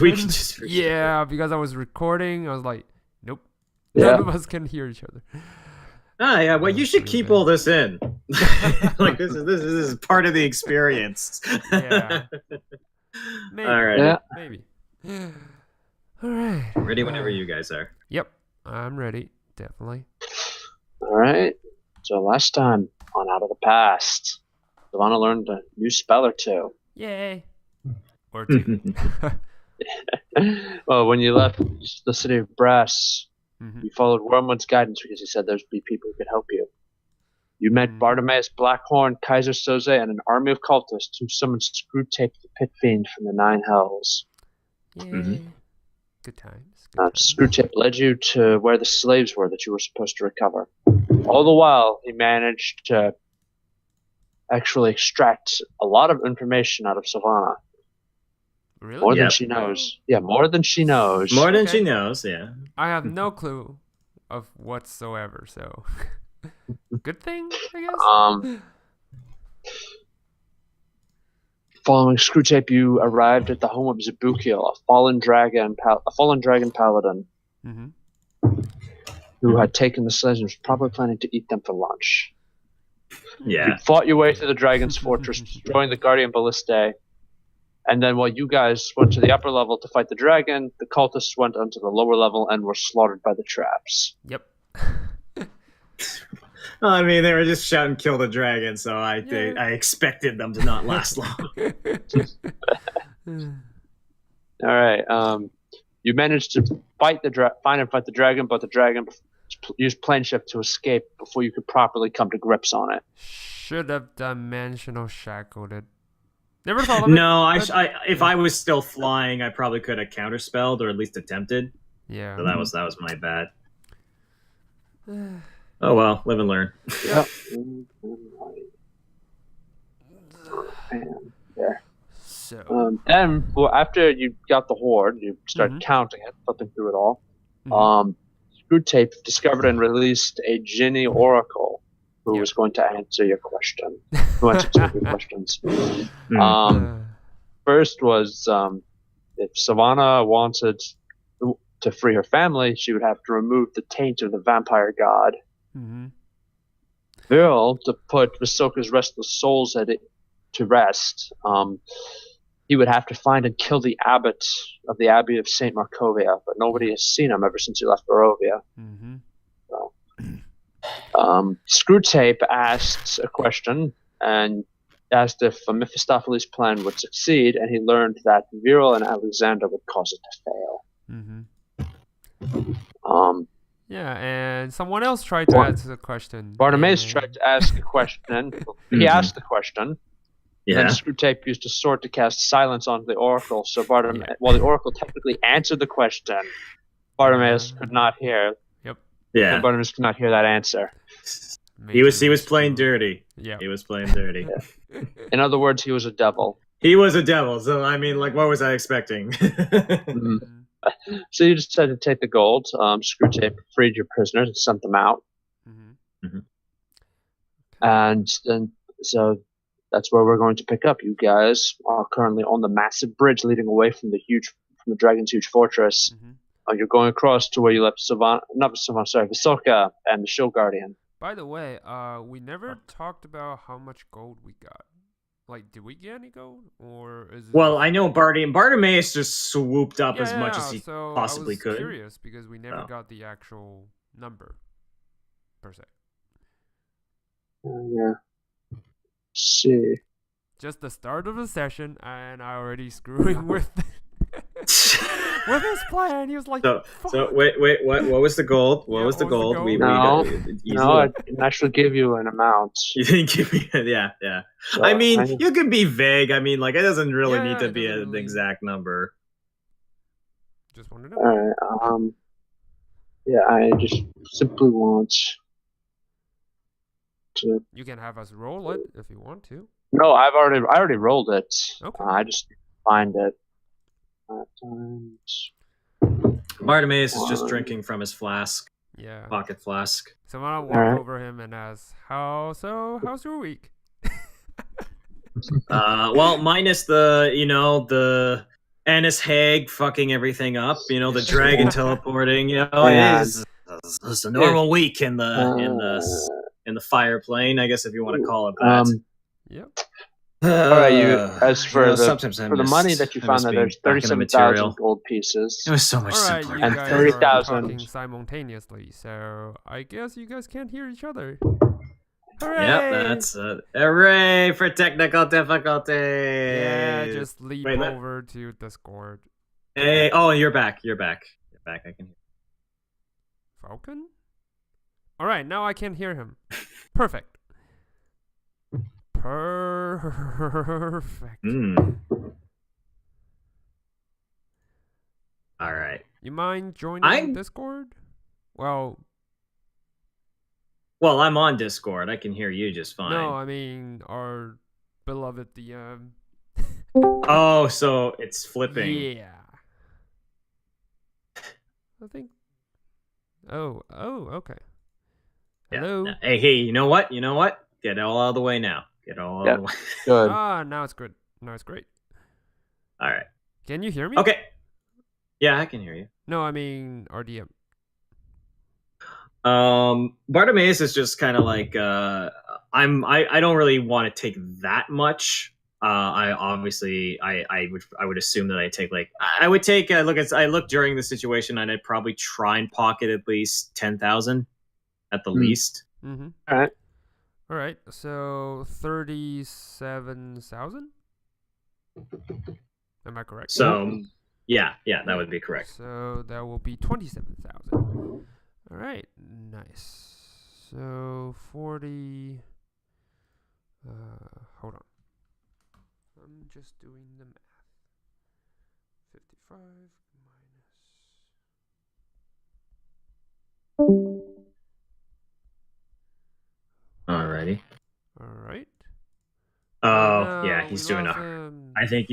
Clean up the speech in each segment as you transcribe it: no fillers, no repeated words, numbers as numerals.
We can just Yeah, because I was recording, I was like, nope, none Yeah. of us can hear each other. Ah, yeah. Well, you That's should pretty keep bad. all this in. Like this is part of the experience. Yeah, maybe, All righty. Yeah. maybe. All right. Ready whenever you guys are. Yep, I'm ready. Definitely. All right. So last time on Out of the Past, Savannah learned a new spell or two. Yay. Or two. Well, when you left the city of Brass, Mhm. you followed Wormwood's guidance because he said there'd be people who could help you. You met Mhm. Bartimaeus Blackhorn, Kaiser Soze, and an army of cultists who summoned Screwtape the Pit Fiend from the Nine Hells. Yay. Mhm. Good times. Good times. Screwtape led you to where the slaves were that you were supposed to recover. All the while, he managed to actually extract a lot of information out of Savannah. Really? More than Yep. she knows. Yeah, more than she knows. More than Okay. she knows. Yeah. I have no clue of whatsoever, so good thing, I guess. Following Screwtape, you arrived at the home of Zabukiel, a fallen dragon paladin Mm-hmm. who had taken the slaves and was probably planning to eat them for lunch. Yeah. You fought your way through the dragon's fortress, destroying the Guardian Ballistae. And then while you guys went to the upper level to fight the dragon, the cultists went onto the lower level and were slaughtered by the traps. Yep. I mean, they were just shouting "kill the dragon," so I Yeah. I expected them to not last long. All right. You managed to find and fight the dragon, but the dragon used plane shift to escape before you could properly come to grips on it. Should have dimensional shackled it. Never thought of it. No, but- if I was still flying, I probably could have counterspelled or at least attempted. Yeah. So that was my bad. Oh well, live and learn. Yep. There. So. Then, well, after you got the horde, you started Mhm. counting it, flipping through it all. Mhm. Screwtape discovered and released a Jinni oracle who Yep. was going to answer your question. Who answered two of your questions? Hmm. First was if Savannah wanted to free her family, she would have to remove the taint of the vampire god. Mhm. Viral, to put Visoka's restless souls to rest, he would have to find and kill the abbot of the Abbey of St. Markovia, but nobody has seen him ever since he left Barovia. Mhm. Screwtape asked a question and asked if Mephistopheles' plan would succeed, and he learned that Viral and Alexander would cause it to fail. Mhm. Yeah, and someone else tried to Bar- answer the question. Bartimaeus and- tried to ask a question. He asked the question. Yeah. Then Screwtape used a sword to cast silence onto the oracle, so Yeah. while the oracle technically answered the question, Bartimaeus could not hear. Yeah. And Bartimaeus could not hear that answer. He was Major playing screw. dirty. Yeah. He was playing dirty. In other words, he was a devil. He was a devil, so I mean, like, what was I expecting? Mhm. So you decided to take the gold. Screwtape freed your prisoners and sent them out. Mhm. And then, so that's where we're going to pick up. You guys are currently on the massive bridge leading away from the dragon's huge fortress. Mhm. You're going across to where you left Visoka and the Shield Guardian. By the way, we never talked about how much gold we got. Like, did we get any gold, or is it? Well, I know Bartimaeus just swooped up as much as he so possibly I was could. curious because we never Oh. got the actual number per se. Yeah. Let's see. Just the start of the session, and I already screwing with with his plan. He was like, So "Fuck." wait, what was the gold? What Yeah, was the what was the gold? gold? No, easily- No, I didn't actually give you an amount. You didn't give me. Yeah. So I mean, you can be vague. I mean, like, it doesn't really Yeah, need to it be doesn't an really- exact number. Just wanted to all right. Yeah, I just simply want to. You can have us roll it if you want to. No, I already rolled it. Okay. I just need to find it. Times. Bartimaeus is just drinking from his flask, Yeah. pocket flask. So I walk Alright. over him and ask, how's your week? Well, minus the Ennis Hague fucking everything up. You know, the Yeah. dragon teleporting. You know, Yeah. it's a normal week in the fire plane, I guess, if you want to call it that. Yep. All right, as for sometimes I the miss, money that you I found, miss that being there's back in the 37,000 material. gold pieces. It was so much All right, simpler. you And guys 30,000. are talking simultaneously, so I guess you guys can't hear each other. Hooray! Yep, that's hooray for technical difficulties. Yeah, just leap Wait, over to Discord. Hey, oh, you're back. You're back. I can hear. Falcon? All right, now I can hear him. Perfect. Perfect. All right. You mind joining Discord? Well, I'm on Discord. I can hear you just fine. no, I mean our beloved Oh, so it's flipping. Yeah. I think. Oh, okay. Hello. Yeah. Hey, you know what? Get it all out of the way now. Get it all out of the way. Good. Now it's good. Now it's great. All right. Can you hear me? Okay. Yeah, I can hear you. No, I mean RDM. Bartimaeus is just kind of like I don't really want to take that much. I would assume that I take I would take I look during the situation and I'd probably try and pocket at least 10,000 at the least. Mm-hmm. All right. So 37,000. Am I correct? So yeah, that would be correct. So that will be 27,000. All right, nice. So 40. Hold on. I'm just doing the math. 55 minus. Alrighty. All right. Oh yeah, he's doing a. I think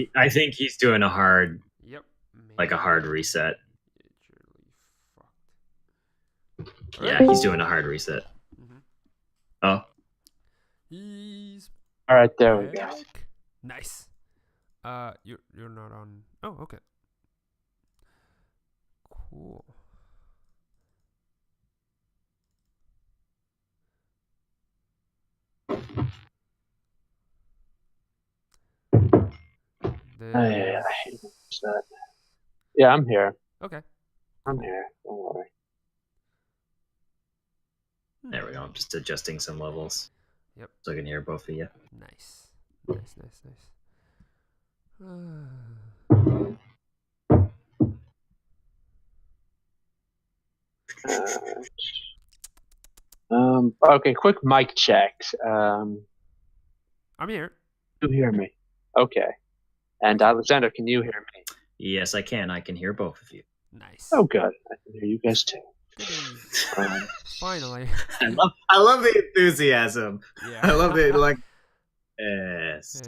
he's doing a hard. Yep. Like a hard reset. Fucked. Yeah, he's doing a hard reset. Mm-hmm. Oh. He's. All right, there we go. Nice. You're not on. Oh, okay. Cool. I hate that. Yeah, I'm here. Okay. I'm here. Don't worry. There we go. I'm just adjusting some levels. Yep. So I can hear both of you. Nice. Okay, quick mic check. I'm here. You hear me? Okay. And Alexander, can you hear me? Yes, I can. I can hear both of you. Nice. Oh, good. I can hear you guys too. Finally. I love the enthusiasm. Yeah. I love it. Like, yes.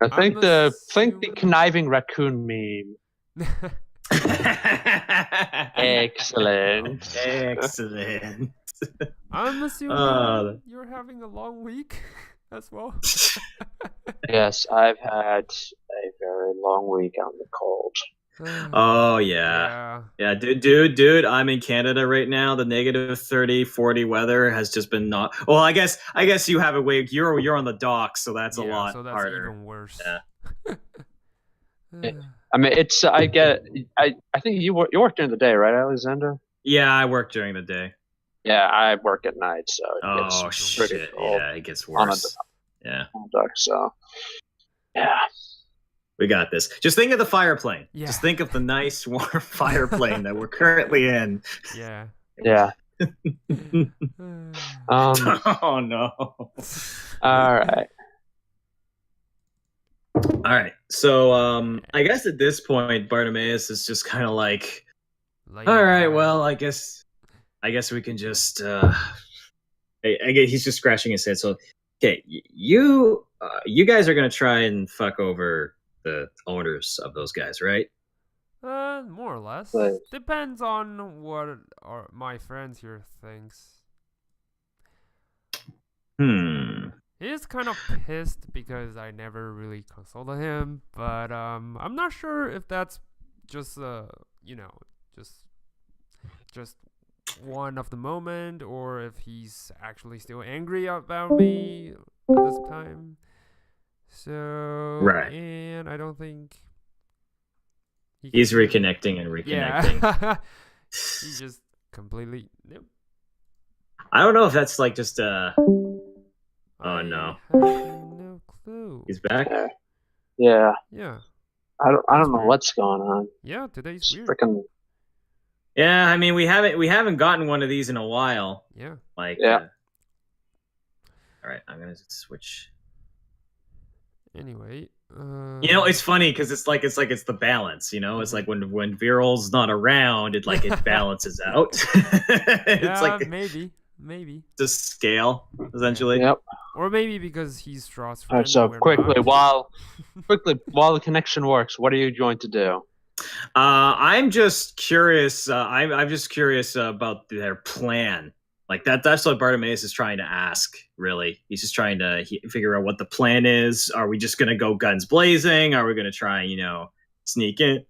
I think the conniving raccoon meme. Excellent. Excellent. I'm assuming you're having a long week as well. Yes, I've had a very long week out in the cold. Oh yeah. Dude, I'm in Canada right now. The negative 30, 40 weather has just been not. Well, I guess you have a way. You're on the docks, so that's a lot so that's harder. even worse. Yeah. I mean, it's. I think you work during the day, right, Alexander? Yeah, I work during the day. Yeah, I work at night, so it gets shit! pretty cold. Yeah, it gets worse. On a duck, so yeah. We got this. Just think of the fire plane. Yeah. Just think of the nice warm fire plane that we're currently in. Yeah. Yeah. Oh no. All right. So I guess at this point Bartimaeus is just kind of like, all right, well, I guess we can just he's just scratching his head. So okay, you guys are gonna try and fuck over the owners of those guys, right? More or less. But, depends on what my friends here thinks. He's kind of pissed because I never really consulted him, but I'm not sure if that's just just one of the moment, or if he's actually still angry about me at this time. So Right. and I don't think He's reconnecting and reconnecting. Yeah, he just completely. Nope. I don't know if that's like just Oh I no. have no clue. He's back. Yeah. Yeah. I don't That's know weird. what's going on. Yeah, today's It's weird. freaking. Yeah, I mean we haven't gotten one of these in a while. Yeah. Like Yeah. all right, I'm gonna switch. Anyway, You know, it's funny because it's the balance. You know, it's like when Viral's not around, it balances out. It's yeah, like maybe, the scale essentially. Yep. or maybe because he's Straw's All friend. right. So and we're quickly, not. while the connection works, what are you going to do? I'm just curious. I'm just curious about their plan. Like that's what Bartimaeus is trying to ask. Really, he's just trying to figure out what the plan is. Are we just gonna go guns blazing? Are we gonna try, sneak in?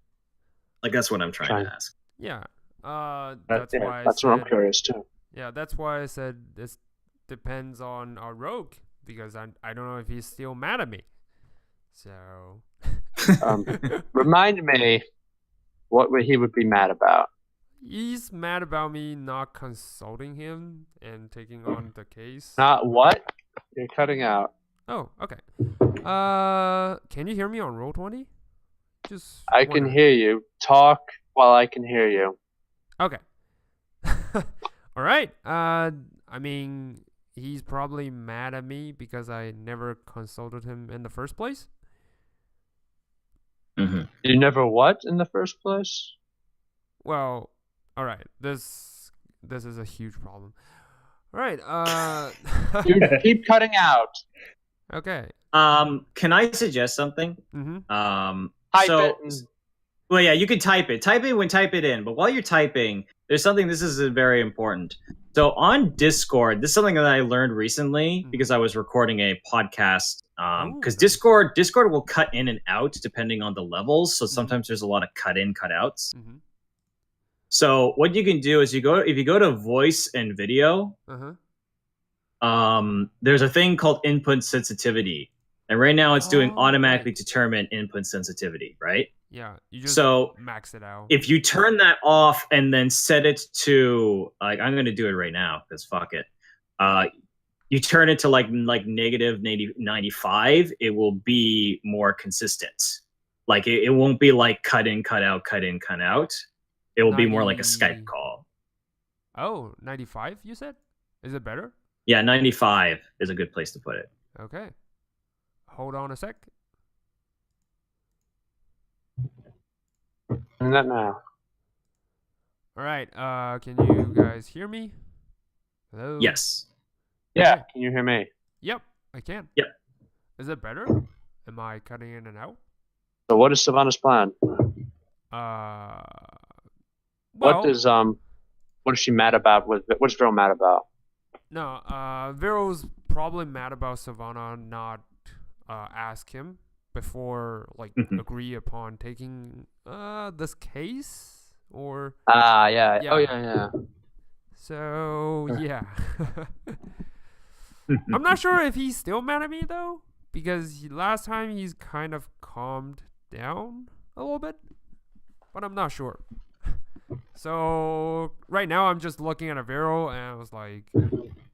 Like that's what I'm trying to ask. Yeah. That's why. That's what I'm curious too. Yeah, that's why I said this depends on our rogue, because I don't know if he's still mad at me. So. Remind me what he would be mad about. He's mad about me not consulting him and taking on the case. Not what? You're cutting out. Oh, okay. Can you hear me on Roll20? Just I can hear you. Talk while I can hear you. Okay. All right. I mean, he's probably mad at me because I never consulted him in the first place. Mm-hmm. You never what in the first place? Well, all right. This is a huge problem. All right. You keep cutting out. Okay. Can I suggest something? Mm-hmm. Type it. Well, yeah, you can type it. Type it in. But while you're typing, there's something. This is very important. So on Discord, this is something that I learned recently because I was recording a podcast. Because Discord will cut in and out depending on the levels. So sometimes there's a lot of cut in, cut outs. Mm-hmm. So what you can do is if you go to voice and video, there's a thing called input sensitivity, and right now it's doing automatically determine input sensitivity, right? Yeah, you just max it out. If you turn that off and then set it to I'm gonna do it right now because fuck it. You turn it to like negative 95, it will be more consistent. Like it won't be like cut in, cut out, cut in, cut out. It will be more like a Skype call. Oh, 95 you said? Is it better? Yeah, 95 is a good place to put it. Okay. Hold on a sec. Not now. All right. Can you guys hear me? Hello? Yes. Yeah, Okay. can you hear me? Yep, I can. Yep. Is it better? Am I cutting in and out? So what is Savannah's plan? Well, what is she mad about? What is Vero mad about? No, Vero's probably mad about Savannah not ask him before agree upon taking this case or yeah. Yeah. Oh yeah. So yeah. I'm not sure if he's still mad at me though, because last time he's kind of calmed down a little bit, but I'm not sure. So right now I'm just looking at a Vero and I was like,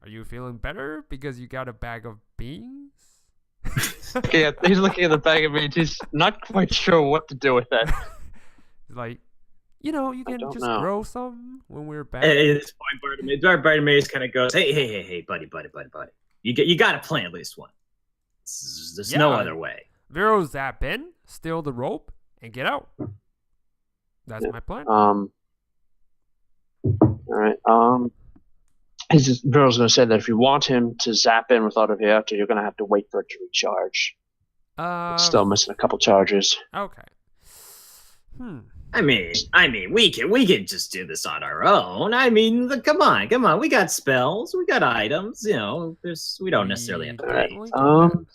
are you feeling better because you got a bag of beans? Okay, he's looking at the bag of beans. He's not quite sure what to do with it. He's like, you can just grow some when we're back. At this point, Bartimaeus kind of goes, hey, buddy. You got to plan at least one. There's no other way. Vero zap in, steal the rope, and get out. That's my plan. All right. Vero's going to say that if you want him to zap in without a reactor, you're going to have to wait for it to recharge. It's still missing a couple charges. Okay. I mean, we can just do this on our own. I mean, come on. We got spells, we got items. You know, we don't necessarily have to pay. definitely can.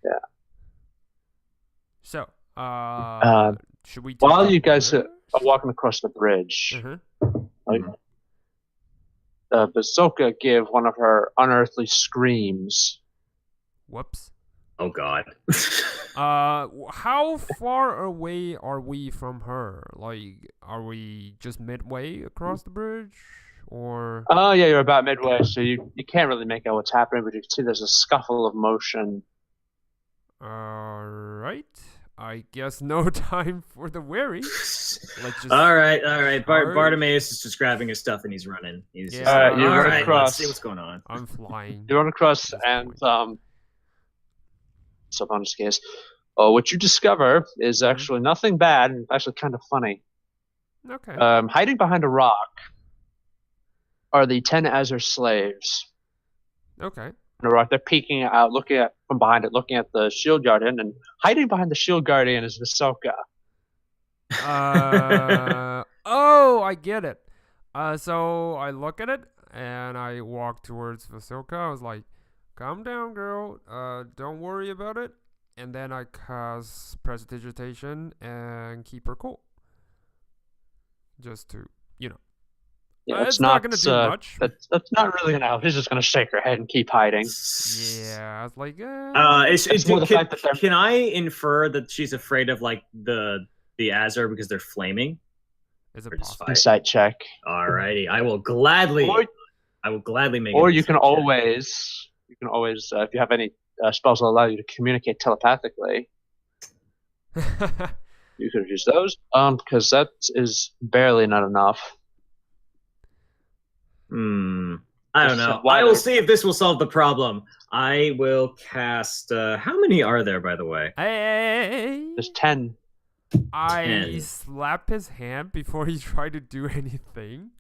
Yeah. So, should we? While take you a guys are bridge? walking across the bridge, Mhm. Basoka gave one of her unearthly screams. Whoops. Oh God. How far away are we from her? Like, are we just midway across the bridge, or? Oh yeah, you're about midway, so you can't really make out what's happening, but you can see there's a scuffle of motion. Alright. I guess no time for the weary. Let's just. All right. charge. Bartimaeus is just grabbing his stuff and he's running. He's Yeah. just All right, like, you all run right, across. let's see what's going on. I'm flying. You run across, At this and point. Sylvanas case. What you discover is actually nothing bad, and actually kind of funny. Okay. Hiding behind a rock are the 10 Azure slaves. Okay. The rock, they're peeking out, looking at from behind it, looking at the shield guardian, and hiding behind the shield guardian is Visoka. Oh, I get it. So I look at it and I walk towards Vasilka. I was like, "Calm down, girl. Don't worry about it." And then I cast Prestidigitation and keep her cool. Just to, Yeah, it's not gonna do much. That's not really gonna help. He's just gonna shake her head and keep hiding. Yeah, I was like, It's more the fact that they're- can I infer that she's afraid of like the Azure because they're flaming? is it Or just possible? fire? Insight check. Alrighty, I will gladly make. Or an you can insight check. always, if you have any spells that allow you to communicate telepathically, you could use those. Because that is barely not enough. I don't know. Why I will they're- see if this will solve the problem. I will cast. How many are there, by the way? Hey, There's 10. I 10. slapped his hand before he tried to do anything.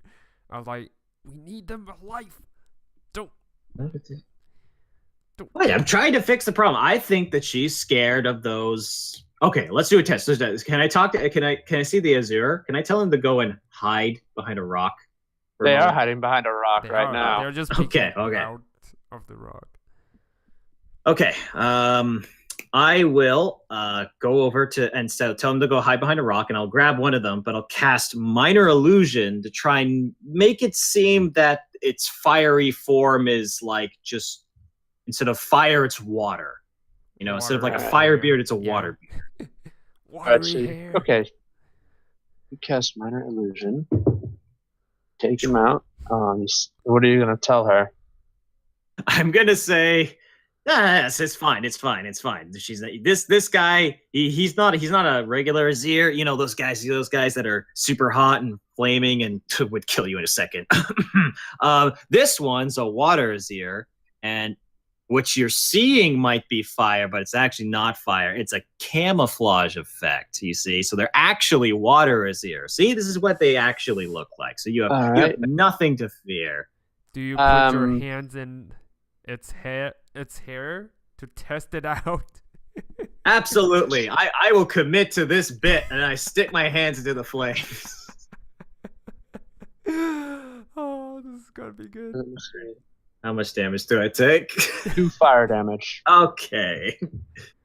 I was like, "We need them alive. Don't." Wait, I'm trying to fix the problem. I think that she's scared of those. Okay, let's do a test. Can I talk to? Can I see the Azure? Can I tell him to go and hide behind a rock? for a They are moment? hiding behind a rock They right are. now. They're just Okay, peeking okay. out of the rock. Okay. I will go over to and tell them to go hide behind a rock, and I'll grab one of them, but I'll cast Minor Illusion to try and make it seem that its fiery form is like just instead of fire, it's water. You know, instead of like a Water. fire beard, it's a Yeah. water beard. Watery hair. Okay. You cast Minor Illusion. Take him out. What are you gonna tell her? I'm gonna say, yes, it's fine. She's this guy. He's not a regular Azir. You know those guys that are super hot and flaming and would kill you in a second. This one's a water Azir, and what you're seeing might be fire, but it's actually not fire. It's a camouflage effect, you see. So they're actually water Azir. See, this is what they actually look like. So you have nothing to fear. Do you put your hands in its hair to test it out? Absolutely. I will commit to this bit, and I stick my hands into the flames. Oh, this is gonna be good. How much damage do I take? 2 fire damage. Okay.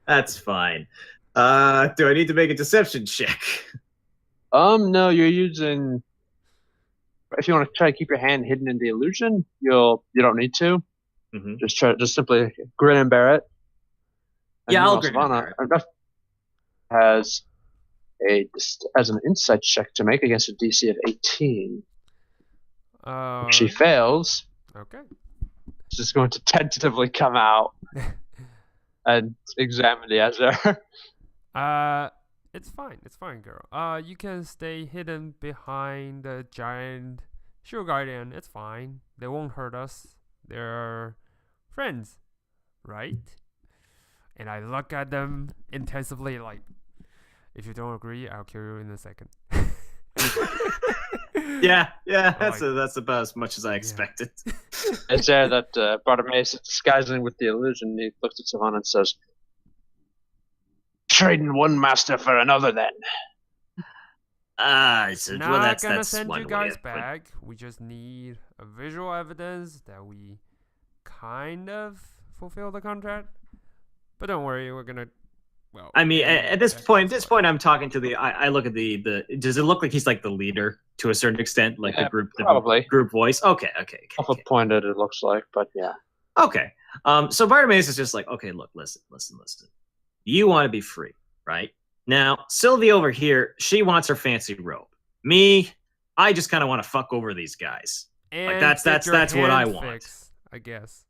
That's fine. Do I need to make a deception check? No, you're using. If you want to try to keep your hand hidden in the illusion, you don't need to. Mhm. Just simply grin and bear it. And Yeah, I'll meanwhile, grin and bear it. Savannah has an insight check to make against a DC of 18. If she fails, Okay. she's going to tentatively come out and examine the Azure. It's fine, girl. You can stay hidden behind the giant shield guardian. It's fine. They won't hurt us. They're friends, right? And I look at them intensively, like, if you don't agree, I'll kill you in a second. Yeah, that's about as much as I expected. It's there that Bartimaeus is disguising with the illusion. He looks at Savannah and says, trading one master for another then. So, Not well, gonna that's send one you way guys of putting- back. We just need a visual evidence that we kind of fulfill the contract. But don't worry, we're gonna. Well, I mean, at this point, I'm talking to the. I look at the. Does it look like he's like the leader to a certain extent, like Yeah, the group, probably. group voice? Okay. Off a pointed, it looks like, but yeah. Okay. So Bartimaeus is just like, okay, look, listen. You want to be free, right? Now, Sylvie over here, she wants her fancy robe. Me, I just kind of want to fuck over these guys. And Like that's what I want. fix, I guess.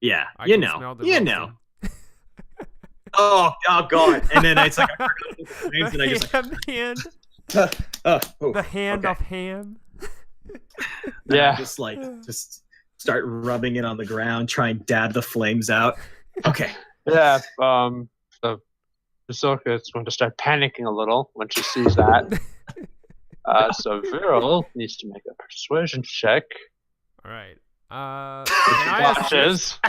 Yeah, I you can know, smell the you roasting. know. Oh god! And then it's like I forgot the names, and I just like, the hand okay. of ham. Yeah. Just start rubbing it on the ground, try and dab the flames out. Okay. Yeah. So Ahsoka is going to start panicking a little when she sees that. So Viral needs to make a persuasion check. All right. Can I assist?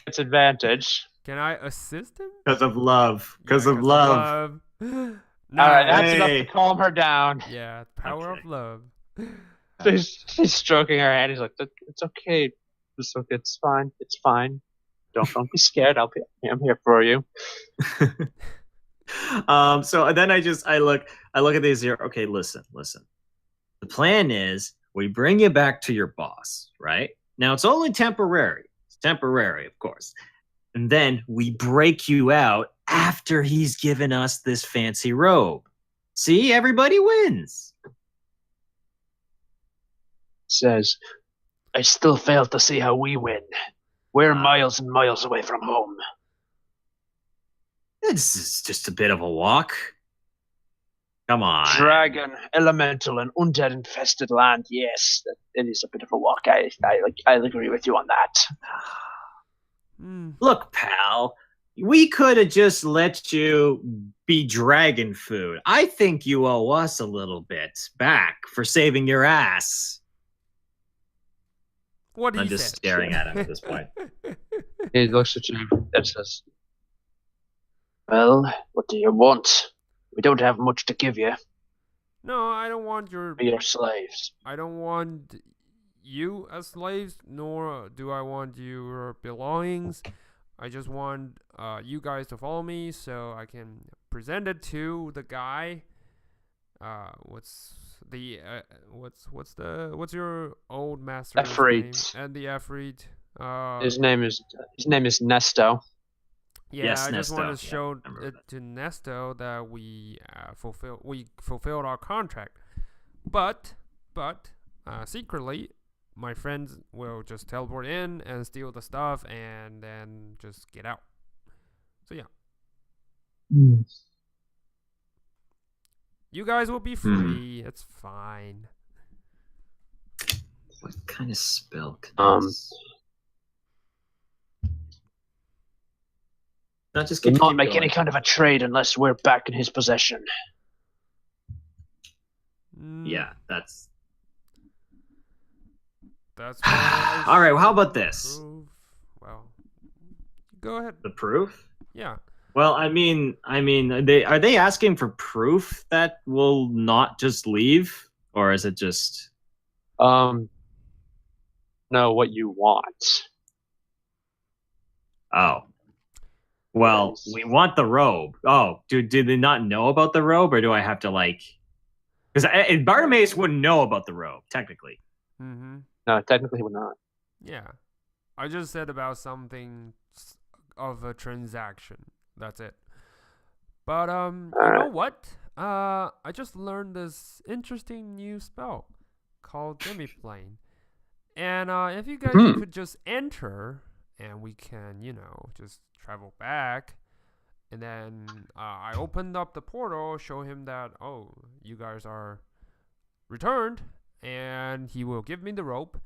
It's advantage. Can I assist him? Because of love. Because of love. No, All right, that's Hey. enough to calm her down. Yeah, power Okay. of love. He's stroking her hand. He's like, "It's okay, Ahsoka. It's fine. It's fine. Don't be scared. I'm here for you." So then I look at these here. Okay, listen. The plan is we bring you back to your boss, right? Now it's only temporary. It's temporary, of course. And then we break you out after he's given us this fancy robe. See, everybody wins. Says, "I still fail to see how we win. We're miles and miles away from home." This is just a bit of a walk. Come on. Dragon, elemental, and undead infested land. Yes, it is a bit of a walk. I'll agree with you on that. Look, pal, we could have just let you be dragon food. I think you owe us a little bit back for saving your ass. What do you I'm just staring at him at this point. He looks at you and says, "Well, what do you want? We don't have much to give you. No, I don't want your. We're your slaves." I don't want you as slaves, nor do I want your belongings. I just want you guys to follow me so I can present it to the guy. What's your old master's Efreet. name? And the Efreet. His name is Nesto. Yeah, Yes, I just want Nesto. to show Yeah, I remember it to Nesto that we fulfilled our contract. But secretly, my friends will just teleport in and steal the stuff and then just get out. So yeah, you guys will be free. It's fine. What kind of spell? Not just We'll keep not make going. any kind of a trade unless we're back in his possession. Yeah, that's That's what I all right. Well, how should about this? prove. Well, go ahead. The proof? Yeah. Well, I mean, are they asking for proof that we'll not just leave, or is it just? Know what you want. Oh, well, we want the robe. Oh, do they not know about the robe, or do I have to like? Because Bartimaeus wouldn't know about the robe technically. Mm-hmm. No, technically we're not. Yeah. I just said about something of a transaction. That's it. But you know what? I just learned this interesting new spell called Demiplane. And if you guys could just enter and we can, just travel back. And then I opened up the portal, show him that, oh, you guys are returned. And he will give me the rope.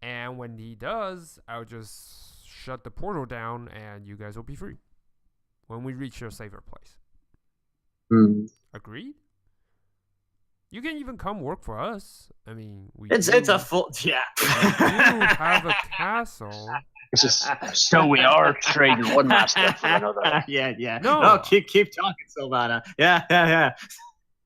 And when he does, I'll just shut the portal down and you guys will be free. When we reach your safer place. Agreed? You can even come work for us. I mean, It's a full we do have a castle This is so we are trading one master for another. Yeah. No. Oh, keep talking, Sylvana. Yeah.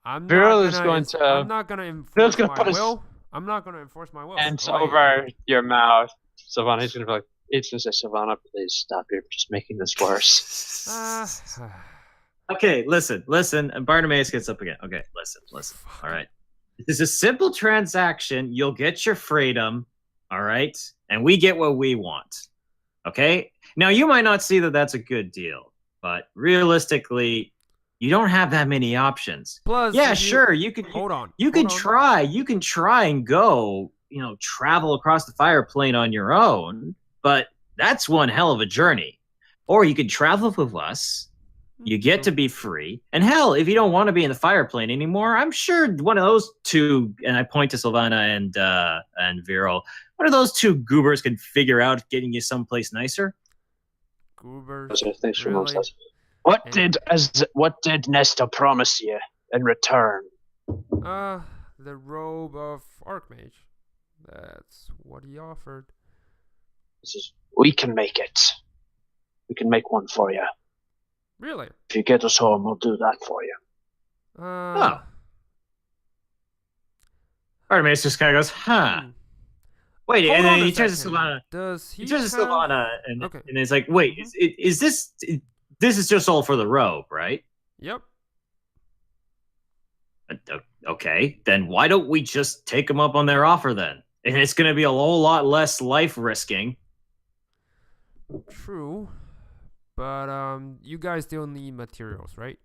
I'm Viral not is gonna. going to. I'm not gonna Viral's enforce gonna my put his will. I'm not gonna enforce my will. hands Oh, wait. over your mouth, Savannah. He's gonna be like, it's gonna say, Savannah, please stop. You're just making this worse. Okay, listen. And Bartimaeus gets up again. Okay, listen. All right. This is a simple transaction. You'll get your freedom. All right. And we get what we want. Okay. Now, you might not see that that's a good deal, but realistically, you don't have that many options. Plus, yeah, sure. You can try. You can try and go, travel across the fire plane on your own, but that's one hell of a journey. Or you could travel with us. You get to be free. And hell, if you don't want to be in the fire plane anymore, I'm sure one of those two, and I point to Sylvana and Viral, one of those two goobers can figure out getting you someplace nicer. Goobers? Thanks for Really? What did Nesta promise you in return? The robe of Archmage. That's what he offered. We can make it. We can make one for you. Really? If you get us home, we'll do that for you. Bartimaeus just kind of goes, huh. Wait, and then he turns to Sylvana. He turns to Sylvana and he's like, wait, is this is just all for the robe, right? Yep. Okay, then why don't we just take them up on their offer then? And it's going to be a whole lot less life risking. True. But you guys still need materials, right?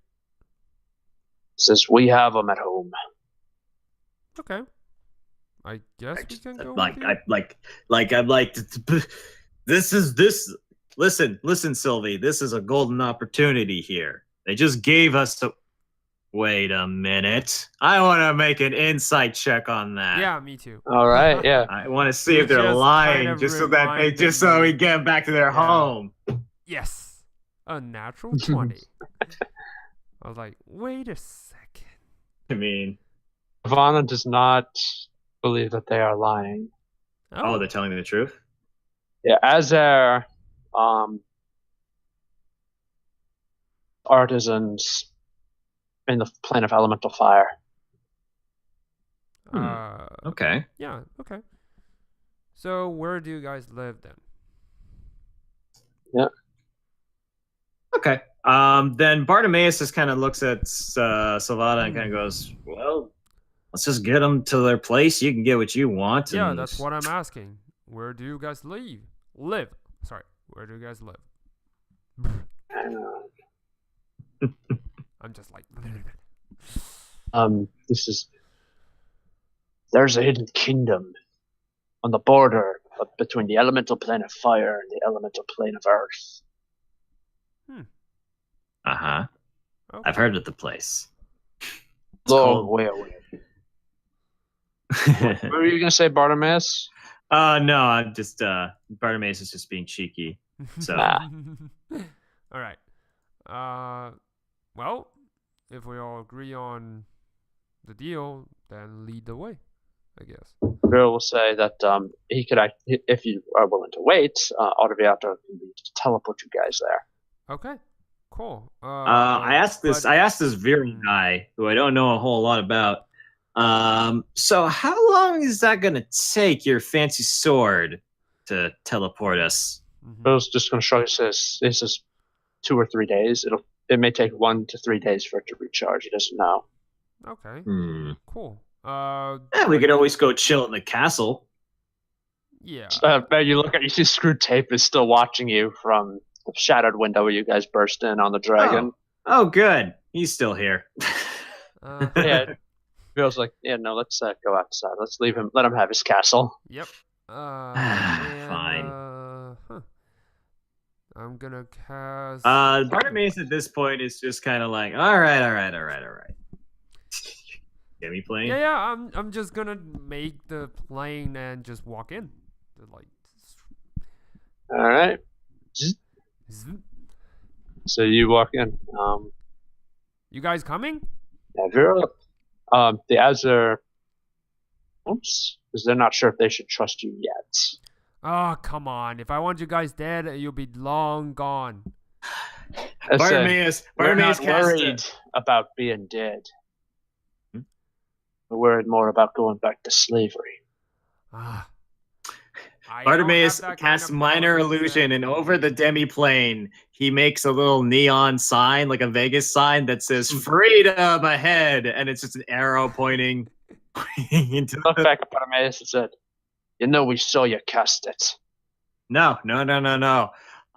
Says we have them at home. Okay. I guess we can go. Listen, Sylvie. This is a golden opportunity here. They just gave us a. Wait a minute. I want to make an insight check on that. Yeah, me too. All right, yeah. I want to see if they're lying, just so we get back to their home. Yes, a natural 20. I was like, wait a second. I mean, Ivana does not believe that they are lying. Oh, they're telling me the truth? Yeah, as their artisans in the plane of elemental fire. Okay. Yeah, okay. So where do you guys live then? Yeah. Okay. Then Bartimaeus just kind of looks at Sylvana and kind of goes, well, let's just get them to their place. You can get what you want. Yeah, that's what I'm asking. Where do you guys live? Sorry, where do you guys live? I'm just like... There's a hidden kingdom on the border between the elemental plane of fire and the elemental plane of earth. Uh-huh. Okay. I've heard of the place. Long way away. What were you going to say, Bartimaeus? No, I'm just, Bartimaeus is just being cheeky. So. All right. Well, if we all agree on the deal, then lead the way, I guess. Bill will say that he could, if you are willing to wait, Arteviato can teleport you guys there. Okay, cool. I asked this Viren guy, who I don't know a whole lot about. So how long is that going to take your fancy sword to teleport us? Bill's just going to show you. Says this is 2 or 3 days. It may take 1 to 3 days for it to recharge. He doesn't know. Okay. Cool. We could always go chill in the castle. Yeah. You look at you see Screwtape is still watching you from the shattered window where you guys burst in on the dragon. Oh good. He's still here. Yeah. Bill's like, yeah, no, let's go outside. Let's leave him. Let him have his castle. Yep. Fine. I'm gonna cast. Bartimaeus at this point is just kind of like, all right. Get me playing? Yeah. I'm just gonna make the plane and just walk in. All right. So you walk in. You guys coming? Yeah, Vera. The Azure. Oops, because they're not sure if they should trust you yet. Oh, come on. If I want you guys dead, you'll be long gone. Bartimaeus we're not cast worried about being dead. We're worried more about going back to slavery. Ah. Bartimaeus casts minor illusion, and over the demiplane, he makes a little neon sign, like a Vegas sign, that says "Freedom ahead," and it's just an arrow pointing into. Look back at Bartimaeus and said, "You know we saw you cast it." No.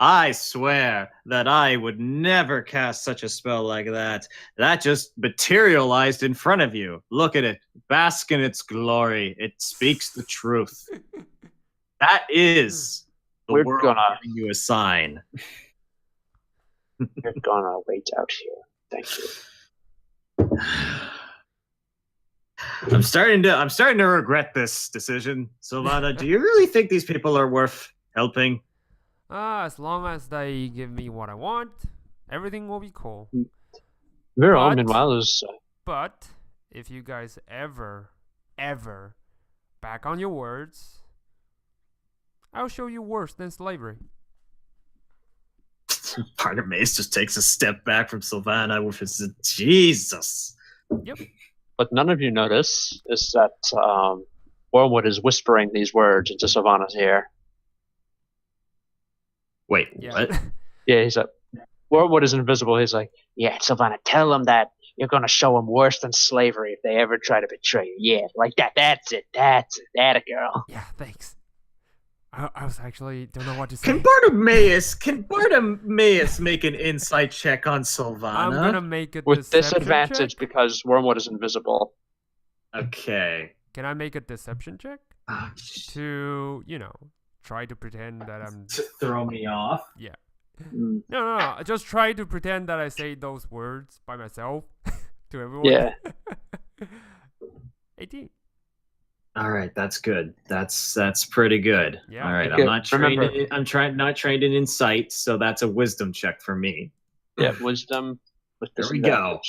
I swear that I would never cast such a spell like that. That just materialized in front of you. Look at it. Bask in its glory. It speaks the truth. That is the world giving you a sign. We're gonna wait out here. Thank you. I'm starting to regret this decision, Sylvana. Do you really think these people are worth helping? As long as they give me what I want, everything will be cool. Viral, meanwhile, is. But if you guys ever back on your words, I'll show you worse than slavery. Bartimaeus just takes a step back from Sylvana with his Jesus. Yep. What none of you notice is that Wormwood is whispering these words into Sylvana's ear. Wait, what? Yeah, he's like, Wormwood is invisible. He's like, yeah, Sylvana, tell them that you're going to show them worse than slavery if they ever try to betray you. Yeah, like that. That's it. That a girl. Yeah, thanks. I was actually don't know what to say. Can Bartimaeus make an insight check on Sylvana? I'm gonna make it with deception disadvantage check? because Wormwood is invisible. Okay. Can I make a deception check to try to pretend that I'm to throw me off? Yeah. No. Just try to pretend that I say those words by myself to everyone. Yeah. 18. All right, that's good. That's pretty good. Yeah. All right, okay. I'm not trained. Not trained in insight, so that's a wisdom check for me. Yeah, wisdom. With there we go.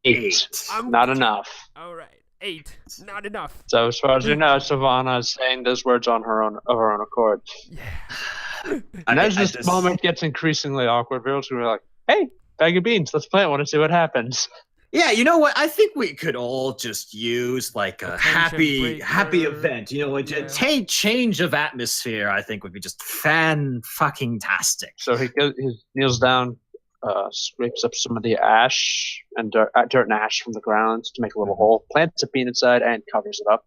8. Not enough. All right, 8. Not enough. So as far as you know, Sylvana is saying those words on her own accord. Yeah. And as this moment gets increasingly awkward, Viral's gonna be like, "Hey, bag of beans. Let's play it. I want to see what happens." Yeah, you know what? I think we could all just use like a happy event. Change of atmosphere. I think would be just fan-fucking-tastic. So he kneels down, scrapes up some of the ash and dirt and ash from the ground to make a little hole, plants a bean inside, and covers it up.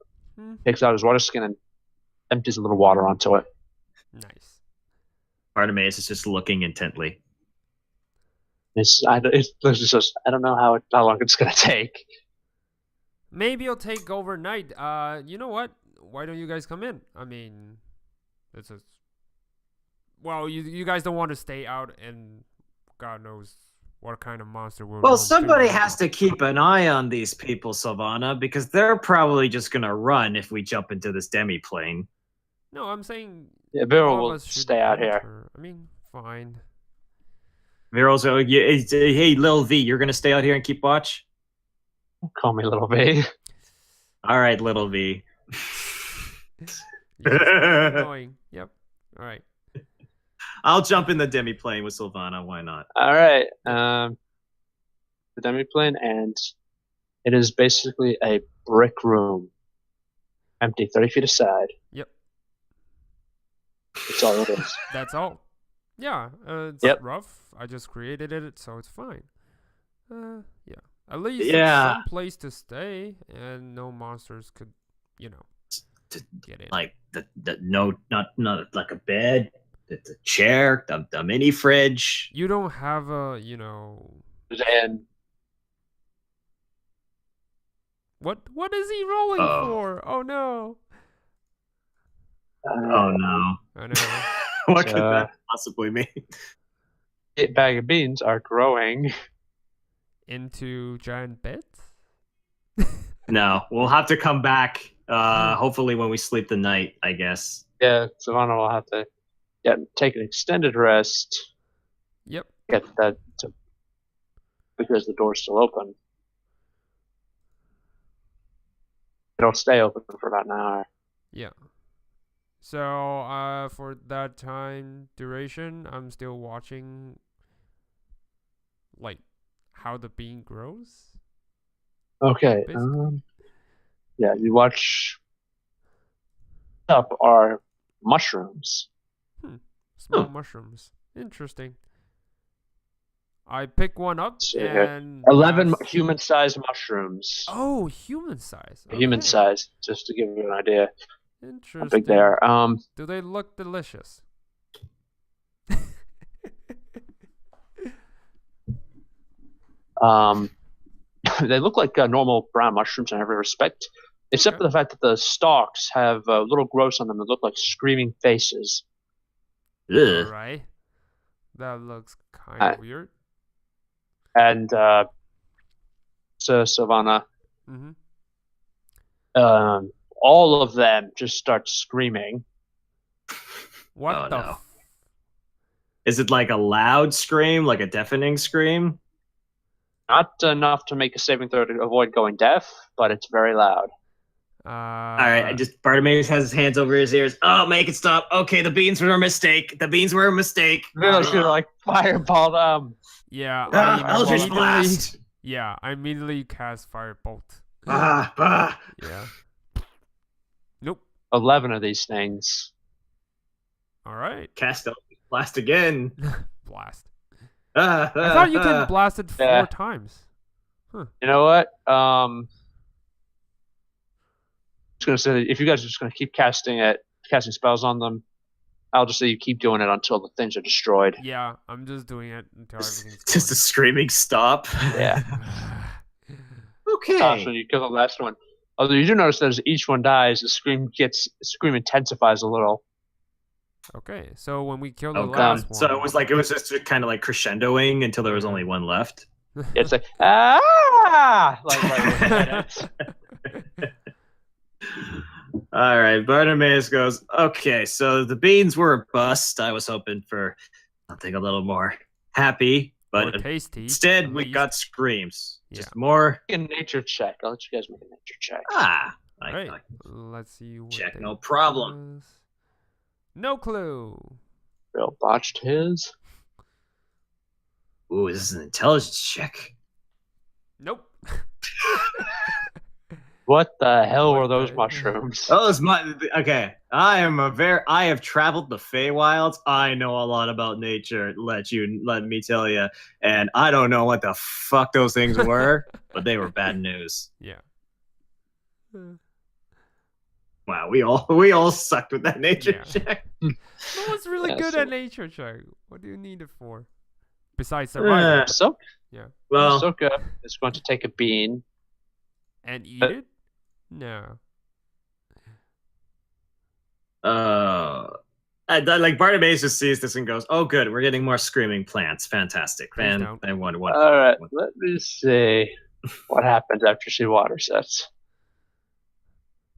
Takes out his water skin and empties a little water onto it. Nice. Bartimaeus is just looking intently. I don't know how long it's gonna take. Maybe it'll take overnight. You know what? Why don't you guys come in? I mean, you guys don't want to stay out, and God knows what kind of monster will. Well, somebody has to keep an eye on these people, Sylvana, because they're probably just gonna run if we jump into this demi-plane. No, I'm saying. Yeah, Viral will stay out here. I mean, fine. Viral's, hey, Lil V, you're gonna stay out here and keep watch? Call me Little V. All right, Little V. Annoying. Yep. All right. I'll jump in the demi-plane with Sylvana. Why not? All right. The demi-plane, and it is basically a brick room. Empty, 30 feet aside. Yep. That's all it is. That's all. Yeah, it's rough. I just created it, so it's fine. Yeah. At least it's some place to stay, and no monsters could, get in. Like not like a bed, the chair, the mini fridge. You don't have a, And what is he rolling for? Oh no. Oh no. I know. What could that possibly mean? 8 bag of beans are growing into giant beds? No, we'll have to come back. Hopefully when we sleep the night, I guess. Yeah, Savannah will have to take an extended rest. Yep. Get that because the door's still open. It'll stay open for about an hour. Yeah. So for that time duration, I'm still watching like how the bean grows. Okay. Basically. Yeah, you watch up are mushrooms. Small mushrooms. Interesting. I pick one up See here. and 11 pass- human-sized mushrooms. Oh, human size. Okay. Human-sized, just to give you an idea how Interesting. big they are. Do they look delicious? They look like normal brown mushrooms in every respect, except for the fact that the stalks have little growths on them that look like screaming faces. Ugh. Alright. That looks kind of weird. And so Savannah, Mm-hmm. all of them just start screaming. What Oh, the no. Is it like a loud scream, like a deafening scream? Not enough to make a saving throw to avoid going deaf, but it's very loud. All right, Bartimaeus has his hands over his ears. Oh, make it stop. Okay, the beans were a mistake. The beans were a mistake. Vill's gonna like fireball them. Yeah. Eldritch immediately- Blast. Yeah, I immediately cast Firebolt. Bah. Yeah. Nope. 11 of these things. Alright. Cast Eldritch Blast again. Blast. I thought you could blast it 4 times. You know what? Just gonna say, if you guys are just gonna keep casting spells on them, I'll just say you keep doing it until the things are destroyed. Yeah, I'm just doing it until everything's Just a screaming stop. Yeah. Okay. So you kill the last one. Although you do notice that as each one dies, the scream intensifies a little. Okay, so when we kill the Okay. last one, So it was just kind of like crescendoing until there was only one left. It's like like All right, Bartimaeus goes, okay, so the beans were a bust. I was hoping for something a little more happy, or but tasty. instead at we least. got screams. Yeah. Just more. a nature check. I'll let you guys make a nature check. Right. Let's see. What Check, they no problem. does. No clue. Bill botched his. Ooh, this is an intelligence check. Nope. What the hell were What those the- mushrooms? Those okay. I have traveled the Feywilds. I know a lot about nature. Let me tell you, and I don't know what the fuck those things were, but they were bad news. Yeah. Wow, we all sucked with that nature Yeah. check. No one's really Yeah, good so- at nature check. What do you need it for? Besides surviving So Well, Ahsoka is going to take a bean. and eat it? No. like Bartimaeus just sees this and goes, "Oh, good, we're getting more screaming plants. Fantastic, Please don't. I wonder what." All right, let me see what happens after she water sets.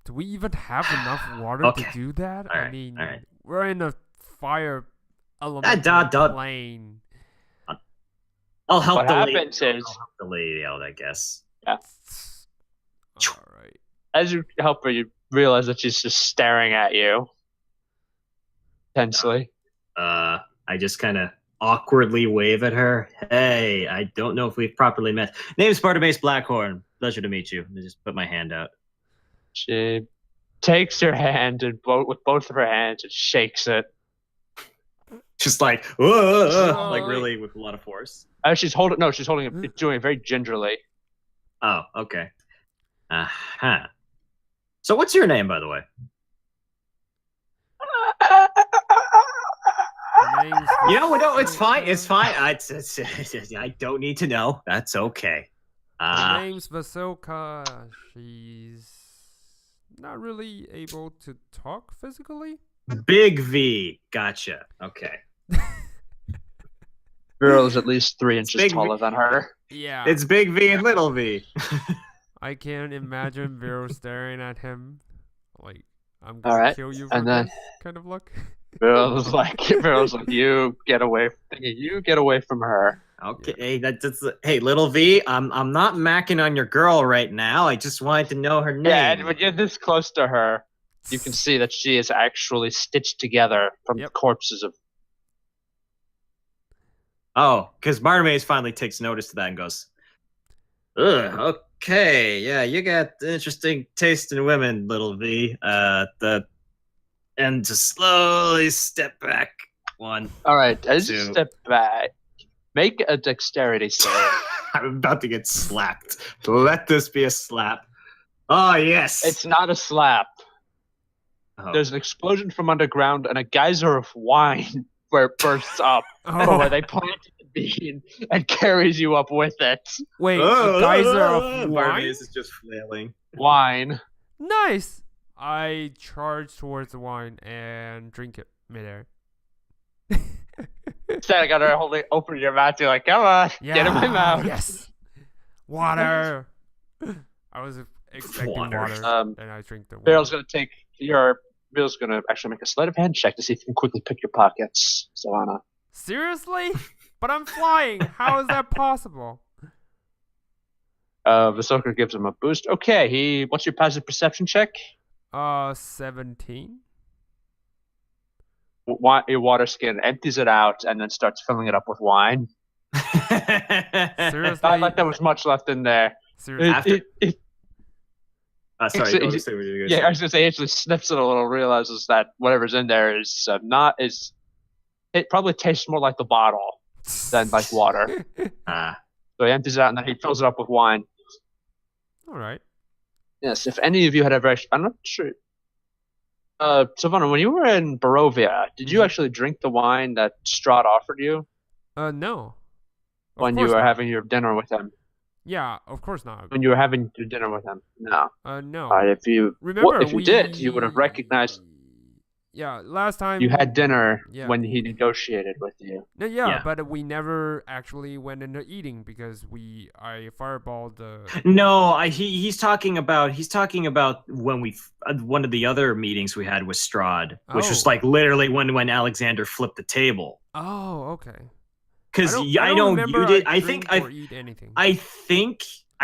Do we even have enough water Okay. to do that? All I right, mean, all right. we're in a fire element plane. I'll help What the lady. happens is- I'll help the lady out, I guess. Alright. As you help her, you realize that she's just staring at you tensely. I just kind of awkwardly wave at her. Hey, I don't know if we've properly met. Name's Bartimaeus Blackhorn. Pleasure to meet you. I just put my hand out. She takes your hand and with both of her hands and shakes it. Just like, whoa, like Oh. really with a lot of force. She's holding it, doing it very gingerly. Oh, okay. Uh-huh. So what's your name, by the way? Her name's You know, no, it's fine. It's fine. I don't need to know. That's okay. Her name's Vasilka. She's not really able to talk physically. Big V. Gotcha. Okay. Girl is at least 3 inches big- taller than her. Yeah. It's Big V and Little V. I can imagine Vero staring at him like, I'm All gonna right, kill you for and then- this kind of look. Girl's like, you get away from her. Okay, that's hey, Little V. I'm not macking on your girl right now. I just wanted to know her name. Yeah, but you're this close to her. You can see that she is actually stitched together from the corpses of. Oh, because Bartimaeus finally takes notice to that and goes, "Ugh, okay, yeah, you got interesting taste in women, little V." And to slowly step back one. All right, as you two. step back, make a dexterity save. I'm about to get slapped. Let this be a slap. Oh yes. It's not a slap. Oh. There's an explosion from underground and a geyser of wine where it bursts up, where they planted the bean and carries you up with it. Wait, a geyser of wine? Bartimaeus is just flailing. Wine. Nice. I charge towards the wine and drink it midair. Instead, I gotta open your mouth. You're like, come on, get in my mouth. Yes. Water. I was expecting water, and I drink the water. Bill's gonna actually make a sleight of hand check to see if you can quickly pick your pockets, Savannah. Seriously? But I'm flying. How is that possible? Visoka gives him a boost. Okay, what's your passive perception check? 17. Your water skin empties it out and then starts filling it up with wine. Seriously? Not like there was much left in there. Seriously? Sorry, I was gonna say, actually sniffs it a little, realizes that whatever's in there is it probably tastes more like the bottle than like water. So he empties it out and then he fills it up with wine. All right. Yes, if any of you had ever, I'm not sure. Savannah, when you were in Barovia, did you actually drink the wine that Strahd offered you? No. When you were having your dinner with him? Yeah, of course not. When you were having your dinner with him? No. No. All right, if you did, you would have recognized. Yeah, last time you had dinner when he negotiated with you. Yeah, but we never actually went into eating because I fireballed the. No, he's talking about when one of the other meetings we had with Strahd, which was like literally when Alexander flipped the table. Oh, okay. Because I know you did. I think I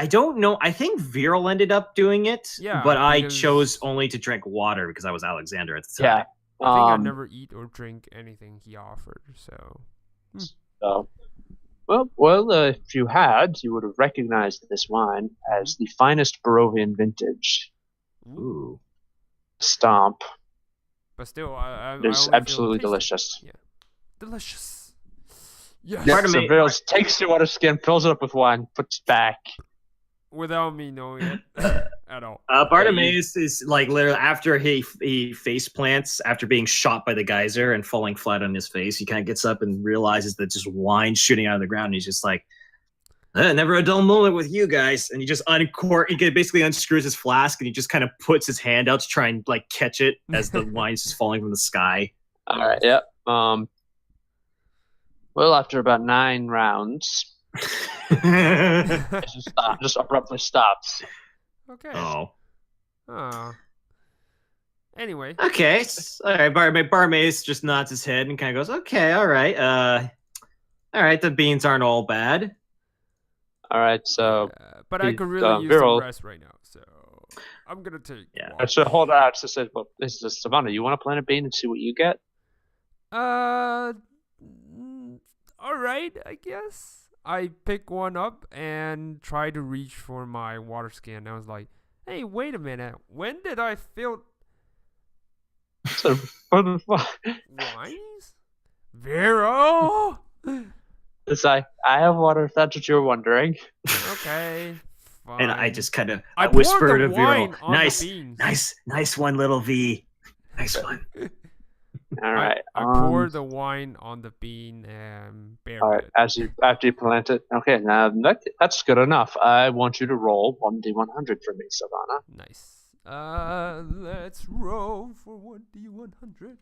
don't know. I think Viral ended up doing it. Yeah, but I chose only to drink water because I was Alexander at the time. Yeah. I think I never eat or drink anything he offered, so. Well, if you had, you would have recognized this wine as the finest Barovian vintage. Ooh. Stomp. But still, it's absolutely delicious. Yeah. Delicious. Yes. So Viral takes your water skin, fills it up with wine, puts it back. Without me knowing it at all. Bartimaeus is like literally after he face plants after being shot by the geyser and falling flat on his face. He kind of gets up and realizes that just wine shooting out of the ground. And he's just like, never a dull moment with you guys. And he just he basically unscrews his flask and he just kind of puts his hand out to try and like catch it as the wine's just falling from the sky. All right. Yep. Well, after about 9 rounds. just abruptly stops. Okay. Oh. Anyway. Okay. All right. Bartimaeus just nods his head and kind of goes, "Okay, all right. All right. The beans aren't all bad. All right. So, but I could really use some rest right now. So I'm gonna take. Yeah. So hold on. So said, well, this is Savannah. You want to plant a bean and see what you get? All right, I guess. I pick one up and try to reach for my water skin. I was like, hey, wait a minute. When did I feel... Wines? Vero? I have water if that's what you're wondering. Okay, fine. And I just kind of I whispered to Vero, nice one, little V. Nice one. All right. I pour the wine on the bean and bury it. After you plant it. Okay, now that's good enough. I want you to roll 1d100 for me, Savannah. Nice. Let's roll for 1d100.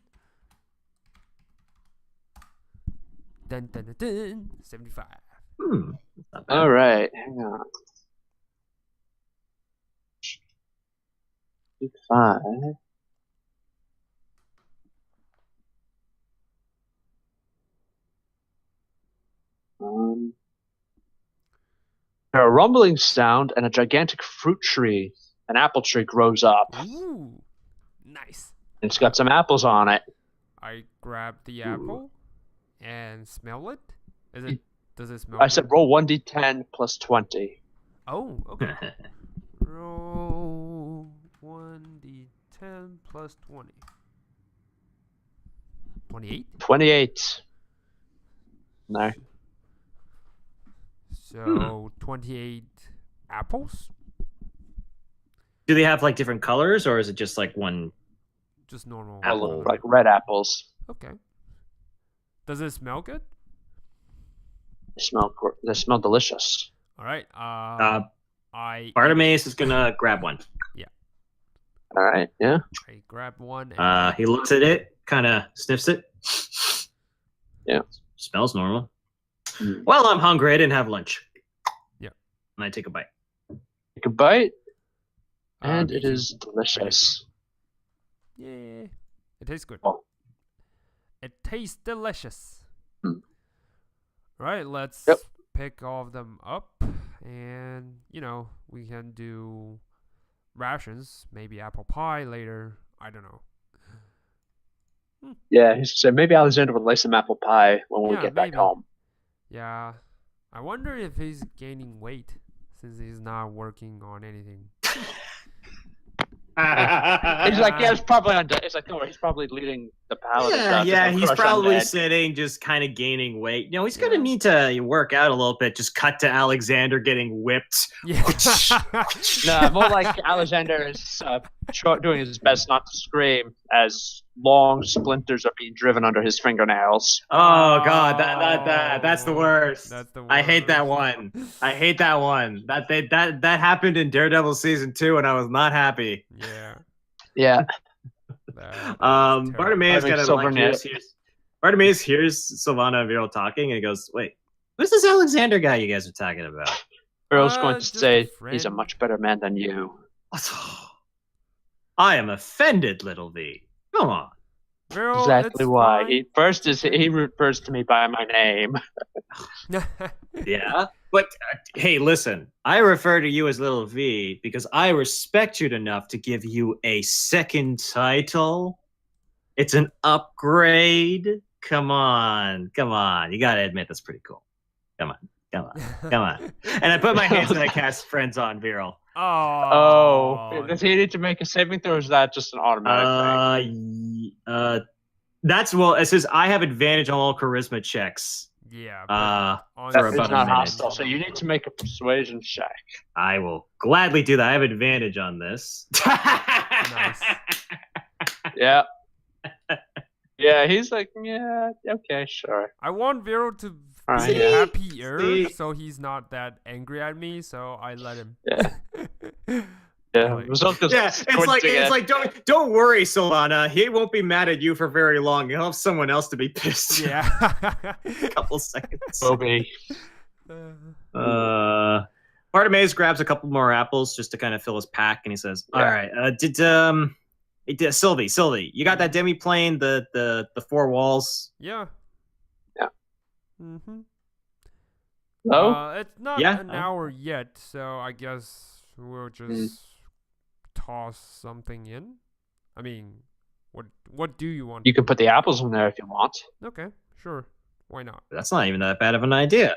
Dun dun dun dun. 75. All right, hang on. 5. A rumbling sound and a gigantic fruit tree, an apple tree, grows up. Ooh, Nice. It's got some apples on it. I grab the apple and smell it. Does it smell I good? said roll 1d10 plus 20. Oh, okay. Roll 1d10 plus 20. 28? 28. No. So 28 apples? Do they have like different colors, or is it just like one? Just normal. Apple, like red apples. Okay. Does it smell good? They smell delicious. All right. Bartimaeus is gonna grab one. All right, yeah. I grab one. And He looks at it, kind of sniffs it. Yeah. Smells normal. Well, I'm hungry. I didn't have lunch. Yeah. And I take a bite. Take a bite, and me it too. is delicious. Yeah. It tastes good. Oh. It tastes delicious. Hmm. Right, let's Yep. pick all of them up, and we can do rations, maybe apple pie later. I don't know. Yeah, he said maybe Alexander would like some apple pie when we Yeah, get back maybe. home. Yeah, I wonder if he's gaining weight since he's not working on anything. He's like, yeah, it's probably undead. It's like, no, he's probably leading the paladin. He's probably sitting, just kind of gaining weight. He's gonna need to work out a little bit. Just cut to Alexander getting whipped. Yeah. No, more like Alexander is doing his best not to scream as long splinters are being driven under his fingernails. Oh God, that's the worst. That's the worst. I hate that one. I hate that one. That happened in Daredevil season 2, and I was not happy. Yeah. Yeah. Bartimaeus Having kind of silver like Bartimaeus hears Sylvana and Viral talking, and he goes, "Wait, who's this Alexander guy you guys are talking about?" Earl's going to just a say he's a friend. much better man than you. I am offended, little V. Come on. Girl, Exactly it's why. fine. He refers to me by my name. Yeah, but hey, listen. I refer to you as Little V because I respect you enough to give you a second title. It's an upgrade. Come on. You gotta admit that's pretty cool. Come on. And I put my hands and I cast Friends on Viral. Oh. Does he need to make a saving throw, or is that just an automatic thing? It says I have advantage on all charisma checks. Yeah. For It's about a not minute. hostile, so you need to make a persuasion check. I will gladly do that. I have advantage on this. Nice. Yeah. Yeah, he's like, yeah, okay, sure. I want Vero to be Alright, yeah. happier, so he's not that angry at me. So I let him. Yeah. Yeah, Like- It's like don't worry, Solana. He won't be mad at you for very long. He'll have someone else to be pissed. Yeah. A couple seconds. Bobby. Bartimaeus grabs a couple more apples just to kind of fill his pack, and he says, "All right, Sylvie, you got that demi-plane, the 4 walls?" Yeah. Yeah. Mm-hmm. Oh? It's not an hour yet, so I guess we'll just toss something in. I mean, what do you want? You can put the apples in there if you want. Okay, sure. Why not? That's not even that bad of an idea.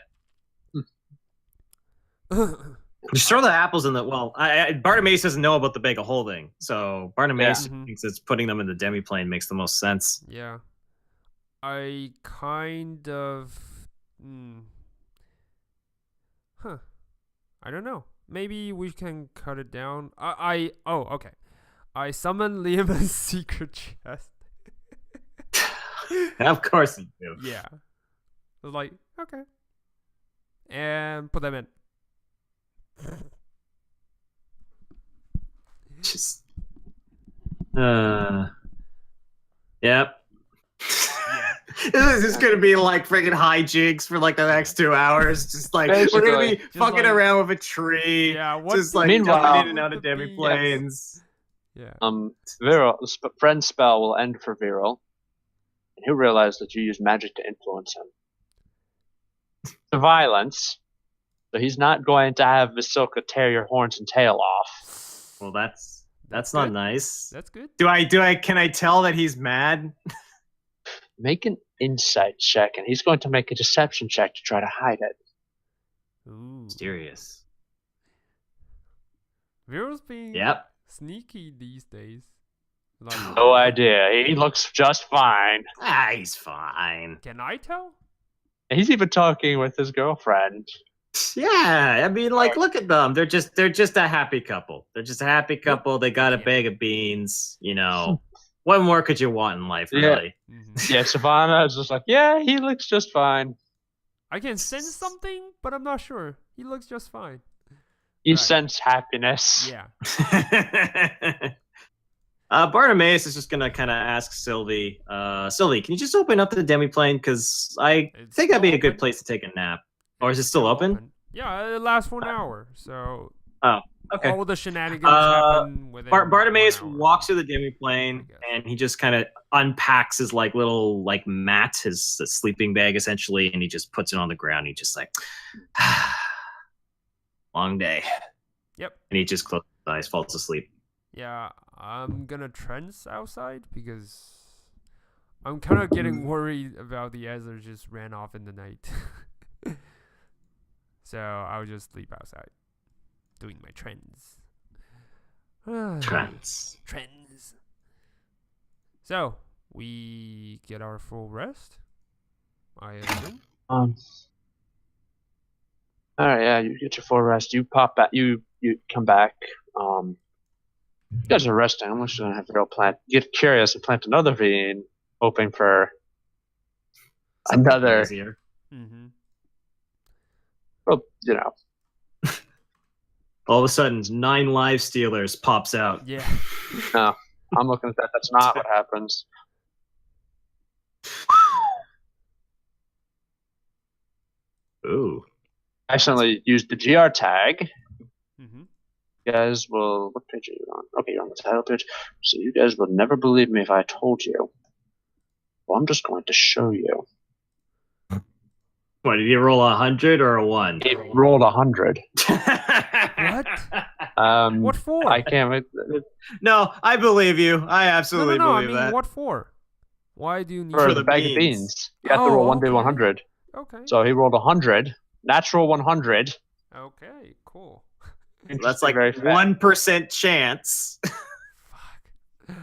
Just throw the apples in the. Well, Bartimaeus doesn't know about the bag of holding, so Bartimaeus thinks it's putting them in the demi-plane makes the most sense. Yeah. I kind of. I don't know. Maybe we can cut it down. Okay. I summon Liam's secret chest. Of course you do. Yeah. I was like, okay. And put them in. Just. Yep. Yeah. This is gonna be like freaking hijinks for like the next 2 hours. Just like we're gonna be fucking around with a tree. Yeah. What Just like Meanwhile- jumping in and out of demi-planes. Yeah. Viral, the friend spell will end for Viral, and he'll realize that you use magic to influence him. To violence, so he's not going to have Vasilka tear your horns and tail off. Well, that's That's not nice. That's good. Can I tell that he's mad? Make an insight check, and he's going to make a deception check to try to hide it. Ooh. Mysterious. Viro's being sneaky these days. Like, No idea. He looks just fine. He's fine. Can I tell? He's even talking with his girlfriend. Yeah, I mean, like, look at them. They're just a happy couple. They're just a happy couple. They got a bag of beans. You know, what more could you want in life, really? Yeah, Savannah is just like, yeah, he looks just fine. I can sense something, but I'm not sure. He looks just fine. You sense happiness. Yeah. Bartimaeus is just gonna kind of ask Sylvie. Sylvie, can you just open up the demiplane? Because I think that'd be a good place to take a nap. Or is it still open? Yeah, it lasts for an hour. So. Oh, okay. All the shenanigans happen within Bartimaeus 1 hour. walks through the demiplane and he just kind of unpacks his like little like mat, his sleeping bag essentially, and he just puts it on the ground. He just like, long day. Yep. And he just closes his eyes, falls asleep. Yeah, I'm gonna trance outside because I'm kind of getting worried about the Ezra just ran off in the night. So I'll just sleep outside, doing my trends. Trends. So we get our full rest, I assume. All right, yeah, you get your full rest. You pop back. You come back. You guys are resting. I'm just gonna have to go plant. Get curious and plant another vein, hoping for another. Mm-hmm. Well, you know. All of a sudden, 9 live stealers pops out. Yeah. No, I'm looking at that. That's not what happens. Ooh. I accidentally used the GR tag. Mm-hmm. You guys will. What page are you on? Okay, you're on the title page. So you guys will never believe me if I told you. Well, I'm just going to show you. What, did you roll 100 or a 1? It rolled 100. What? What for? I can't. No, I believe you. I absolutely no, believe that. What for? Why do you need For the the bag of beans. beans. You have to roll 1d100. Okay. So he rolled 100. Natural 100. Okay, cool. That's like Very fast. 1% chance. Fuck.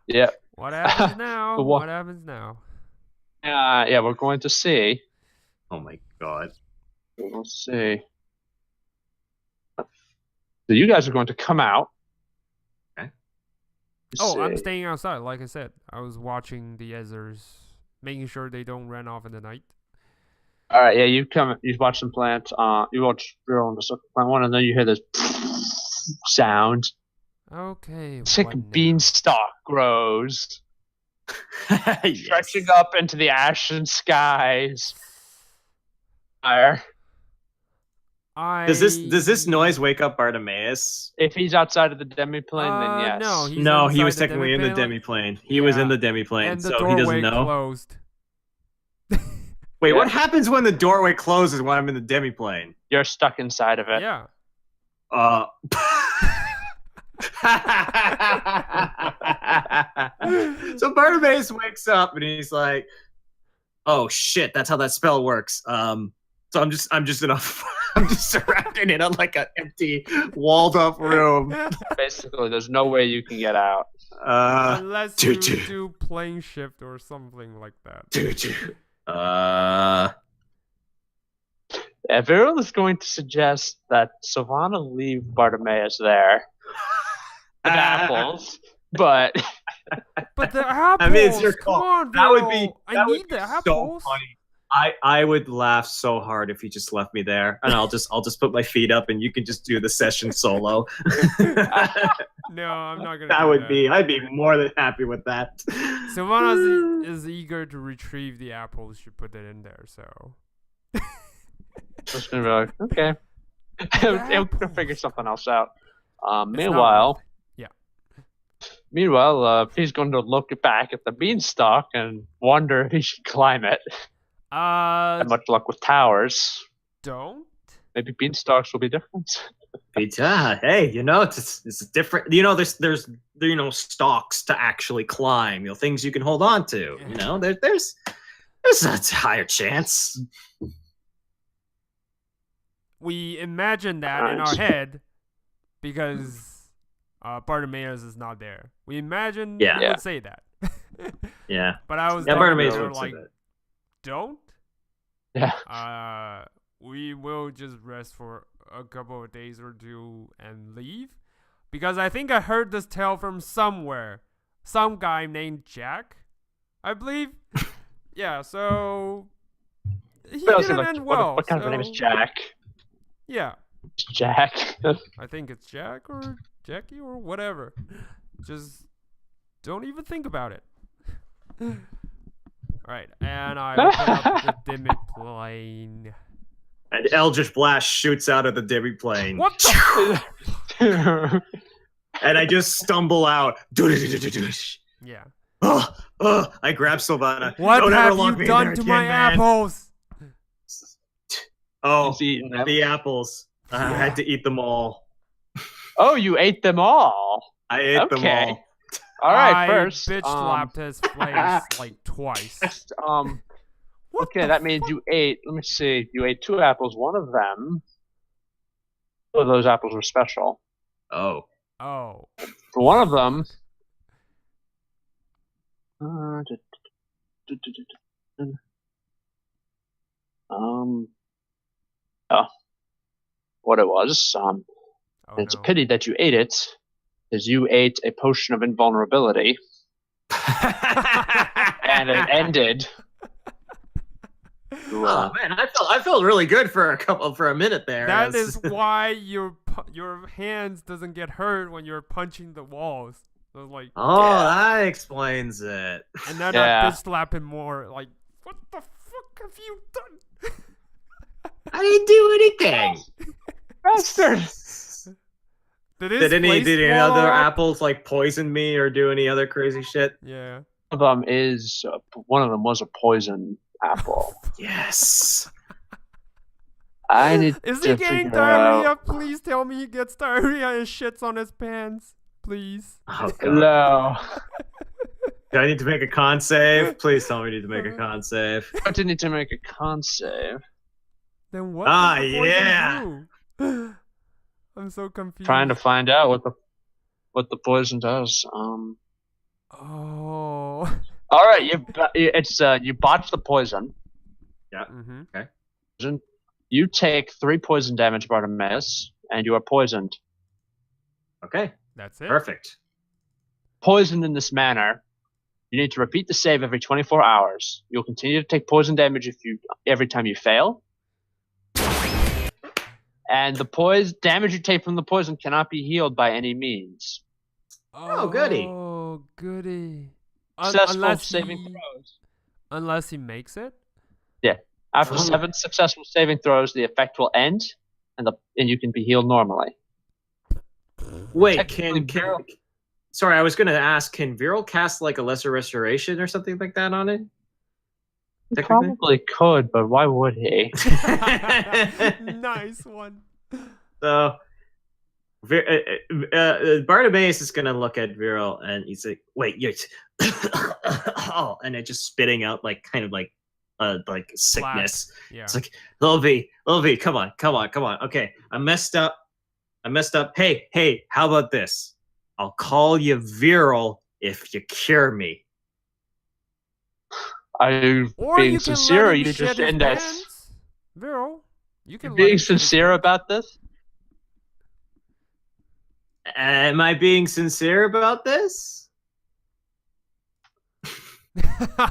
Yeah. What happens now? The What happens now? Yeah, we're going to see. Oh my god. We'll see. So you guys are going to come out. Okay. Oh, I'm staying outside. Like I said, I was watching the Ezers, making sure they don't run off in the night. All right, yeah, you watch them plant. You watch Real and the plant one, and then you hear this sound. Okay. Thick what now? beanstalk grows, stretching up into the ashen skies. Fire. Does this noise wake up Bartimaeus? If he's outside of the demiplane, then yes. No, He was inside the technically in the demiplane. demiplane. He was in Yeah. the demiplane, And the so he doorway doesn't know. closed. Wait, Yeah. what happens when the doorway closes when I'm in the demiplane? You're stuck inside of it. Yeah. So Bartimaeus wakes up and he's like, "Oh shit, that's how that spell works." So I'm just surrounded in like an empty, walled up room. Basically, there's no way you can get out. Unless you Choo-choo. do plane shift or something like that. Viral is going to suggest that Savannah leave Bartimaeus there with apples, but But the apples. I mean, it's your call. Come on, That would be Vero. I that would need be the so apples. funny. I would laugh so hard if you just left me there, and I'll just put my feet up, and you can just do the session solo. No, I'm not gonna. That do would that. be. I'd be more than happy with that. Savannah is eager to retrieve the apples. She put it in there, so. just gonna be like, okay, we'll figure something else out. Meanwhile, he's going to look back at the beanstalk and wonder if he should climb it. And much luck with towers. don't. Maybe beanstalks will be different. Hey, it's different. There's stalks to actually climb. Things you can hold on to. There's a higher chance. We imagine that in our head because Bartimaeus is not there. We imagine he would say that. Yeah. But I was Bartimaeus were would say like, that. don't. Yeah. We will just rest for a couple of days or two and leave, because I think I heard this tale from somewhere. Some guy named Jack, I believe. Yeah. So he didn't end well. What kind of a name is Jack? Yeah. Jack. I think it's Jack or Jackie or whatever. Just don't even think about it. Alright, and I open up the Dimit plane. An Eldritch Blast shoots out of the Dimmy plane. What the? And I just stumble out. Yeah. I grab Sylvana. What Don't have ever lock you me done in there to again, my man. apples? Oh, He's eating them. the apples. I had to eat them all. Oh, you ate them all. I ate them all. All right, I first. bitch slapped his face like twice. First, okay, that means you ate. Let me see. You ate 2 apples. One of them. Oh, those apples were special. Oh. Oh. For one of them. What it was. Oh, It's no. a pity that you ate it, because you ate a potion of invulnerability, and it ended. Oh man, I felt really good for a minute there. That is why your hands doesn't get hurt when you're punching the walls. So like, that explains it. and then Yeah. I bitch slap him more. Like, what the fuck have you done? I didn't do anything. Bastard! Did any other apples like poison me or do any other crazy shit? Yeah. One of them was a poison apple. Yes. I need Is to he getting figure diarrhea? out. Please tell me he gets diarrhea and shits on his pants. Please. Oh god. No. Do I need to make a con save? Please tell me I need to make a con save. I did need to make a con save. Then what? Ah, does the poison yeah. do? I'm so confused. Trying to find out what the poison does. Oh. All right, you botched the poison. Mm-hmm. You take 3 poison damage, Bartimaeus, and you are poisoned. Okay. That's it. Perfect. Poisoned in this manner, you need to repeat the save every 24 hours. You'll continue to take poison damage every time you fail. And the damage you take from the poison cannot be healed by any means. Oh, goody. Oh, goody. Successful saving throws. Unless he makes it? After 7 successful saving throws, the effect will end, and you can be healed normally. Wait, sorry, I was going to ask, can Viral cast like a lesser restoration or something like that on it? He probably could, but why would he? Nice one. So, Bartimaeus is going to look at Viral and he's like, wait, you're... oh, and it just spitting out like kind of like sickness. Yeah. It's like, Little V, come on. Okay, I messed up. Hey, how about this? I'll call you Viral if you cure me. Are you being sincere, or are you just in this? Viral, you can being sincere about this? Am I being sincere about this?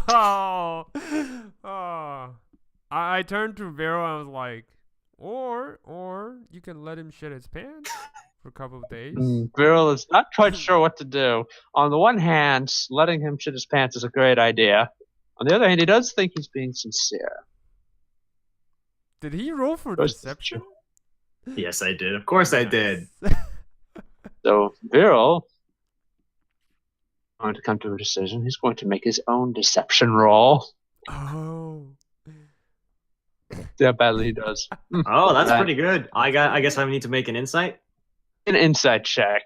Oh. I turned to Vero and I was like, or you can let him shit his pants for a couple of days. Viral is not quite sure what to do. On the one hand, letting him shit his pants is a great idea. On the other hand, he does think he's being sincere. Did he roll for deception? Yes, I did. Of course I did. So, Viral is going to come to a decision. He's going to make his own deception roll. Oh. Yeah, badly he does. Oh, that's pretty good. I guess I need to make an insight. An insight check.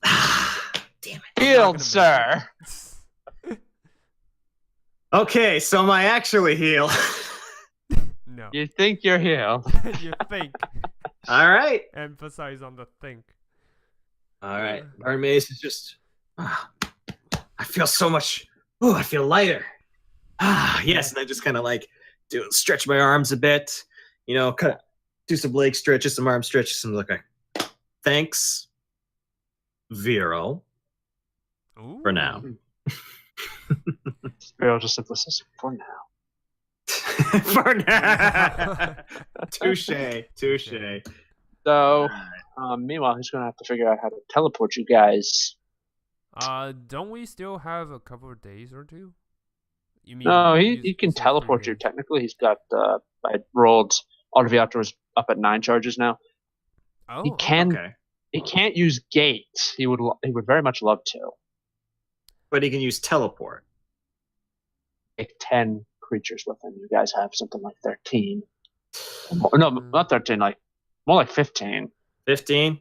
Damn it. Healed, sir. Okay, so am I actually healed? No. You think you're healed? You think. All right. Emphasize on the think. All right. Barmace is just. I feel so much. Oh, I feel lighter. Yes, and I just kind of like stretch my arms a bit. You know, kind of do some leg stretches, some arm stretches, and look like. Thanks, Vero. Ooh. For now. Vero just simply says, for now. For now. Touche. So, meanwhile, he's going to have to figure out how to teleport you guys. Don't we still have a couple of days or two? You mean? No, he can teleport you. Technically, he's got. I rolled all of you outdoors up at 9 charges now. Oh, he can. Okay. He can't use gates. He would very much love to. But he can use teleport. Take 10 creatures with him. You guys have something like 13. No, not 13. Like more like 15. 15.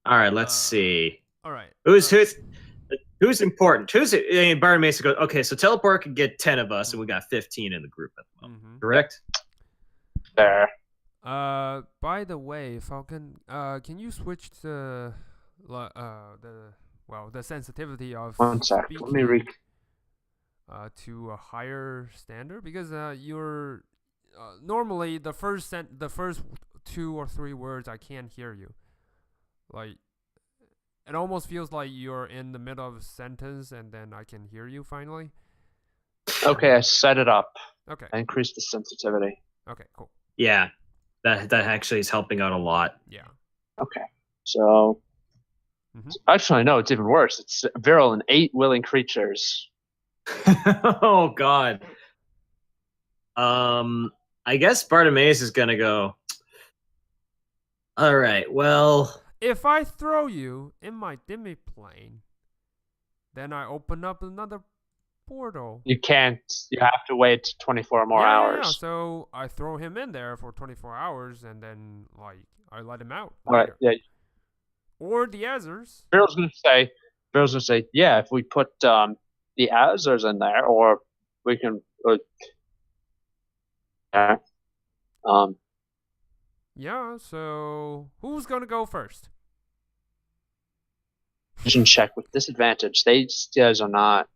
All right. Let's see. All right. Who's important? Byron Mason goes. Okay, so teleport can get 10 of us, and we got 15 in the group at the moment. Mm-hmm. Correct. There. By the way, Falcon, can you switch the sensitivity of 1 sec. Let me read. To a higher standard, because you're normally the first 2 or 3 words I can't hear you. Like it almost feels like you're in the middle of a sentence and then I can hear you finally. Okay, I set it up. Okay. I increased the sensitivity. Okay, cool. Yeah, that actually is helping out a lot. Yeah. Okay, so actually no, it's even worse. It's Viral and 8 willing creatures. Oh God. I guess Bartimaeus is gonna go. All right. Well, if I throw you in my demi-plane, then I open up another portal. You can't. You have to wait 24 more hours. Yeah, so I throw him in there for 24 hours, and then like I let him out. All right. Yeah. Or the Azers. Viral's gonna say, yeah. If we put the Azers in there, or we can. Yeah. So who's gonna go first? Vision check with disadvantage. These guys are not.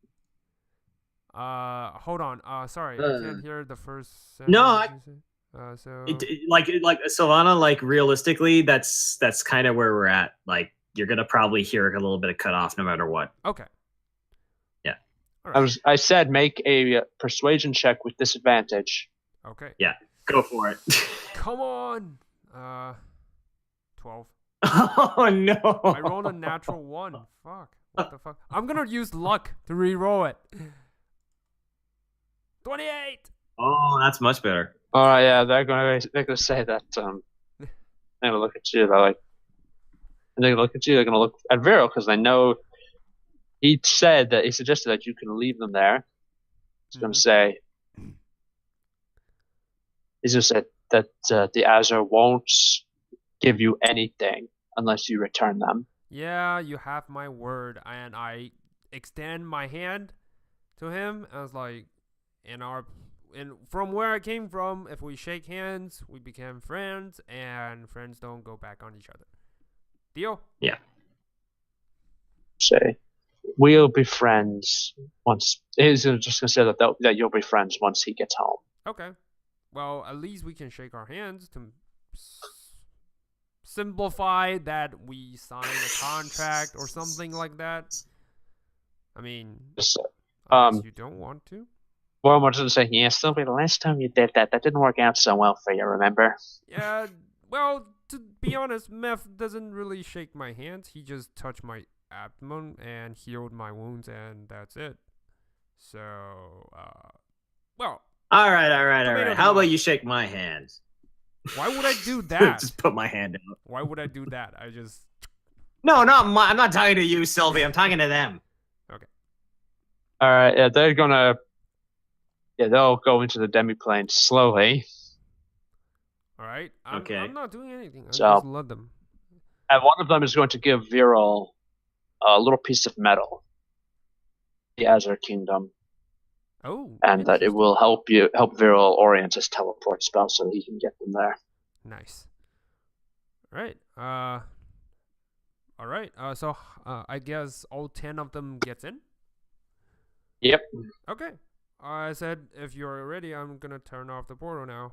Hold on. Sorry, I can't hear the first sentence. No, so like Sylvana, like realistically, that's kind of where we're at. Like you're gonna probably hear a little bit of cut off no matter what. Okay. Yeah. Right. I said make a persuasion check with disadvantage. Okay. Yeah. Go for it. Come on. 12. Oh no! I rolled a natural 1. Fuck. What the fuck? I'm gonna use luck to re-roll it. 28. Oh, that's much better. Oh yeah, they're gonna say that. They're gonna look at you. They're gonna look at you. They're gonna look at Vero because they know he suggested that you can leave them there. He's gonna say. He's gonna say that the Azure won't give you anything unless you return them. Yeah, you have my word, and I extend my hand to him. I was like, from where I came from, if we shake hands, we become friends, and friends don't go back on each other. Deal? Yeah. Say, we'll be friends once. He's just gonna say that you'll be friends once he gets home. Okay. Well, at least we can shake our hands to simplify that we signed a contract or something like that. I mean, unless you don't want to. Well, I was going to say, yeah, Sylvia, the last time you did that didn't work out so well for you, remember? Yeah, well, to be honest, Meth doesn't really shake my hands. He just touched my abdomen and healed my wounds, and that's it. So, well. All right. How about you shake my hand? Why would I do that? Just put my hand out. Why would I do that? I just... No, I'm not talking to you, Sylvie. I'm talking to them. Okay. All right, yeah, they're gonna... Yeah, they'll go into the demi-plane slowly. All right. Okay. I'm not doing anything. I So, just let them. And one of them is going to give Viral a little piece of metal, the Azure Kingdom, Oh, and that it interesting. will help Viral orient his teleport spell so he can get them there. Nice. All right. So I guess all 10 of them gets in. Yep. Okay. I said if you're ready, I'm gonna turn off the portal now.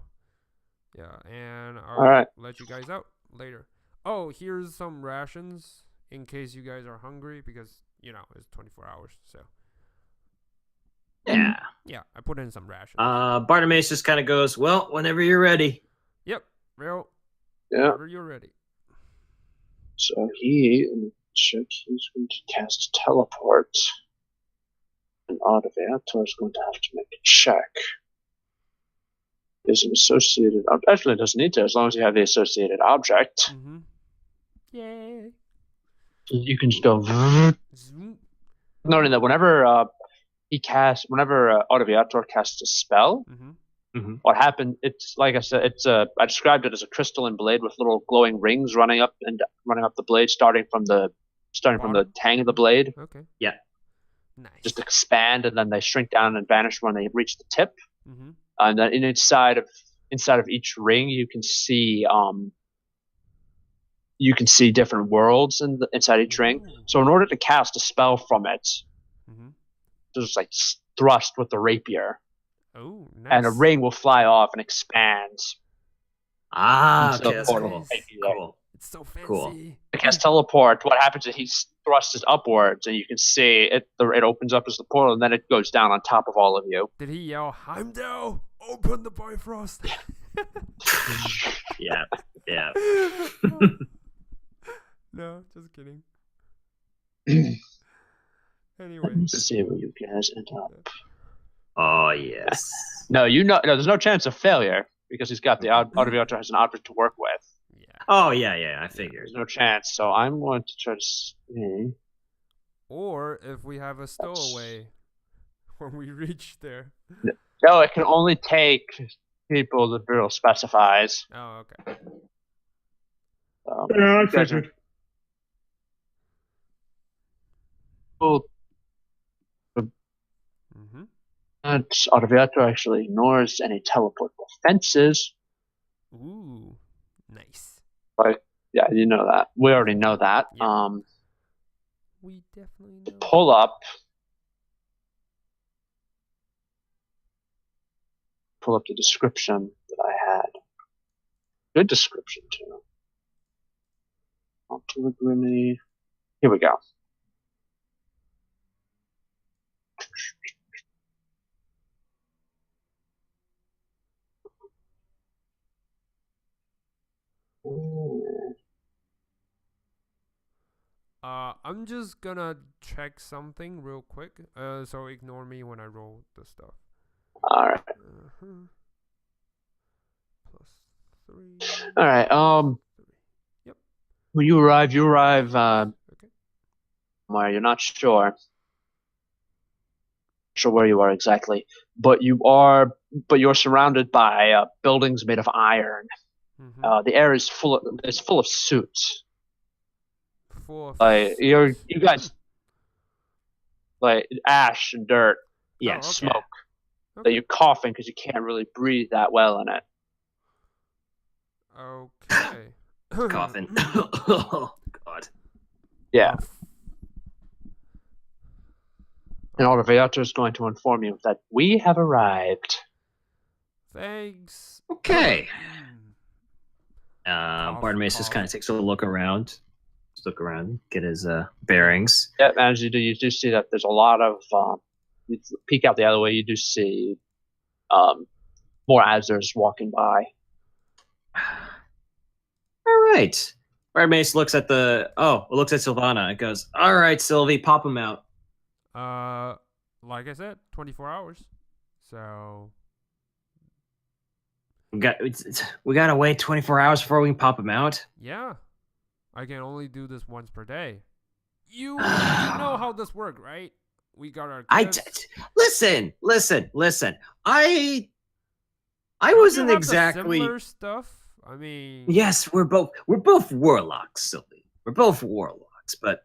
Yeah, and I'll All right. let you guys out later. Oh, here's some rations in case you guys are hungry because it's 24 hours. So Yeah. yeah, I put in some rations. Bartimaeus just kind of goes, well, whenever you're ready. Yep, real. Yeah. Whenever you're ready. So he's going to cast teleport. And Artivator is going to have to make a check. There's an associated actually, it doesn't need to, as long as you have the associated object. Mm-hmm. Yay. You can just go Zoom. noting that whenever Artivator casts a spell, Mm-hmm. what happened, it's like I said, I described it as a crystalline blade with little glowing rings running up the blade, starting from the tang of the blade. Okay. Yeah. Nice. Just expand, and then they shrink down and vanish when they reach the tip. Mm-hmm. And then inside of each ring, you can see different worlds inside each ring. Ooh. So in order to cast a spell from it, Mm-hmm. just like thrust with the rapier, Oh, nice. and a ring will fly off and expand. Ah, into okay, the that's portal. cool. Take you there. Cool. It's so fancy. Cool. To cast teleport, what happens is he thrusts it upwards, and you can see it opens up as the portal, and then it goes down on top of all of you. Did he yell, Heimdall, open the Bifrost? Yeah. No, just kidding. Anyway. Let's see where you guys end up. Oh, yes. No, there's no chance of failure because he's got the Artivator has an object to work with. Yeah. Oh, yeah, I figured. There's no chance, so I'm going to try to see. Or if we have a stowaway when we reach there. No, it can only take people the Bureau specifies. Oh, okay. Yeah, I you guys are- Well, Mm-hmm. Artivator actually ignores any teleport defenses. Ooh, nice. Yeah, you know that. We already know that. Yeah. We definitely know. Pull up the description that I had. Good description too. Pellegrini. Here we go. I'm just gonna check something real quick. So ignore me when I roll the stuff. All right. +3. All right. Yep. When you arrive. Okay. Where you're not sure where you are exactly, but you're surrounded by buildings made of iron. Mm-hmm. The air is full of suits. Full of you guys, like ash and dirt, Yeah, okay. smoke. Okay. That you're coughing because you can't really breathe that well in it. Okay. Coughing. Oh, God. Yeah. And Artivator is going to inform you that we have arrived. Thanks. Okay. Cough, Bartimaeus just cough. kind of takes a look around. Just look around, get his bearings. Yeah, as you do see that there's a lot of. You peek out the other way, you do see more Azers walking by. All right. Bartimaeus looks at Sylvana and goes, all right, Sylvie, pop him out. Like I said, 24 hours. So We gotta wait 24 hours before we can pop him out. yeah, I can only do this once per day. You know how this works, right? We got our kids. Listen. I Don't you wasn't have the exactly similar stuff. I mean, Yes, we're both warlocks, Sylvie. we're both warlocks, but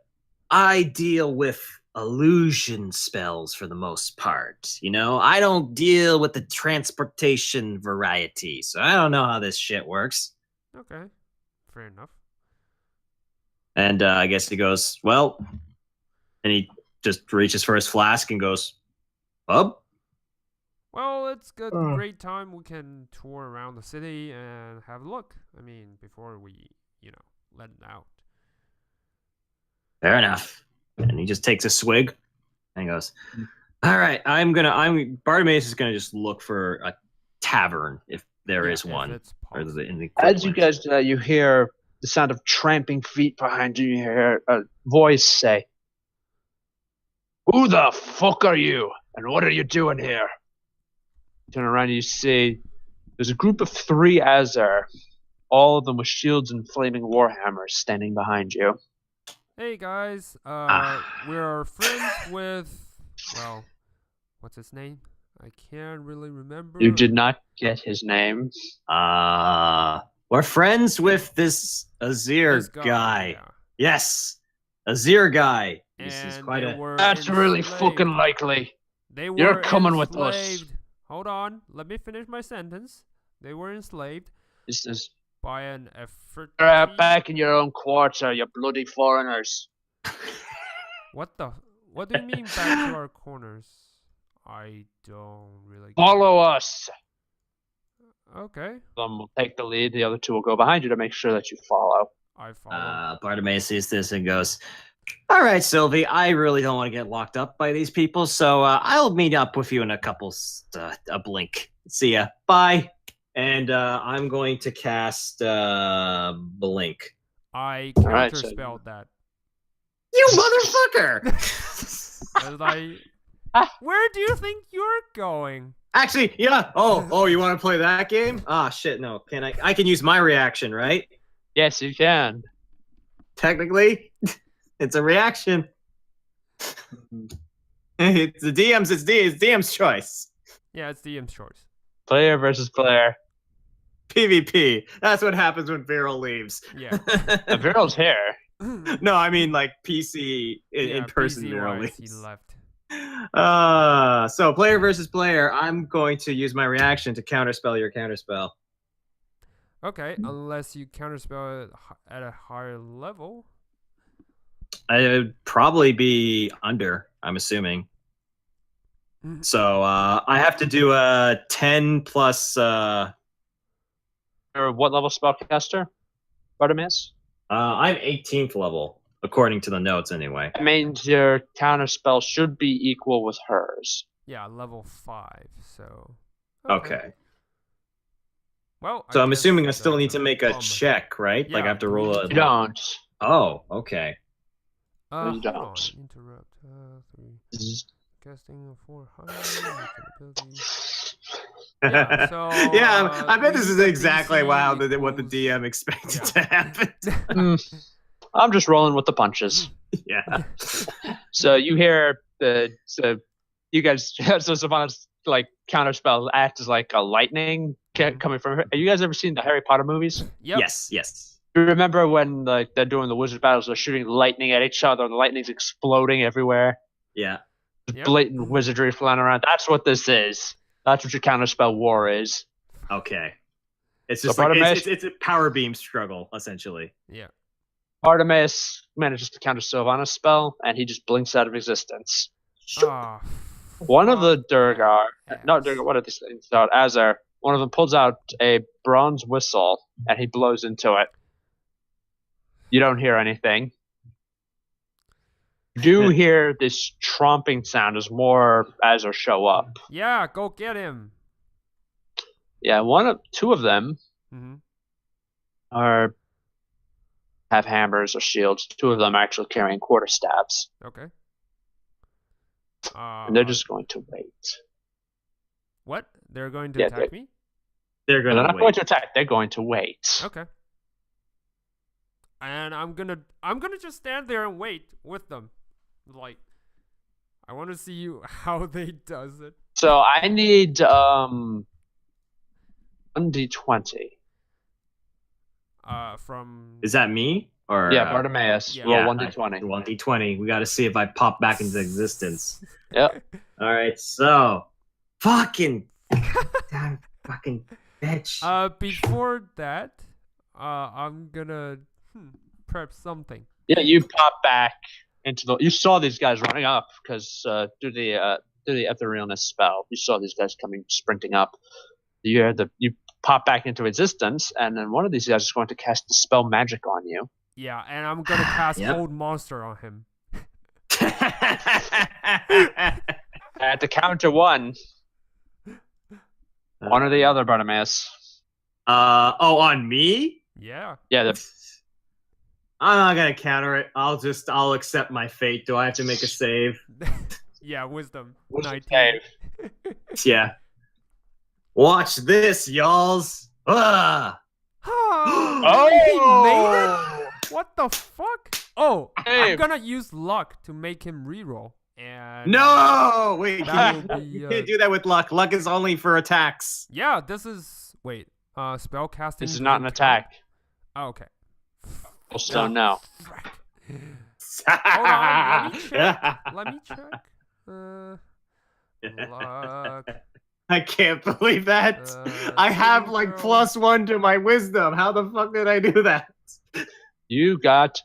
I deal with illusion spells for the most part. You know, I don't deal with the transportation variety, so I don't know how this shit works. Okay, fair enough. And I guess he goes, well, and he just reaches for his flask and goes, Bub? Well, it's a great time. We can tour around the city and have a look. I mean, before we, let it out. Fair enough. And he just takes a swig and goes, all right, Bartimaeus is gonna just look for a tavern if there is one. It's Or the As you guys you hear the sound of tramping feet behind you. You hear a voice say, "Who the fuck are you? And what are you doing here?" You turn around and you see there's a group of 3 Azar, all of them with shields and flaming warhammers standing behind you. Hey guys, we're friends with, well, what's his name? I can't really remember. You did not get his name. We're friends with this Azir guy. Yeah. Yes, Azir guy. He's quite That's really fucking likely. You're coming with us. Hold on, let me finish my sentence. They were enslaved This is by an efreeti. You're back in your own quarter, you bloody foreigners. What do you mean back to our corners? I don't really get Follow us. Okay. Some will take the lead, the other 2 will go behind you to make sure that you follow. I follow. Bartimaeus sees this and goes, all right, Sylvie, I really don't want to get locked up by these people, so I'll meet up with you in a blink. See ya. Bye. And I'm going to cast Blink. I counterspelled that. You motherfucker! I was like, where do you think you're going? Actually, yeah. Oh, you want to play that game? Ah, shit, no. Can I? I can use my reaction, right? Yes, you can. Technically, it's a reaction. It's the DM's. It's DM's choice. Yeah, it's DM's choice. Player versus player. PvP. That's what happens when Viral leaves. Yeah. Viral's here. No, I mean like PC in person. Viral leaves. He left. So player versus player. I'm going to use my reaction to counterspell your counterspell. Okay, unless you counterspell it at a higher level. I'd probably be under, I'm assuming. So I have to do a 10 plus... Or what level spellcaster, Bartimaeus? I'm 18th level, according to the notes anyway. That means your counterspell should be equal with hers. Yeah, level 5, so... Okay. Well, so I'm assuming I still need to make a check, right? Yeah, like I have to roll a... You don't. Oh, okay. You don't. Interrupt. 3. Casting 400. Yeah, so, I bet this is exactly what the DM expected to happen. I'm just rolling with the punches. Yeah. So you hear you guys, so Savannah's like counterspell acts as like a lightning coming from her. Have you guys ever seen the Harry Potter movies? Yep. Yes. You remember when like they're doing the wizard battles, they're shooting lightning at each other, and the lightning's exploding everywhere? Yeah. Blatant wizardry flying around. That's what this is. That's what your counterspell war is. Okay. It's just so like it's a power beam struggle, essentially. Yeah. Bartimaeus manages to counter Sylvana's spell, and he just blinks out of existence. One of the Durgar, not Durgar, what are these things called? Azar. One of them pulls out a bronze whistle, and he blows into it. You don't hear anything. You do hear this tromping sound as more Azar show up. Yeah, go get him. Yeah, two of them have hammers or shields. 2 of them are actually carrying quarterstaffs. Okay. And they're just going to wait. What? They're going to attack me? They're not going to attack. They're going to wait. Okay. And I'm gonna just stand there and wait with them. Like, I want to see how they does it. So I need 1d20. From... Is that me? Or Yeah, Bartimaeus. Yeah. Roll 1d20. 1d20. We got to see if I pop back into existence. Yep. All right, so fucking damn fucking bitch. Before that, I'm gonna prep something. Yeah, you pop back into the. You saw these guys running up because through the etherealness spell, you saw these guys coming sprinting up. You pop back into existence, and then one of these guys is going to cast dispel magic on you. Yeah, and I'm gonna cast Yep. Hold Monster on him. At the counter one or the other, Bartimaeus. On me? Yeah. Yeah, I'm not gonna counter it. I'll accept my fate. Do I have to make a save? Yeah, Wisdom. Wisdom 19. save. Yeah. Watch this, y'alls. Ah! Oh, he made it? What the fuck? Oh, Hey. I'm gonna use luck to make him reroll. And No! Wait, That will be, you can't do that with luck. Luck is only for attacks. Yeah, this is spell casting. This is not an attack. Oh, okay. So no. Hold on, let me check. Let me check. Luck. I can't believe that. I have like girl. +1 to my wisdom. How the fuck did I do that? You got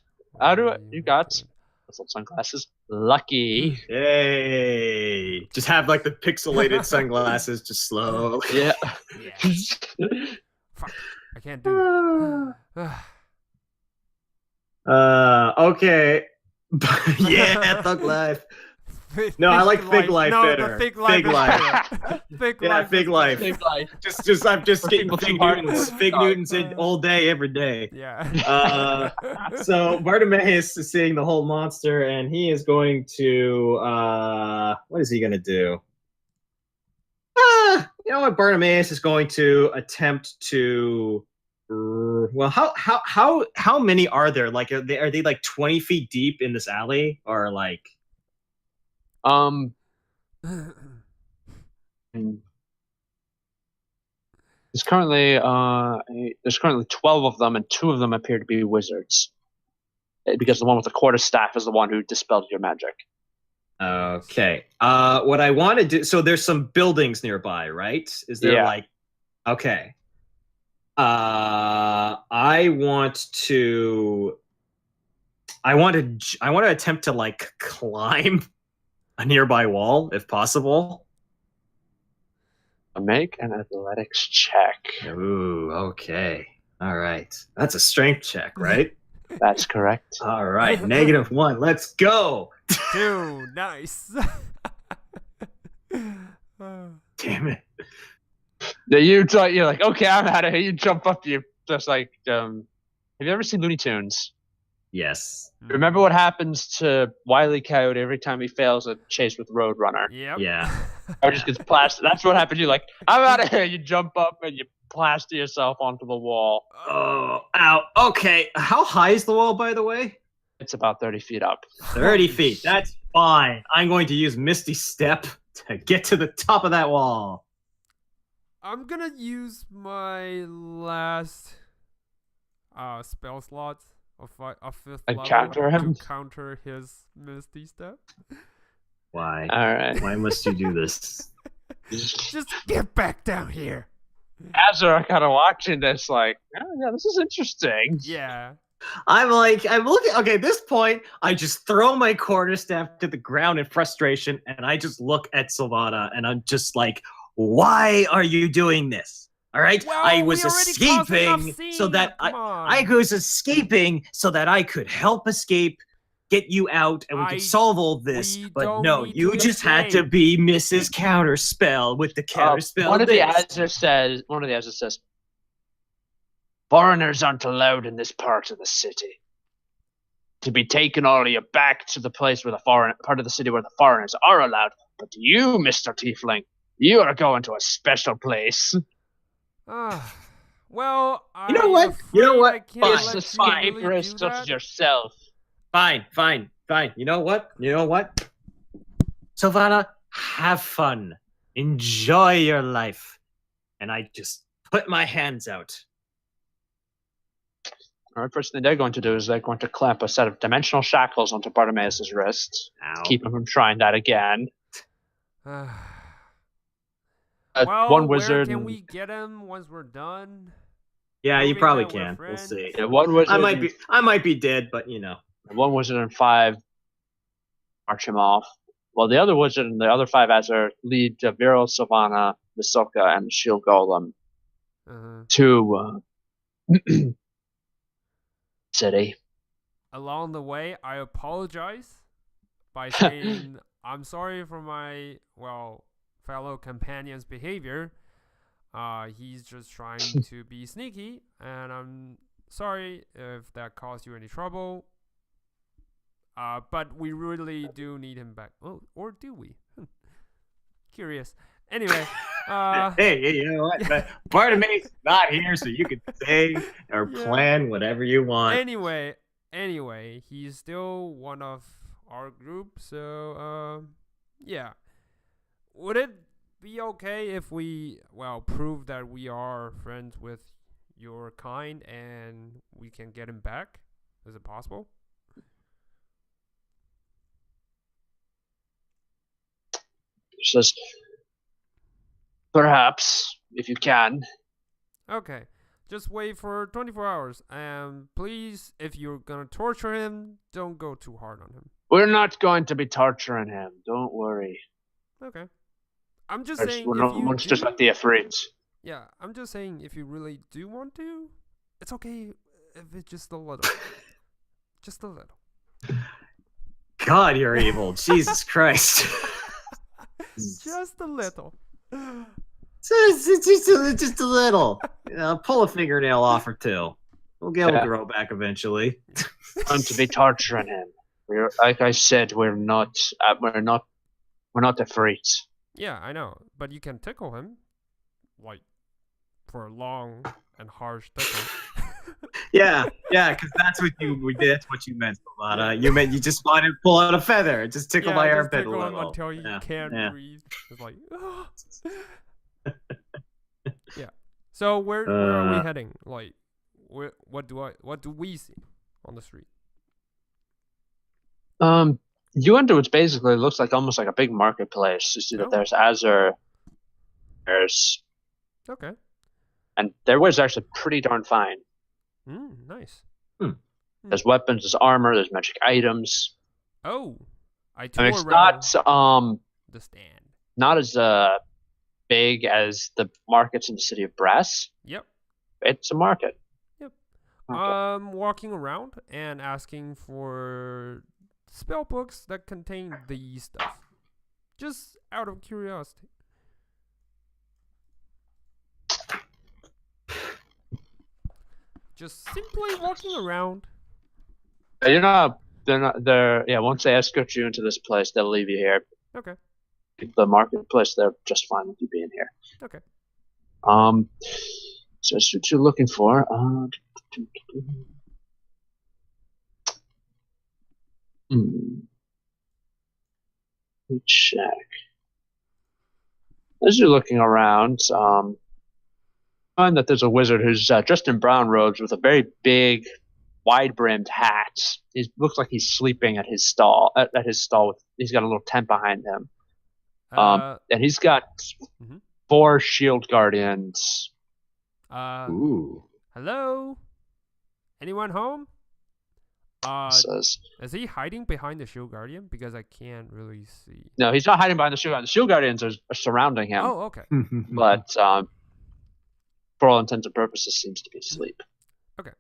sunglasses. Lucky. Hey, just have like the pixelated sunglasses, just slow. Yeah. Yeah. Fuck. I can't do it. Okay. Yeah, thug life. No, I like Fig Life no, better. The Fig Life. Fig is Life. better. Fig Yeah, Life. Fig is Life. better. Big life. I'm just For getting people Fig too hard. Newtons. Fig Newtons all day, every day. Yeah. So Bartimaeus is seeing the whole monster, and he is going to what is he gonna do? You know what? Bartimaeus is going to attempt to. Well, how many are there? Like, are they like 20 feet deep in this alley, or like? There's currently 12 of them, and 2 of them appear to be wizards. Because the one with the quarterstaff is the one who dispelled your magic. Okay. What I want to do. So there's some buildings nearby, right? Is there Yeah. Okay. I want to attempt to like climb a nearby wall if possible. Make an athletics check. Ooh, okay. All right. That's a strength check, right? That's correct. All right. -1. Let's go. 2. Nice. Damn it. You're like, okay, I'm out of here. You jump up, you just like, have you ever seen Looney Tunes? Yes. Remember what happens to Wile E. Coyote every time he fails a chase with Roadrunner? Yep. Yeah. Or just gets plastered. That's what happens. You're like, I'm out of here. You jump up and you plaster yourself onto the wall. Oh, ow. Okay. How high is the wall, by the way? It's about 30 feet up. 30 feet. That's fine. I'm going to use Misty Step to get to the top of that wall. I'm gonna use my last spell slots of 5th And level counter him? to counter his Misty Step. Why? All right. Why must you do this? Just get back down here. Azure are kind of watching this like, oh, yeah, this is interesting. Yeah. I'm looking. Okay, at this point, I just throw my quarterstaff to the ground in frustration, and I just look at Sylvana, and I'm just like, why are you doing this? All right, Well, I was we already caused enough escaping scene, so that come I on. was escaping so that I could help escape, get you out, and we could solve all this. we But don't no, need you to just had to escape. be Mrs. Counterspell with the counterspell. One of the this. Azure says, foreigners aren't allowed in this part of the city. To be taken all of you back to the place where part of the city where the foreigners are allowed. But you, Mr. Tiefling, you are going to a special place. Well, You know what? You know what? I can't Fine. let Yes, you escape really risk do such that. as yourself. Fine. You know what? Sylvana, have fun. Enjoy your life. And I just put my hands out. Alright, first thing they're going to do is they're going to clamp a set of dimensional shackles onto Bartimaeus' wrists to keep him from trying that again. Well, One wizard. Where can we get him once we're done? Yeah, you Proving probably that we're can. We'll friends? see. Yeah, one wizard. I might be dead, but you know. One wizard and 5 march him off. While the other wizard and the other 5 Azure lead Viral, Sylvana, Misoka, and the Shield Golem to city. Along the way, I apologize by saying I'm sorry for my fellow companion's behavior. He's just trying to be sneaky, and I'm sorry if that caused you any trouble. But we really do need him back. Oh, or do we? Curious. Anyway. Hey, you know what? Bartimaeus not here, so you can say or plan whatever you want. Anyway, he's still one of our group, so yeah. Would it be okay if we prove that we are friends with your kind and we can get him back? Is it possible? Says, perhaps, if you can. Okay. Just wait for 24 hours. And please, if you're going to torture him, don't go too hard on him. We're not going to be torturing him. Don't worry. Okay. I'm just saying. Just like the efreets. Yeah, I'm just saying if you really do want to, it's okay if it's just a little. Just a little. God, you're evil. Jesus Christ. Just a little. Just a little. Pull a fingernail off or two. We'll get able to grow back eventually. Going to be torturing him. We're, like I said, we're not efreets. Yeah, I know, but you can tickle him, like for a long and harsh tickle. yeah, because that's what you did. That's what you meant, Savannah. You just wanted to pull out a feather and just tickle my armpit a little. Until you can't breathe. It's like, yeah. So where are we heading? Like, what do we see on the street? You enter which basically looks like almost like a big marketplace. You see that there's Azure, there's and their wares are actually pretty darn fine. Nice. There's weapons, there's armor, there's magic items. Oh, it's not the stand. Not as big as the markets in the city of Brass. Yep. It's a market. Yep. Okay. Walking around and asking for spell books that contain these stuff. Just out of curiosity. Just simply walking around. Once they escort you into this place, they'll leave you here. Okay. The marketplace, they're just fine with you being here. Okay. So that's what you're looking for. Check. As you're looking around, find that there's a wizard who's dressed in brown robes with a very big, wide-brimmed hat. He looks like he's sleeping at his stall. He's got a little tent behind him. And he's got 4 shield guardians. Ooh. Hello? Anyone home? Is he hiding behind the shield guardian? Because I can't really see. No, he's not hiding behind the shield guardian. The shield guardians are surrounding him. Oh, okay. But for all intents and purposes, seems to be asleep. Okay.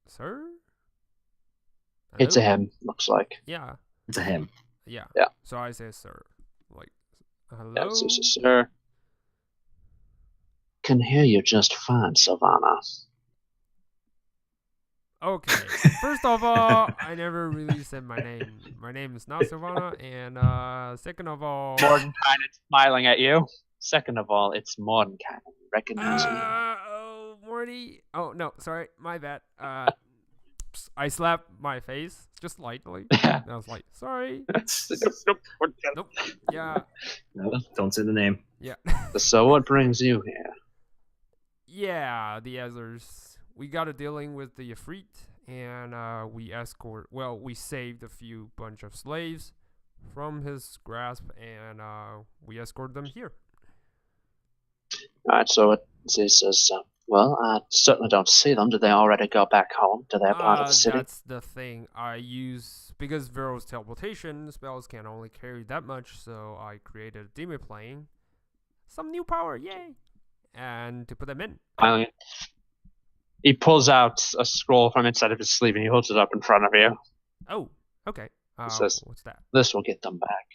Sir? Hello? It's a him, looks like. Yeah. It's a him. Yeah. Yeah. So I say sir. Like, hello? Yeah, so, sir. Can hear you just fine, Savannah. Okay. First of all, I never really said my name. My name is not Savannah, and second of all, Mordenkainen smiling at you. Second of all, it's Mordenkainen. Recognize you. Oh, Morty. Oh no, sorry, my bad. I slapped my face just lightly. And I was like, sorry. Nope. Yeah. No, don't say the name. Yeah. So what brings you here? Yeah, the others we got a dealing with the efreet, and we saved a few bunch of slaves from his grasp, and we escorted them here. Alright, so he says, well, I certainly don't see them. Did they already go back home to their part of the city? That's the thing. I use, because Vero's teleportation spells can only carry that much, so I created a demon plane. Some new power, yay! And to put them in. Finally, he pulls out a scroll from inside of his sleeve and he holds it up in front of you. Oh, okay. Says, what's that? This will get them back.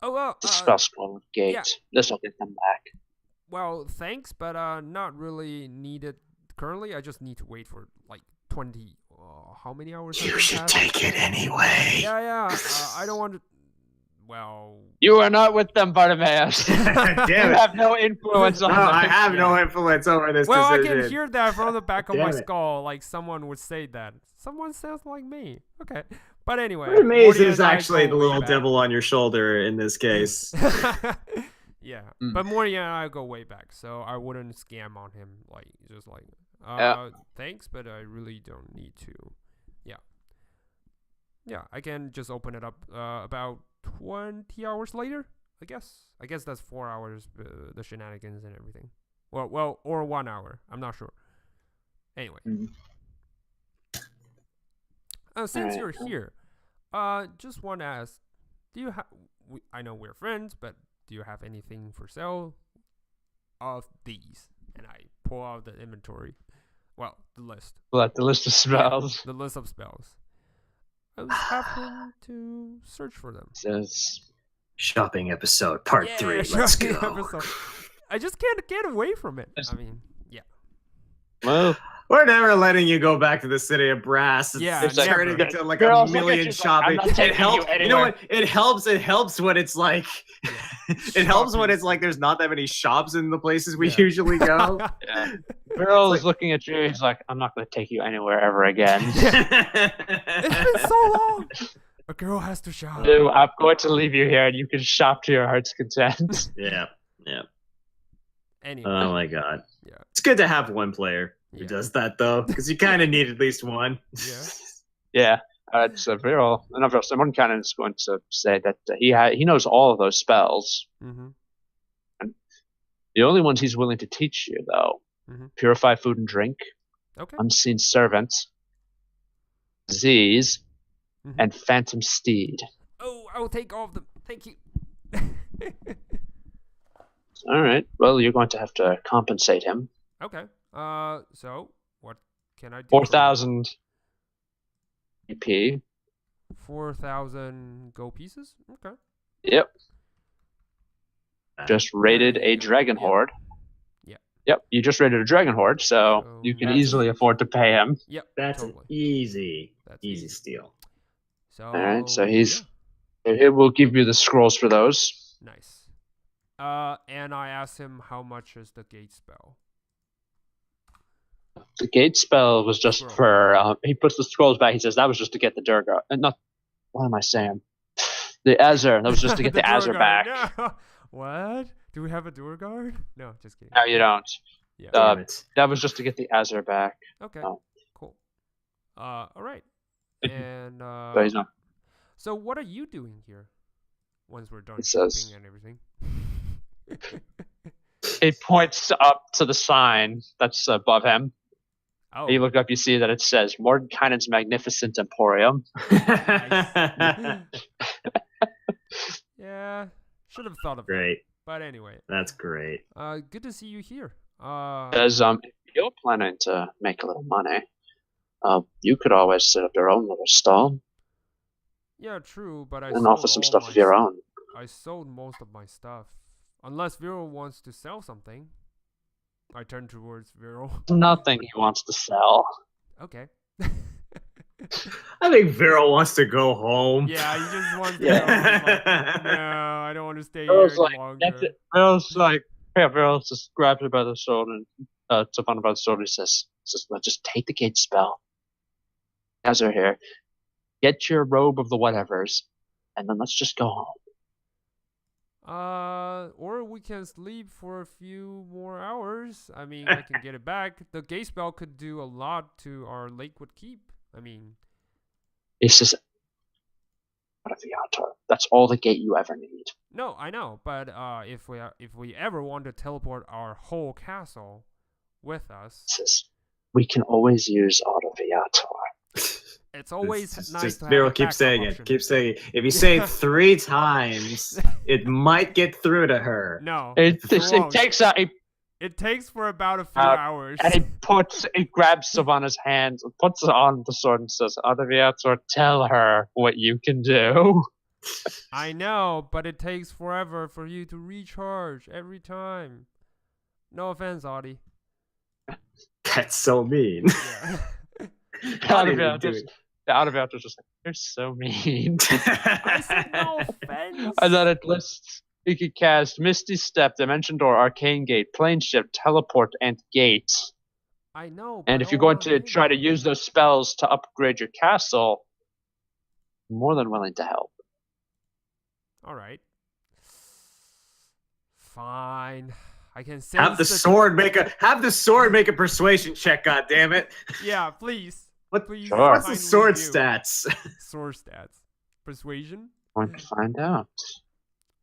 Oh, well, The spell scroll gate. yeah. This will get them back. Well, thanks, but not really needed currently. I just need to wait for like 20. How many hours? You should take it anyway. Yeah. I don't want to. Well, you are not with them, Bartimaeus. Damn you it. have no influence on them. I have no influence over this well, decision. I can hear that from the back of my Damn it. skull. Like someone would say that. Someone sounds like me. Okay, but anyway, Maze Morty is and I actually go the way little back. devil on your shoulder in this case. Yeah, Mm. but Morty and I go way back, so I wouldn't scam on him. Like just like, thanks, but I really don't need to. Yeah, I can just open it up about 20 hours later, I guess. I guess that's 4 hours, the shenanigans and everything. Well, or 1 hour. I'm not sure. Anyway. Since you're here, just want to ask, do you have... I know we're friends, but do you have anything for sale of these? And I pull out the inventory. Well, the list. Like the list of spells. The list of spells. I was happening to search for them. Says Shopping episode part 3. Let's shopping go. episode. I just can't get away from it. I mean, yeah. well, We're never letting you go back to the city of brass. Yeah, It's never. turning into like Girls, a look at million you, shopping. I'm not It taking helps. you You know anywhere. what? It helps. It helps when it's like. It helps when it's like there's not that many shops in the places we Yeah. usually go. yeah. Girl is looking at you. He's like, I'm not going to take you anywhere ever again. It's been so long. A girl has to shop. No, I'm going to leave you here, and you can shop to your heart's content. Yeah. Anyway. Oh my god. Yeah. It's good to have one player who Yeah. does that though, because you kind of need at least one. Yeah. Yeah, it's a Viral. Another someone kind of is going to say that he knows all of those spells. Mm-hmm. The only ones he's willing to teach you, though, purify food and drink, Okay. unseen servant, disease, Mhm. and phantom steed. Oh, I'll take all of them. Thank you. All right. Well, you're going to have to compensate him. Okay. So what can I do? 4,000 EP. 4,000 gold pieces. Okay. Yep. Just raided a dragon horde. Yeah. Yep. You just raided a dragon horde, so So you can that's- easily afford to pay him. Yep. That's totally. an easy That's easy steal. So. All right. So he will give you the scrolls for those. Yeah. Nice. And I asked him how much is the gate spell. The gate spell was just Scroll. for. He puts the scrolls back. He says that was just to get the Durga. Not. What am I saying? The Azure. That was just to get the Azure Duergar. back. No. What? Do we have a Duergar? No, just kidding. No, you don't. Yeah. Uh, Damn it. That was just to get the Azure back. Okay. Oh. Cool. All right. And So he's not. so what are you doing here? Once we're done It says- shopping and everything. He points up to the sign that's above him. Oh. You look up, you see that it says Mordenkainen's Magnificent Emporium. Yeah. Should have thought of that. Great. But anyway. That's great. Good to see you here. Says, if you're planning to make a little money, you could always set up your own little stall Yeah, true, but I and sold offer some all stuff my of your own. I sold most of my stuff. Unless Vero wants to sell something. I turn towards Vero. Nothing he wants to sell. Okay. I think Vero wants to go home. Yeah, he just wants to Yeah. go. He's like, no, I don't want to stay here Vero's any like, longer. that's it. Vero's like, yeah, Vero just grabs her by the shoulder and Stefano by the shoulder. He says, "Let's just take the gate spell. As her here, get your robe of the whatevers, and then let's just go home." Or we can sleep for a few more hours. I mean, I can get it back. The gate spell could do a lot to our Lakewood Keep. I mean, It's just out of the altar. That's all the gate you ever need. no, I know, but if we ever want to teleport our whole castle with us, We can always use Auto Viator. it's always It's nice just to have Vero a keeps backup saying option. it. Keep saying it. If you say it 3 times, it might get through to her. No, It won't. takes It takes for about a few hours. and he grabs Savannah's hands and puts it on the sword and says, Auto Viator, tell her what you can do. I know, but it takes forever for you to recharge every time. No offense, Audie. That's so mean. Yeah. The Auto Viator's just like, you're so mean. I said no offense. And then it lists you can cast Misty Step, Dimension Door, Arcane Gate, Plane Shift, Teleport, and Gate. I know. And but if you're going all to try to use those spells to upgrade your castle, I'm more than willing to help. all right. Fine. I can sense Have the sword make a persuasion check. God damn it! Yeah, please. What? Please. Sure. What's the kindly sword do. stats? Sword stats. Persuasion. Going to find out.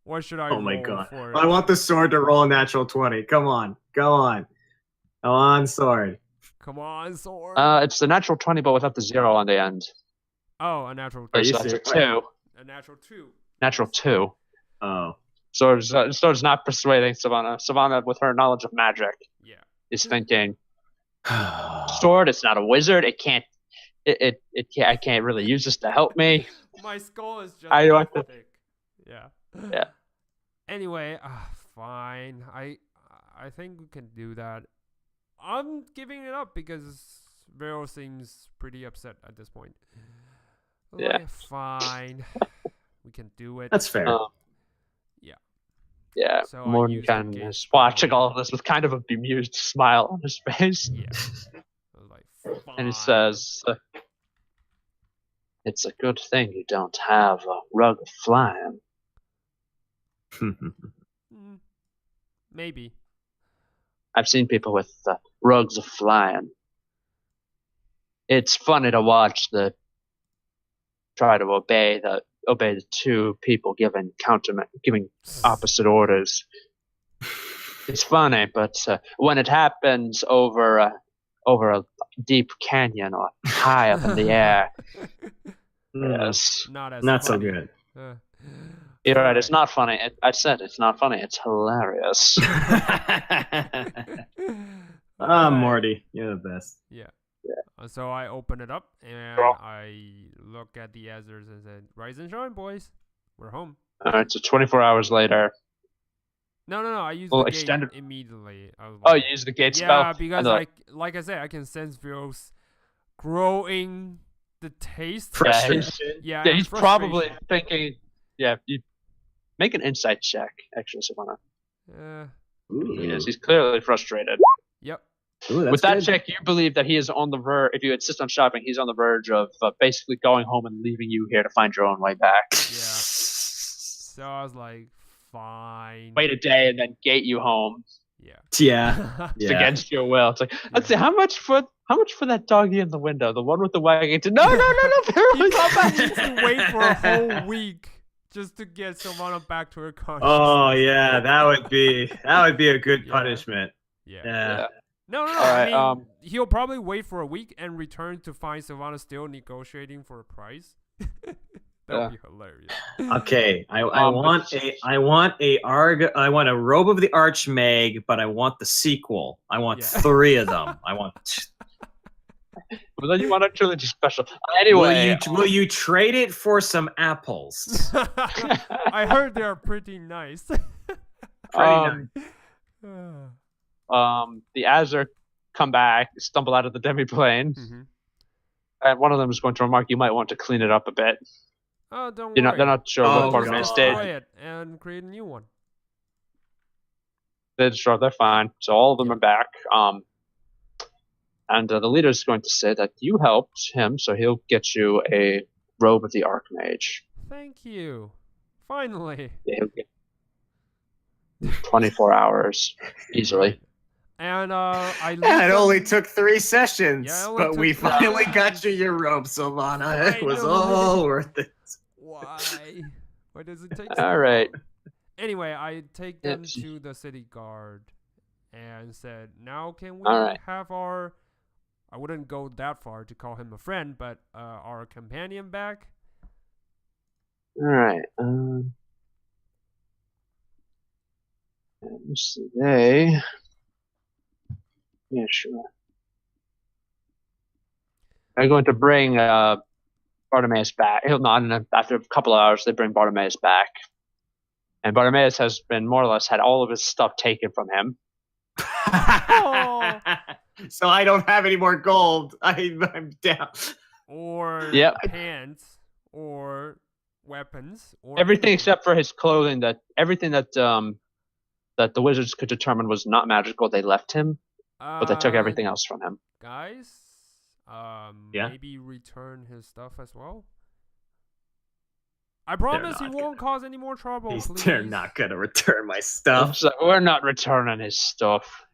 What should I Oh my roll god! for? I want the sword to roll a natural 20. Come on, go on, sword. Come on, sword. It's the natural 20, but without the 0 on the end. Oh, a natural. Are you So that's a serious? 2. A natural 2. Natural 2. Oh, Sword's not persuading Savannah. Savannah, with her knowledge of magic, Yeah. is thinking, sword, it's not a wizard. It can't. I can't really use this to help me. My skull is just I want that to- thick. Yeah. Yeah. Anyway, fine. I think we can do that. I'm giving it up because Vero seems pretty upset at this point. Yeah. Like, fine. We can do it. that's fair. Yeah, So I Morgan used the is gate watching spell. all of this with kind of a bemused smile on his face. Yeah. I was like, fine. And he says, it's a good thing you don't have a rug of flying. Maybe. I've seen people with rugs of flying. It's funny to watch try to obey the 2 people giving opposite orders. It's funny, but when it happens over a deep canyon or high up in the air, yes, Not as Not so funny. good. you're right. It's not funny. I said it's not funny. It's hilarious. Ah, Morty, you're the best. Yeah. Yeah. So I open it up and Sure. I look at the answers and said, "Rise and shine, boys. We're home." All right, so 24 hours later. No. I used Well, the gate extended- immediately. I was Oh, like, you use the gate spell? yeah, because And like I said, I can sense Vero's growing the taste. Frustration. Yeah, yeah, and he's probably frustration. thinking. Yeah, you make an insight check. Actually, Savannah. Ooh. He's clearly frustrated. Yep. Ooh, that's With that good. check, you believe that he is on the verge. If you insist on shopping, he's on the verge of basically going home and leaving you here to find your own way back. Yeah. So I was like, fine. Wait a day and then gate you home. Yeah. Yeah. It's Yeah. against your will. It's like, let's see, how much for that doggy in the window, the one with the wagging tail? No, He come back. needs to wait for a whole week just to get Savannah back to her consciousness. Oh yeah, that would be a good Yeah. punishment. Yeah. Yeah. No. All I right, mean, he'll probably wait for a week and return to find Savannah still negotiating for a price. That would be hilarious. Okay, I want a robe of the Archmage, but I want the sequel. I want Yeah. 3 of them. I want. But then you want a trilogy special. Anyway, Will you trade it for some apples? I heard they are pretty nice. the Azure come back, stumble out of the demiplane, Mhm. and one of them is going to remark, "You might want to clean it up a bit." Oh, don't They're worry. not sure Oh, what part of God. it stayed. Destroy it and create a new one. They're fine. So all of them are back. And the leader is going to say that you helped him, so he'll get you a robe of the Archmage. Thank you. Finally. Yeah, 24 hours easily. And I leave Yeah, it them- only took 3 sessions, Yeah, it only but took we 3 finally sessions. got you your robe, Sylvana. I It was know. all worth it. Why? Why does it take so All right. long? Anyway, I take them Yes. to the city guard and said, "Now can we All right. have our? I wouldn't go that far to call him a friend, but our companion back." All right. Let's see. Yeah, sure. I'm going to bring Bartimaeus back. He'll not. And after a couple of hours, they bring Bartimaeus back, and Bartimaeus has been more or less had all of his stuff taken from him. So I don't have any more gold. I'm down. Or Yep. pants, or weapons, or Everything anything. except for his clothing. Everything that the wizards could determine was not magical. They left him, but they took everything else from him. Guys, Yeah? maybe return his stuff as well. I promise he not won't cause any more trouble. Please. They're not gonna return my stuff. So we're not returning his stuff.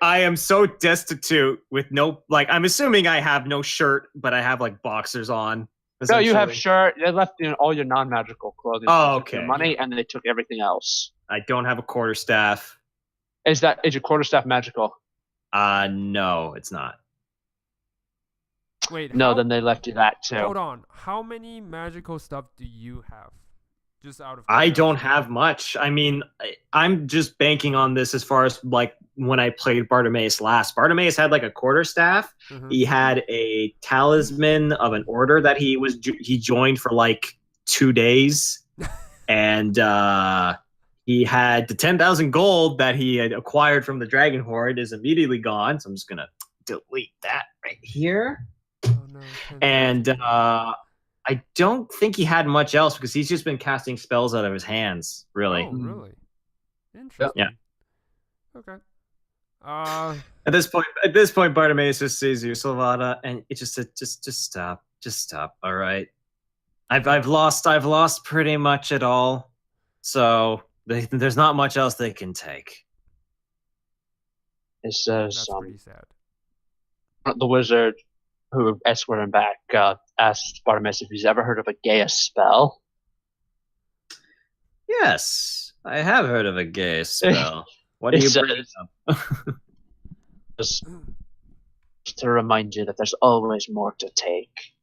I am so destitute with no, like, I'm assuming I have no shirt, but I have like boxers on. No, you have essentially. shirt. They left all your non-magical clothing. Oh, They took your okay, money, yeah. and they took everything else. I don't have a quarterstaff. Is your quarterstaff magical? No, it's not. Wait. No, how- then they left you that too. Hold on. How many magical stuff do you have? Just out of. I don't curiosity. have much. I mean, I'm just banking on this as far as like when I played Bartimaeus last. Bartimaeus had like a quarterstaff. Mhm. He had a talisman of an order that he joined for like 2 days, and he had the 10,000 gold that he had acquired from the Dragon Horde is immediately gone. So I'm just gonna delete that right here. Oh, no, And 10,000. I don't think he had much else because he's just been casting spells out of his hands. Really, Oh, really? Interesting. Yeah. Okay. at this point, Bartimaeus just sees you, Sylvana, and it just stop. All right, I've lost pretty much it all. So there's not much else they can take. It says That's pretty sad. the wizard who escorted him back asked Bartimaeus if he's ever heard of a Gaius spell. Yes, I have heard of a gay spell. What do It you says- bring up? Just to remind you that there's always more to take.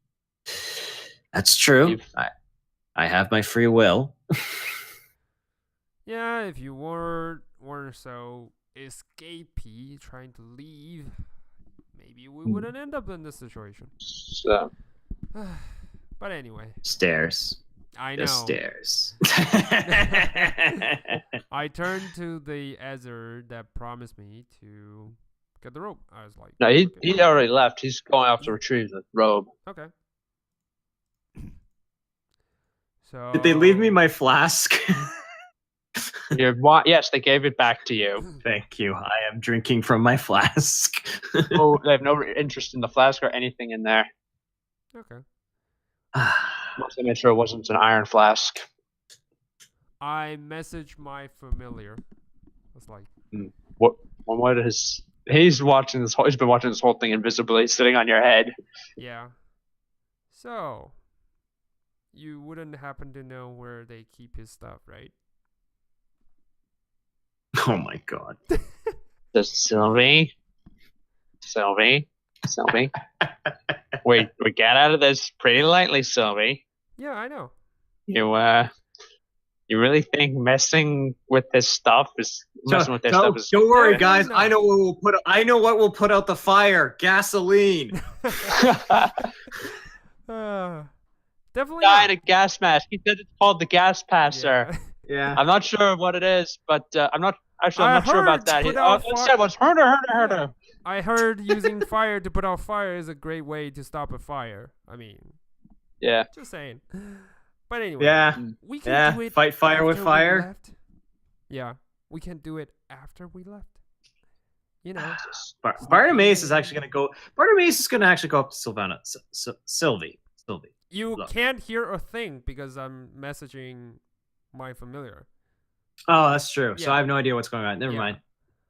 That's true. You've- I have my free will. Yeah, if you weren't so escapee, trying to leave, maybe we wouldn't end up in this situation. So, But anyway, Stairs. I know. Just stairs. I turned to the Ezra that promised me to get the rope. I was like, no, okay. he already left. He's going out to retrieve the robe. Okay. So Did they leave me my flask? Yes, they gave it back to you. Thank you. I am drinking from my flask. Oh, they have no interest in the flask or anything in there. Okay. Must have made sure it wasn't an iron flask. I messaged my familiar. I was like, What is? He's watching this. He's been watching this whole thing invisibly, sitting on your head. yeah. So, you wouldn't happen to know where they keep his stuff, right? Oh my god. Just Sylvie. We get out of this pretty lightly, Sylvie. Yeah, I know. You really think messing with this stuff is Don't worry, guys. I know what will put out the fire. Gasoline. Definitely Guy in not. a gas mask. He said it's called the gas passer. Yeah. Yeah. I'm not sure what it is, but I'm not sure I about heard that. put out It fire- said was herder. I heard using fire to put out fire is a great way to stop a fire. I mean, Yeah. just saying. But anyway, Yeah. we can Yeah. do it. Fight fire with after we fire. left. Yeah, we can do it after we left. You know. Bartimaeus is actually going to go. Bartimaeus is going to actually go up to Sylvana. Sylvie. You Look. can't hear a thing because I'm messaging my familiar. Oh, that's true. So Yeah. I have no idea what's going on. Never Yeah. mind.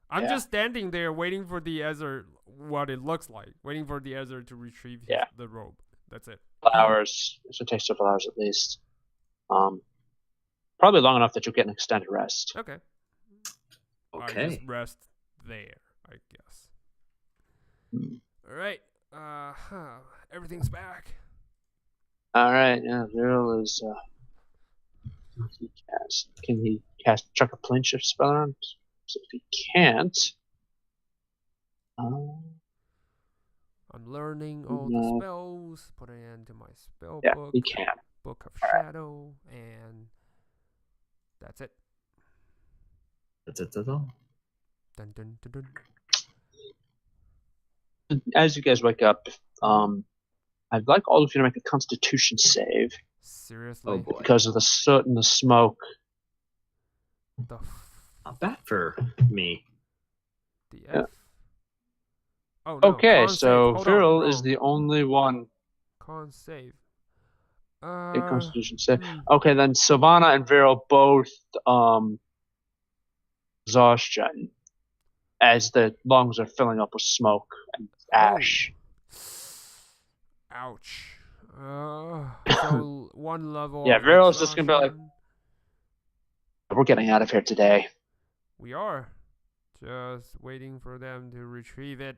I'm Yeah. just standing there waiting for the Ezra, what it looks like, waiting for the Ezra to retrieve the robe. That's it. Hours. It should take several hours at least. Probably long enough that you'll get an extended rest. Okay. I Okay. just rest there, I guess. All right. Everything's back. All right. Yeah, Viral is. Can he cast chuck a plane shift spell around? So if he can't, I'm learning all No. the spells, putting it into my spell yeah, book, he can. Book of All right. Shadow, and that's it. That's all. Dun, dun, dun, dun. As you guys wake up, I'd like all of you to make a Constitution save Seriously? Oh boy. because of the soot and the smoke. The Not bad for me. the Yeah. F. Oh no. Okay, con so save. Hold on, Viral is wrong. the only one. Con save. A Constitution save. hmm. Okay, then Sylvana and Viral both exhaustion as the lungs are filling up with smoke and ash. Ouch. So one level. Yeah, of Viral's just gonna be like- exhaustion. We're getting out of here today. We are just waiting for them to retrieve it.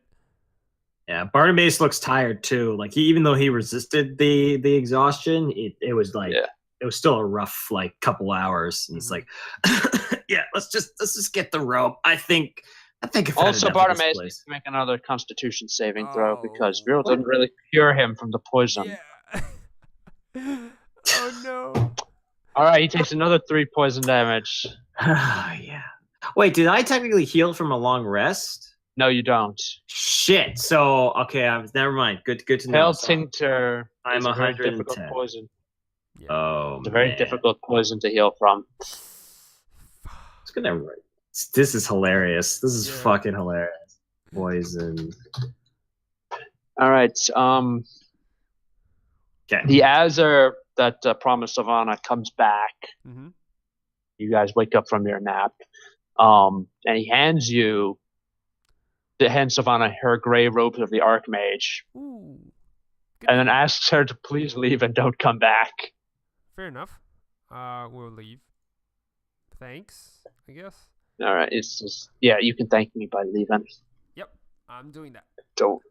Yeah, Bartimaeus looks tired too. Like even though he resisted the exhaustion, it was like Yeah. it was still a rough like couple hours. And he's Mhm. like, yeah, let's just get the rope. I think I've had Also, enough of this Bartimaeus place. needs to make another Constitution saving throw because Oh. Viral didn't really cure him from the poison. Yeah. Oh no. All right, he takes another 3 poison damage. Yeah. Wait, did I technically heal from a long rest? No, you don't. Shit. So okay, never mind. Good to know. Pale So Tincture I'm is a very 110. difficult poison. Yeah. Oh, It's a very man. difficult poison to heal from. It's gonna. This is hilarious. This is Yeah. fucking hilarious. Poison. All right. Okay. The Azure that promised Savannah comes back. Mhm. You guys wake up from your nap, and he hands Savannah her gray robes of the Archmage, Ooh. Good and then deal. asks her to please leave and don't come back. Fair enough. We'll leave. Thanks, I guess. All right. It's just you can thank me by leaving. Yep, I'm doing that. Don't.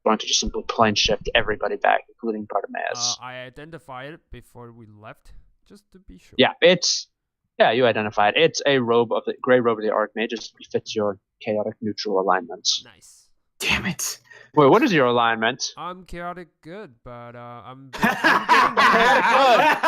Going to just simply plane shift everybody back, including Bartimaeus. I identified it before we left, just to be sure. Yeah, you identified. It's a robe of the gray robe of the Archmage. It fits your chaotic neutral alignments. Nice. Damn it. Wait, what is your alignment? I'm chaotic good, but I'm Chaotic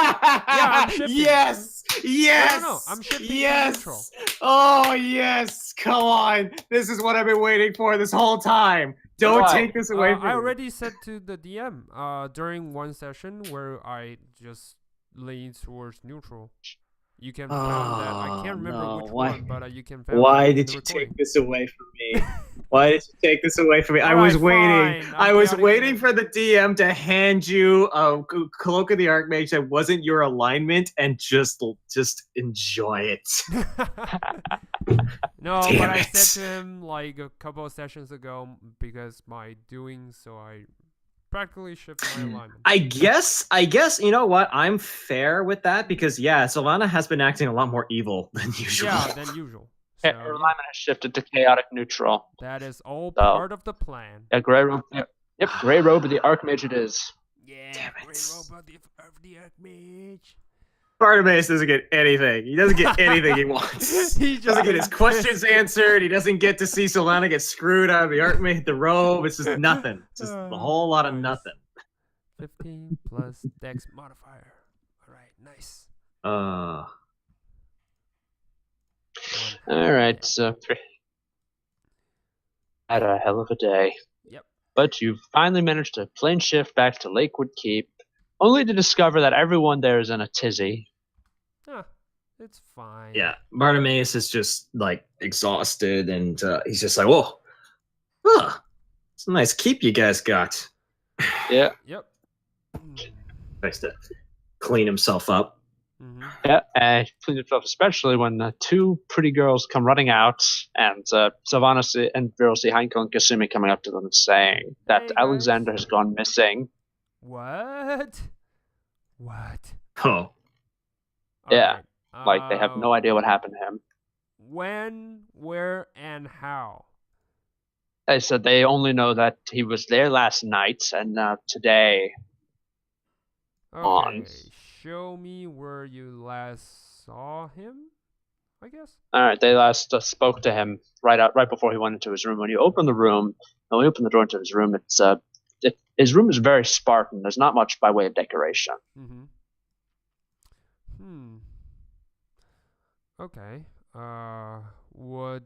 I'm shifting. Yes. Yes. No, I'm shifting to Yes. neutral. Oh yes. Come on. This is what I've been waiting for this whole time. Don't What? take this away from I me. already said to the DM during one session where I just leaned towards neutral. You can find that. I can't remember no. which Why- one, but you can find Why it in did the you recording. take this away from me? Why did you take this away from me? I Alright, was waiting. fine. I was chaotic waiting good. for the DM to hand you a cloak of the Archmage that wasn't your alignment and just enjoy it. No, Damn but I it. said to him like a couple of sessions ago because my doing so I practically shift my alignment. I guess you know what? I'm fair with that because Solana has been acting a lot more evil than usual. Yeah, than usual. So, Her alignment has shifted to chaotic neutral. that is all So- part of the plan. Yeah, gray robe. Yep, gray robe of the Archmage it is. Yeah, Damn it. great robot of the Archmage. Bartimaeus doesn't get anything. He doesn't get anything he wants. He He doesn't get his questions answered. He doesn't get to see Solana get screwed out of the Archmage, the robe. It's just nothing. It's just a whole lot of Nice. nothing. 15 plus Dex modifier. All right, nice. One. All right, so had a hell of a day. Yep. But you finally managed to plane shift back to Lakewood Keep, only to discover that everyone there is in a tizzy. Ah, it's fine. Yeah, Bartimaeus is just like exhausted, and he's just like, "Whoa, huh, it's a nice keep you guys got." Yeah. Yep. Mm. Nice to clean himself up. Mm-hmm. Yeah, and he cleaned himself, especially when two pretty girls come running out, and Savannah and Viral see Hanko and Kasumi coming up to them and saying that Hey, guys. Alexander has gone missing. What? What? Oh, Yeah. Alright, Like, they have no idea what happened to him. When, where, and how? They said they only know that he was there last night, and today. Okay, show me where you last saw him, I guess. All right, they last spoke to him right before he went into his room. When you open the room, when we open the door into his room, his room is very Spartan. There's not much by way of decoration. Mm-hmm. Okay. What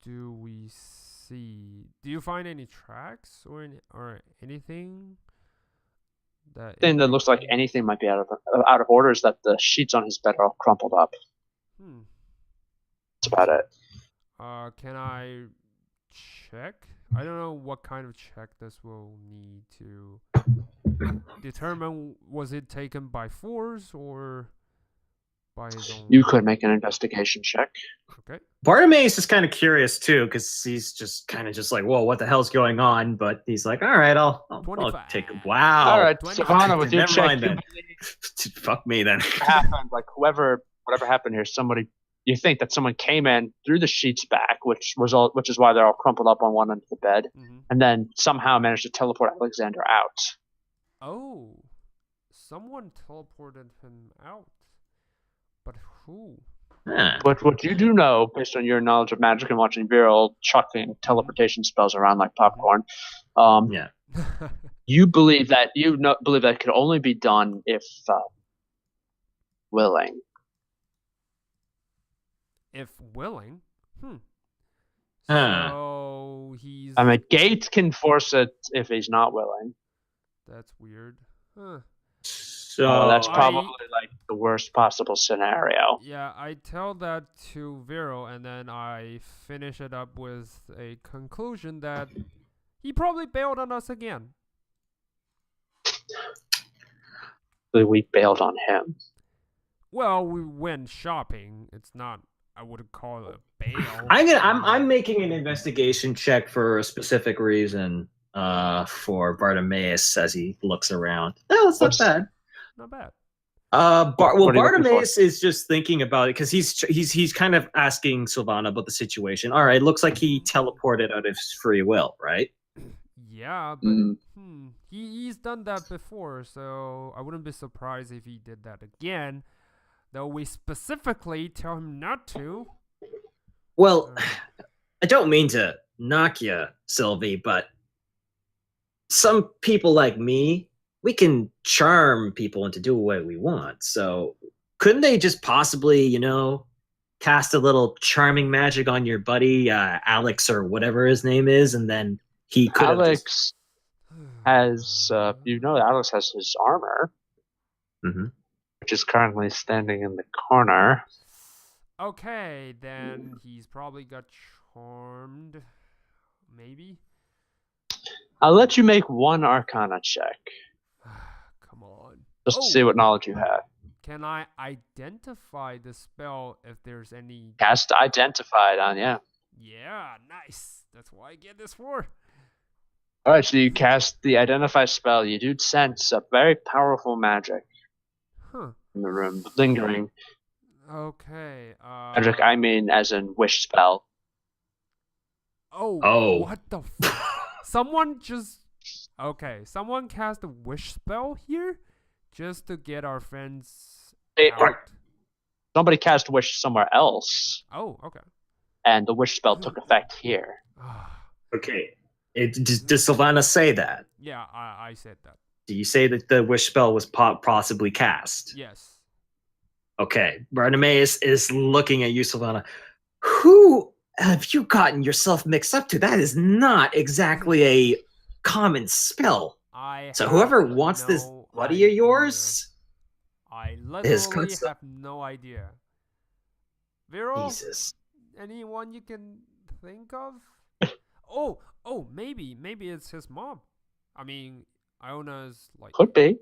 do we see? Do you find any tracks or anything that Thing that looks like anything might be out of order is that the sheets on his bed are all crumpled up. That's about it. Can I check? I don't know what kind of check this will need to determine was it taken by force or by his own. You could make an investigation check. Okay. Bartimaeus is kind of curious too, because he's just kind of just like, "Whoa, what the hell's going on?" But he's like, "All right, I'll take a wow." All right, 25. Savannah, with your Never check, mind then. Fuck me then. happened, like whatever happened here, you think that someone came in, threw the sheets back, which is why they're all crumpled up on one end of the bed, and then somehow managed to teleport Alexander out. Oh, someone teleported him out, but who? Huh. But what you do know, based on your knowledge of magic and watching Viral chucking teleportation spells around like popcorn, Yeah. you believe that it could only be done if willing. If willing. Huh. So he's. I mean, Gate can force it if he's not willing. That's weird. Huh. So that's probably like the worst possible scenario. Yeah, I tell that to Vero, and then I finish it up with a conclusion that he probably bailed on us again. We bailed on him. Well, we went shopping. It's not. I wouldn't call it a bail. I'm making an investigation check for a specific reason. For Bartimaeus as he looks around. Oh, it's not bad. Not bad. Bartimaeus is just thinking about it because he's kind of asking Sylvana about the situation. All right, looks like he teleported out of his free will, right? Yeah, but he's done that before, so I wouldn't be surprised if he did that again. Though we specifically tell him not to. Well, I don't mean to knock you, Sylvie, but some people like me, we can charm people into doing what we want. So couldn't they just possibly, cast a little charming magic on your buddy, Alex or whatever his name is, and then he could Alex has, Alex has his armor, which is currently standing in the corner. Okay, then he's probably got charmed. Maybe. I'll let you make one Arcana check. Come on. Just to see what knowledge you have. Can I identify the spell if there's any... Cast Identified on, yeah. Yeah, nice. That's what I get this for. Alright, so you cast the Identify spell. You do sense a very powerful magic in the room, lingering. Okay. Magic, I mean as in wish spell. Oh. What the fuck? Someone cast a wish spell here just to get our friends out. Somebody cast wish somewhere else. Oh, okay. And the wish spell took effect here. Okay. Does Sylvana say that? Yeah, I said that. Do you say that the wish spell was possibly cast? Yes. Okay. Bartimaeus is looking at you, Sylvana. Who have you gotten yourself mixed up to? That is not exactly a common spell. So whoever wants this buddy of yours, I literally have no idea. Vero? Jesus. Anyone you can think of? maybe it's his mom. I mean, Iona's like... Could be.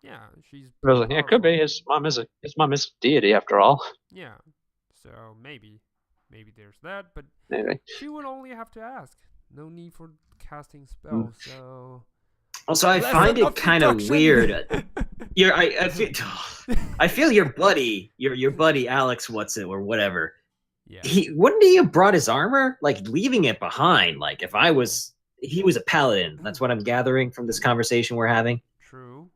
Yeah, she's Really? Yeah, it could be. powerful. His mom is a deity after all. Yeah, so maybe there's that, but Maybe. she would only have to ask. No need for casting Hmm. spells. So Also, I find lesson it of kind of seduction. weird. I feel your buddy Alex, what's it or whatever. Yeah, He wouldn't he have brought his armor, like leaving it behind. Like if I was, he was a paladin. That's what I'm gathering from this conversation we're having. true.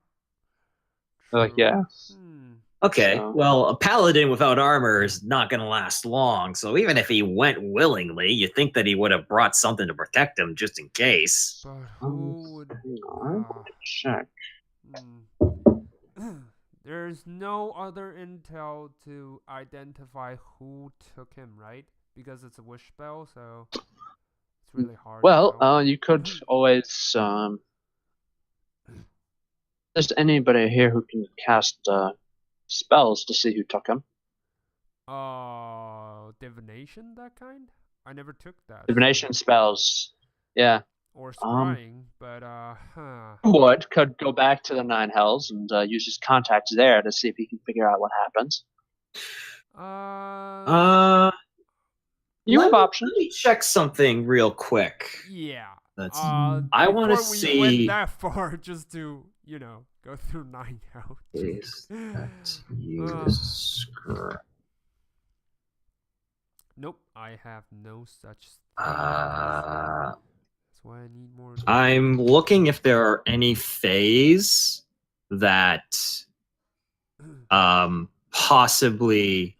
Like, True. yeah. Hmm. Okay, So, well, a paladin without armor is not going to last long. So even if he went willingly, you think that he would have brought something to protect him just in case. But who would? hang on, check. Hmm. There's no other intel to identify who took him, right? Because it's a wish spell, so it's really hard. to Well, tell. you could always there's anybody here who can cast spells to see who took him. Divination, that kind? I never took that. Divination spells. Yeah. Or scrying, but Could go back to the Nine Hells and use his contacts there to see if he can figure out what happens. You have options. Let me check something real quick. Yeah. I want to before we see. went that far, just to go through 9 out. Is that use Nope, I have no such thing. That's why I need more. I'm looking if there are any phase that possibly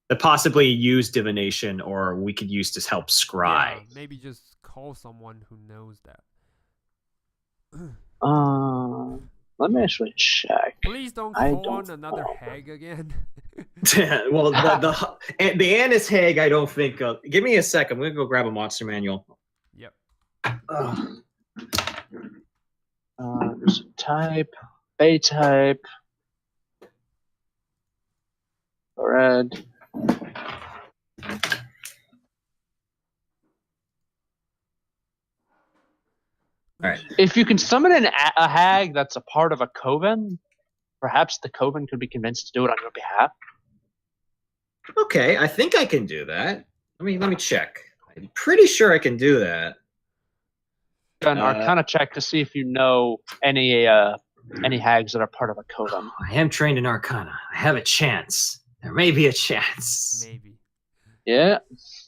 that possibly use divination or we could use to help scry. Yeah, maybe just call someone who knows that. Let me actually check. Please don't call on another hag again. Well, the Annis hag, I don't think. Give me a sec. I'm gonna go grab a monster manual. Yep. There's a type, A type, red. All right. If you can summon a hag that's a part of a coven, perhaps the coven could be convinced to do it on your behalf. Okay, I think I can do that. Let me check. I'm pretty sure I can do that. An Arcana check to see if you know any hags that are part of a coven. I am trained in Arcana. I have a chance. There may be a chance. Maybe. Yeah.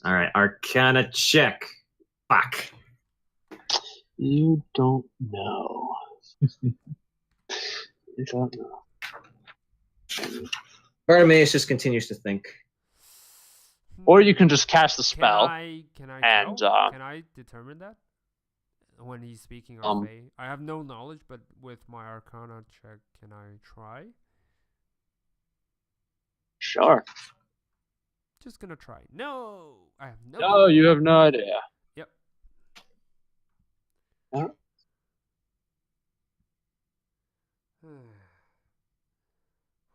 All right, Arcana check. Fuck. You don't know. You don't know. Bartimaeus just continues to think. Or you can just cast the spell. Can I and tell? Can I determine that when he's speaking of Fae? I have no knowledge, but with my Arcana check, can I try? Sure. Just gonna try. No, I have no. No, you have no idea. Yep. Huh?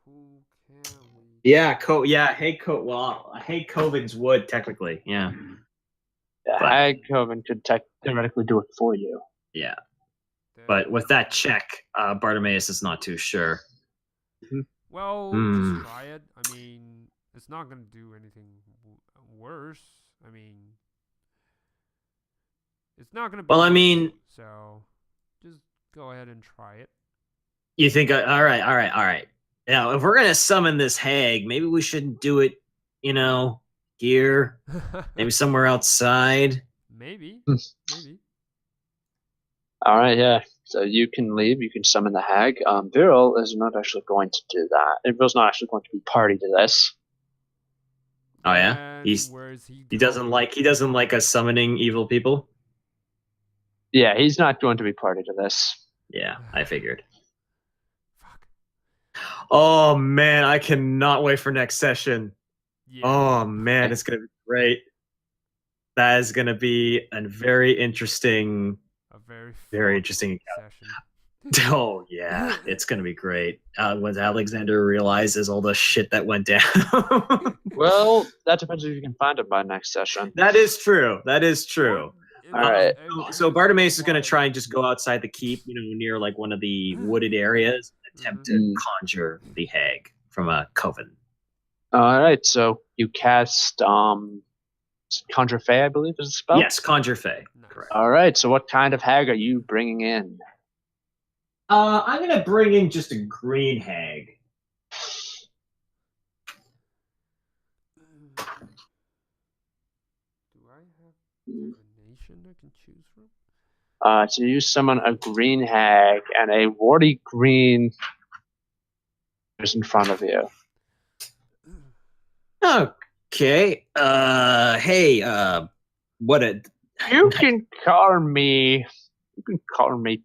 Who can we? Yeah, hey, Coven's wood, technically. Yeah. The hag coven could theoretically do it for you. Yeah. But with that check, Bartimaeus is not too sure. Well, just try it. I mean, it's not going to do anything worse. I mean, it's not going to be. Well, I mean, so just go ahead and try it. You think, all right. Now, if we're going to summon this hag, maybe we shouldn't do it, here. Maybe somewhere outside. Maybe. All right, yeah. So you can leave. You can summon the hag. Viral is not actually going to do that. Viral's not actually going to be party to this. Oh yeah, he doesn't like us summoning evil people. Yeah, he's not going to be party to this. Yeah, I figured. Fuck. Oh man, I cannot wait for next session. Yeah. Oh man, it's gonna be great. That is gonna be a very interesting. Very interesting session. Oh yeah, it's gonna be great. Once Alexander realizes all the shit that went down. Well, that depends if you can find him by next session. That is true. All right. So Bartimaeus is going to try and just go outside the keep, near like one of the wooded areas, and attempt to conjure the hag from a coven. All right. So you cast Conjure Fey, I believe, is the spell. Yes, conjure Fey. Correct. All right. So what kind of hag are you bringing in? I'm going to bring in just a green hag. Do I have divination I can choose from? So you summon a green hag, and a warty green is in front of you. Okay. Hey, what a... You can call me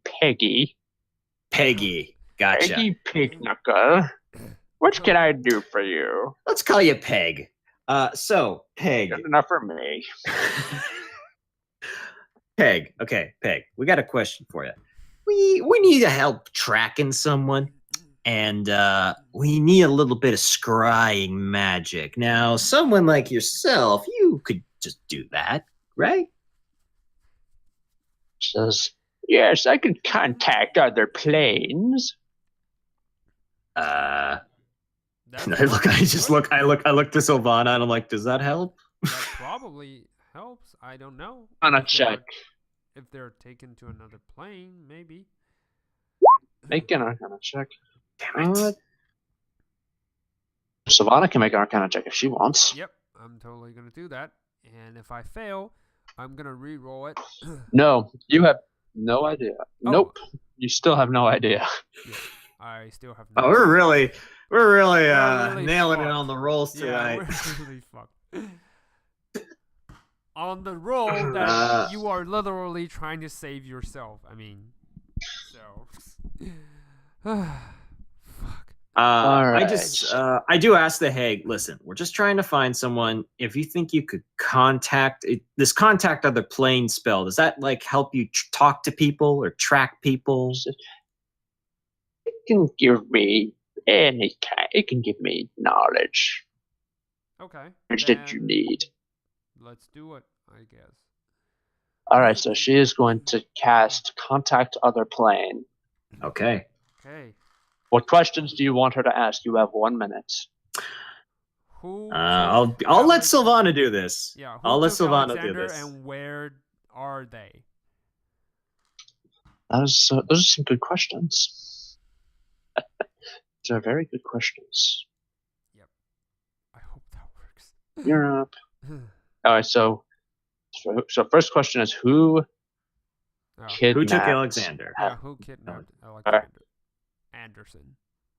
Peggy. Peggy. Gotcha. Peggy Pigknuckle. What can I do for you? Let's call you Peg. So, Peg. Good enough for me. Peg. Okay, Peg. We got a question for you. We need help tracking someone, and we need a little bit of scrying magic. Now, someone like yourself, you could just do that, right? Says, yes, I can contact other planes. I look to Sylvana, and I'm like, does that help? That probably helps. I don't know. On a check. If they're taken to another plane, maybe. Make an Arcana check. Damn it. Sylvana can make an Arcana check if she wants. Yep, I'm totally gonna do that. And if I fail, I'm gonna re-roll it. No, you have no idea. Oh. Nope, you still have no idea. Yeah, I still have no Oh, we're really really nailing it fucked. on the rolls Yeah, tonight. we're really fucked. On the roll that you are literally trying to save yourself. I mean, so. Fuck. I do ask the hag, listen, we're just trying to find someone. If you think you could contact other plane spell, does that like help you talk to people or track people? It can give me any kind. It can give me knowledge. Okay. Which that you need. Let's do it, I guess. All right, so she is going to cast Contact Other Plane. Okay. Okay. What questions do you want her to ask? You have 1 minute. Who? I'll let Sylvana do this. Yeah. I'll let Sylvana do Alexander this. And where are they? Those are some good questions. Those are very good questions. Yep. I hope that works. Europe. All right, so first question is who kidnapped? Who took Alexander? Yeah, who kidnapped Alexander? Anderson.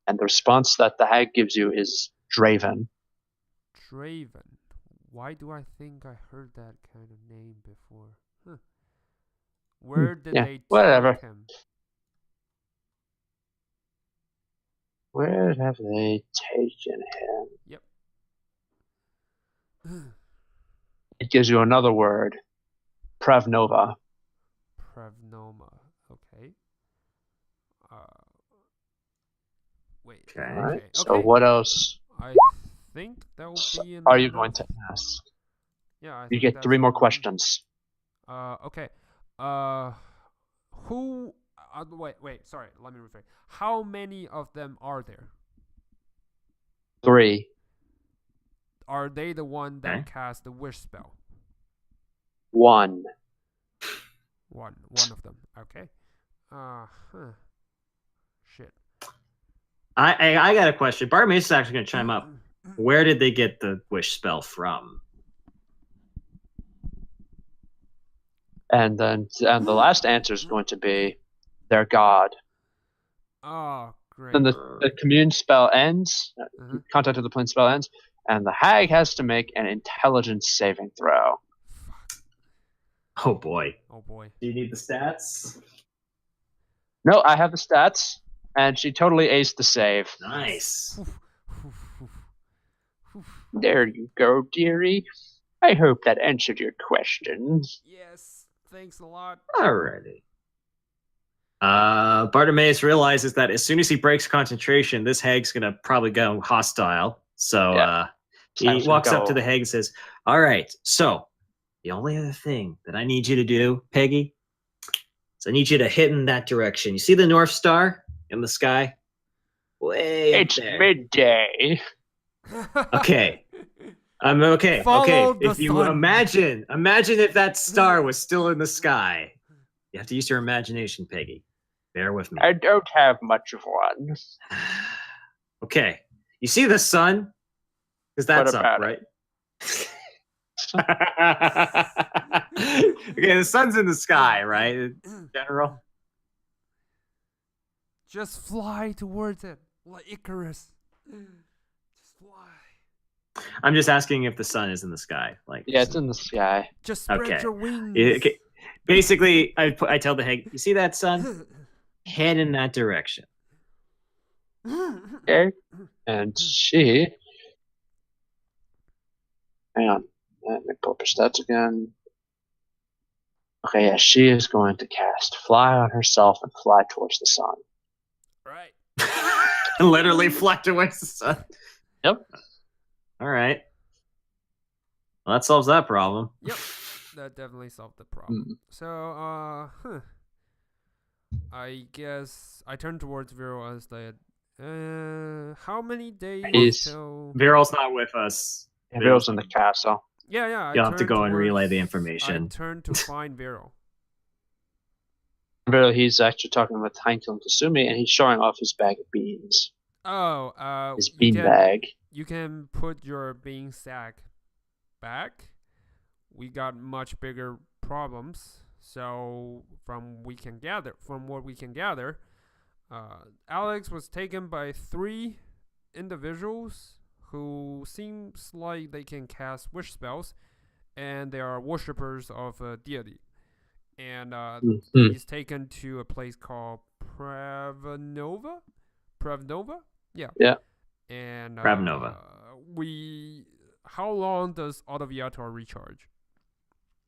And the response that the hag gives you is Draven. Draven. Why do I think I heard that kind of name before? Huh. Where did they take him? Where have they taken him? Yep. It gives you another word. Prevnova. Prevnoma. Okay. Wait. Okay. All right. Okay. So what else I think that will be enough. are you going to ask? Yeah. I You think get that's 3 more fine. questions. Okay. Who? Wait. Sorry. Let me rephrase. How many of them are there? 3. Are they the one that cast the wish spell? 1. One of them. Okay. Shit. I got a question. Bartimaeus is actually going to chime up. Where did they get the wish spell from? And the last answer is going to be their god. Oh, great. Then the commune spell ends. Contact of the plane spell ends, and the hag has to make an intelligence saving throw. Oh boy. Oh boy. Do you need the stats? No, I have the stats, and she totally aced the save. Nice. There you go, dearie. I hope that answered your question. Yes. Thanks a lot. Alrighty. Bartimaeus realizes that as soon as he breaks concentration, this hag's gonna probably go hostile. So he walks up to the hag and says, "All right, so the only other thing that I need you to do, Peggy, is I need you to hit in that direction. You see the North Star in the sky? Way up It's there. midday. Okay. Okay. Follow Okay. the If you sun. imagine if that star was still in the sky. You have to use your imagination, Peggy. Bear with me. I don't have much of one. Okay. You see the sun? Because that's What up, about right? Okay, the sun's in the sky, right? In general. Just fly towards it like Icarus. Just fly. I'm just asking if the sun is in the sky. Like, Yeah, it's in the sky. Just spread Okay. your wings. Okay. Basically, I tell the Hag, you see that sun? Head in that direction. Okay. And she. Hang on. Let me pull up her stats again. Okay, yeah, she is going to cast Fly on herself and fly towards the sun. Right. Literally fly towards the sun. Yep. All right. Well, that solves that problem. Yep. That definitely solved the problem. So, I guess I turned towards Vero and said, how many days He's- till... Viral's not with us. And Vero's in the castle. Yeah. You'll have to turned go and relay towards- the information. I turned to find Vero. Vero, he's actually talking with Heinkel and Kasumi, and he's showing off his bag of beans. Oh, His you bean can- bag. You can put your bean sack back. We got much bigger problems. So from what we can gather, Alex was taken by 3 individuals who seems like they can cast wish spells, and they are worshippers of a deity. And he's taken to a place called Pravnova. Yeah. Yeah. And Pravnova. How long does Autoviator recharge?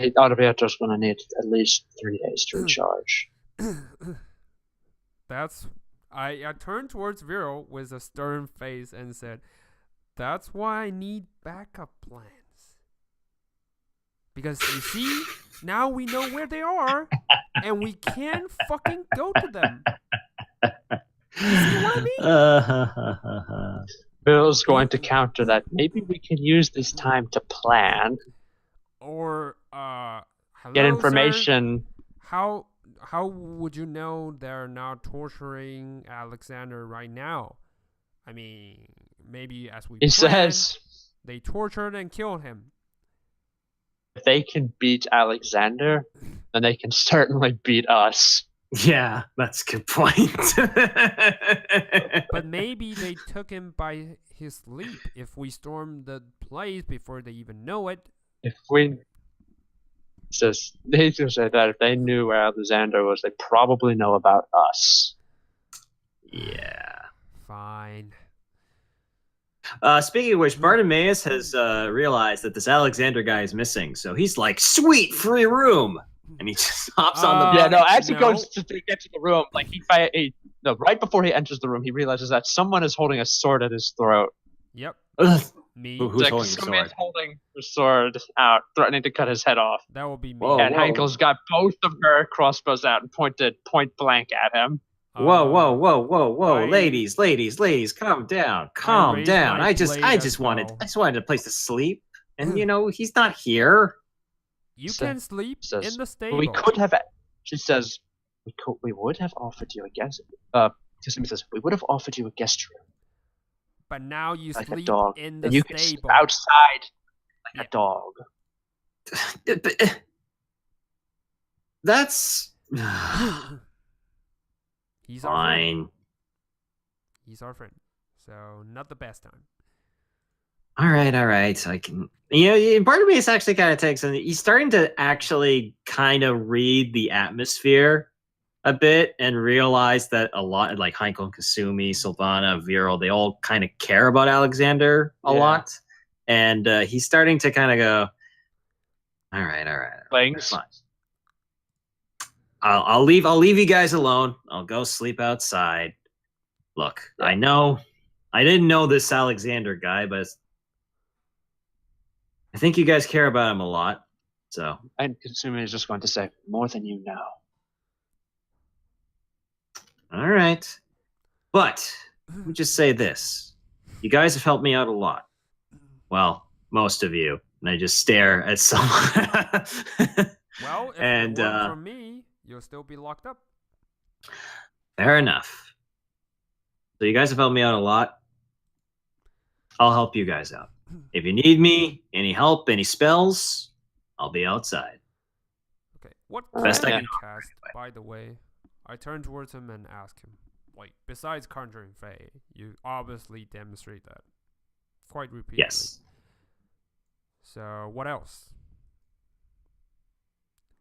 Autoviator's going to need at least 3 days to recharge. I turned towards Vero with a stern face and said, "That's why I need backup plans. Because you see, now we know where they are, and we can fucking go to them." You see what I mean? Vero's going to counter that. Maybe we can use this time to plan, Or hello, get sir? information. How would you know they're not torturing Alexander right now? I mean, maybe as we He planned, says they tortured and killed him. if they can beat Alexander, then they can certainly beat us. Yeah, that's a good point. But maybe they took him by his sleep if we storm the place before they even know it. If we says they just said that if they knew where Alexander was, they probably know about us. Yeah. Fine. Speaking of which, Bartimaeus has realized that this Alexander guy is missing, so he's like, "Sweet, free room," and he just hops on the. Yeah, no, as he no. goes to get to the room, like right before he enters the room, he realizes that someone is holding a sword at his throat. Yep. Ugh. Me. Who's Like, holding the someone's sword? holding the sword out, threatening to cut his head off. That will be me. Whoa. And Hankel's got both of her crossbows out and pointed point blank at him. Whoa, I- ladies, calm down, raised down. my I just blade as wanted well. a place to sleep, and he's not here. You So- can sleep says, in the stable. We could have. She says, we would have offered you a guest. Kasumi says, we would have offered you a guest room, But now you like a sleep dog, in the and you can sleep stable. outside like a dog. That's He's our friend. fine. He's our friend. So not the best time. All right. I can. Bartimaeus actually kind of takes, and he's starting to actually kind of read the atmosphere a bit and realize that a lot, like Heinkel and Kasumi, Sylvana, Viral, they all kind of care about Alexander a Yeah. lot, and he's starting to kind of go, all right, Things. fine. I'll leave you guys alone. I'll go sleep outside. Look, I know I didn't know this Alexander guy, but I think you guys care about him a lot. So, And Kasumi is just going to say, more than you know. all right. But let me just say this. You guys have helped me out a lot. Well, most of you. And I just stare at someone. Well, if And, it weren't for me, you'll still be locked up. fair enough. So you guys have helped me out a lot. I'll help you guys out. If you need me, any help, any spells, I'll be outside. Okay. What Best can I you can cast, by the way? I turn towards him and ask him. Like, besides Conjuring Fae, you obviously demonstrate that quite repeatedly. Yes. So, what else?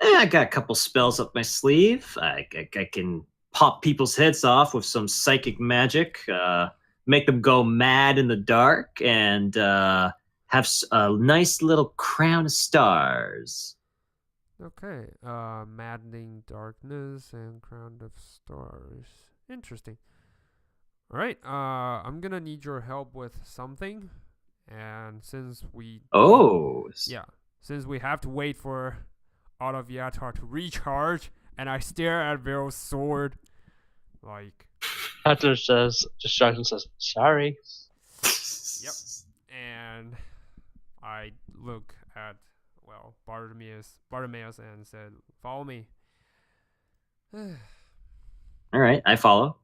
I got a couple spells up my sleeve. I can pop people's heads off with some psychic magic, make them go mad in the dark, and have a nice little crown of stars. Okay. Maddening Darkness and Crown of Stars. Interesting. Alright, I'm gonna need your help with something. And since we... Oh. Since we have to wait for out of Yatar to recharge, and I stare at Vero's sword, like... Hunter says, just shrugs and says, sorry. Yep. And I look at, well, Bartimaeus and said, follow me. All right, I follow.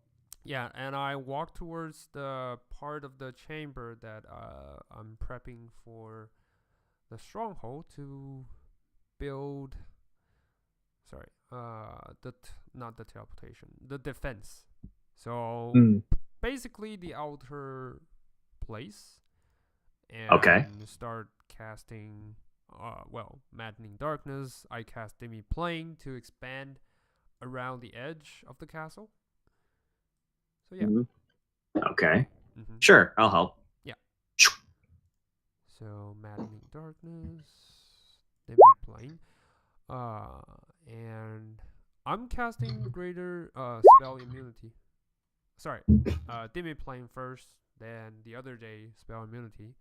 Yeah, and I walk towards the part of the chamber that I'm prepping for the stronghold to build. Sorry, not the teleportation, the defense. So basically the outer place, and start casting. Maddening Darkness. I cast Demi Plane to expand around the edge of the castle. So yeah. Okay. Sure, I'll help. Yeah. So Maddening Darkness, Demi Plane, and I'm casting greater spell immunity. Sorry, Demi Plane first, then the other day spell immunity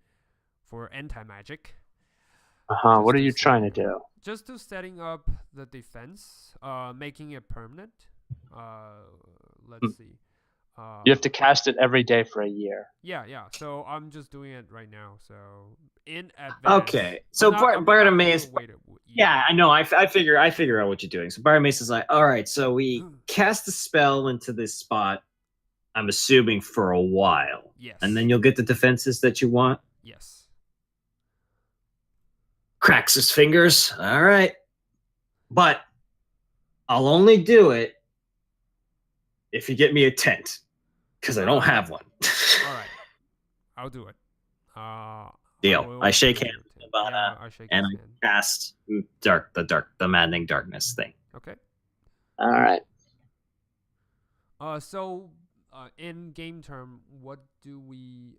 for anti-magic. What are you trying to do? Just to setting up the defense, making it permanent. Let's see. You have to cast it every day for a year. Yeah. So I'm just doing it right now. So in advance. Okay. So Bartimaeus. Yeah, I know. I figure out what you're doing. So Bartimaeus is like, all right. So we cast the spell into this spot. I'm assuming for a while. Yes. And then you'll get the defenses that you want. Yes. Cracks his fingers. All right. But I'll only do it if you get me a tent, because I don't have one. All right. I'll do it. Deal. I shake hands with Ivana, and I hand. cast the maddening darkness thing. Okay. All right. So in game term, what do we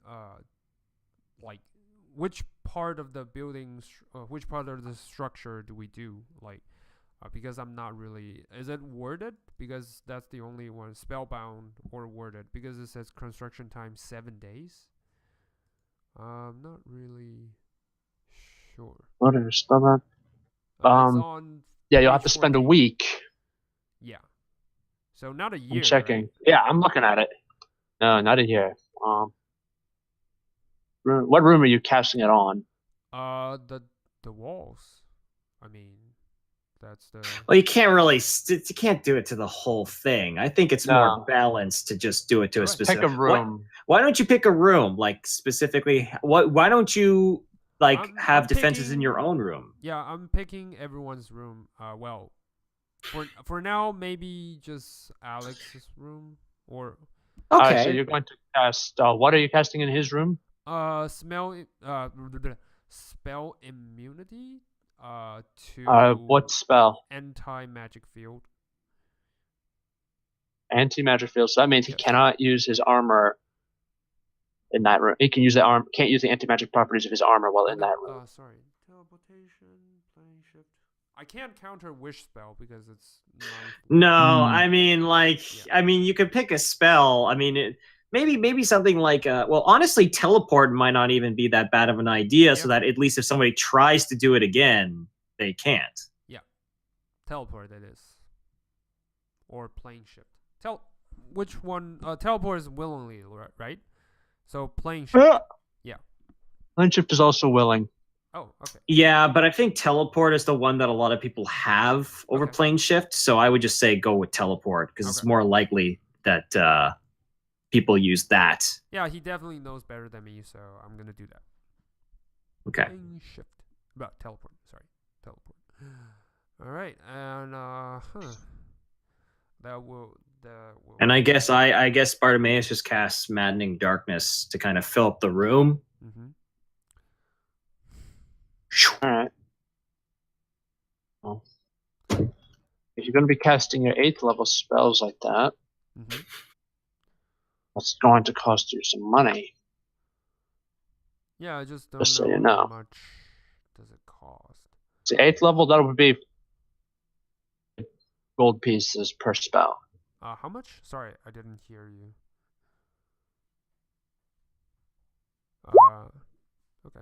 like? Which part of the building, which part of the structure do we do? Like, because I'm not really. Is it worded? Because that's the only one. Spellbound or worded? Because it says construction time 7 days. I'm not really sure. What is spellbound? Yeah, you'll have to spend a week. Yeah. So not a year. I'm checking. Right? Yeah, I'm looking at it. No, not a year. What room are you casting it on? The walls. I mean, that's the. Well, you can't really. You can't do it to the whole thing. I think it's more balanced to just do it to a specific. Pick a room. Why don't you pick a room? Like specifically, why don't you have defenses in your own room? Yeah, I'm picking everyone's room. Well, for now, maybe just Alex's room or. Okay. So you're going to cast. What are you casting in his room? Spell immunity. To. What spell? Anti-magic field. Anti-magic field. So that means he cannot use his armor in that room. He can use can't use the anti-magic properties of his armor while in that room. Sorry. Teleportation, plane shift. I can't counter wish spell because it's No, I mean, I mean, you could pick a spell. I mean, maybe something like, well, honestly, teleport might not even be that bad of an idea. So that at least if somebody tries to do it again, they can't. Teleport, that is. Or plane shift. Which one? Teleport is willingly, right? So plane shift. Yeah. Plane shift is also willing. Oh, okay. Yeah, but I think teleport is the one that a lot of people have over Okay. plane shift. So I would just say go with teleport because it's Okay. more likely that people use that. Yeah, he definitely knows better than me, so I'm gonna do that. Okay. Plane shift. About teleport. Sorry, teleport. All right, and that will. And I guess Bartimaeus just casts Maddening Darkness to kind of fill up the room. Mm-hmm. All right. Well, if you're going to be casting your 8th level spells like that, Mm-hmm. that's going to cost you some money. Yeah, I just don't Just so know you know. how much does it cost. So 8th level, that would be gold pieces per spell. How much? Sorry, I didn't hear you. Okay.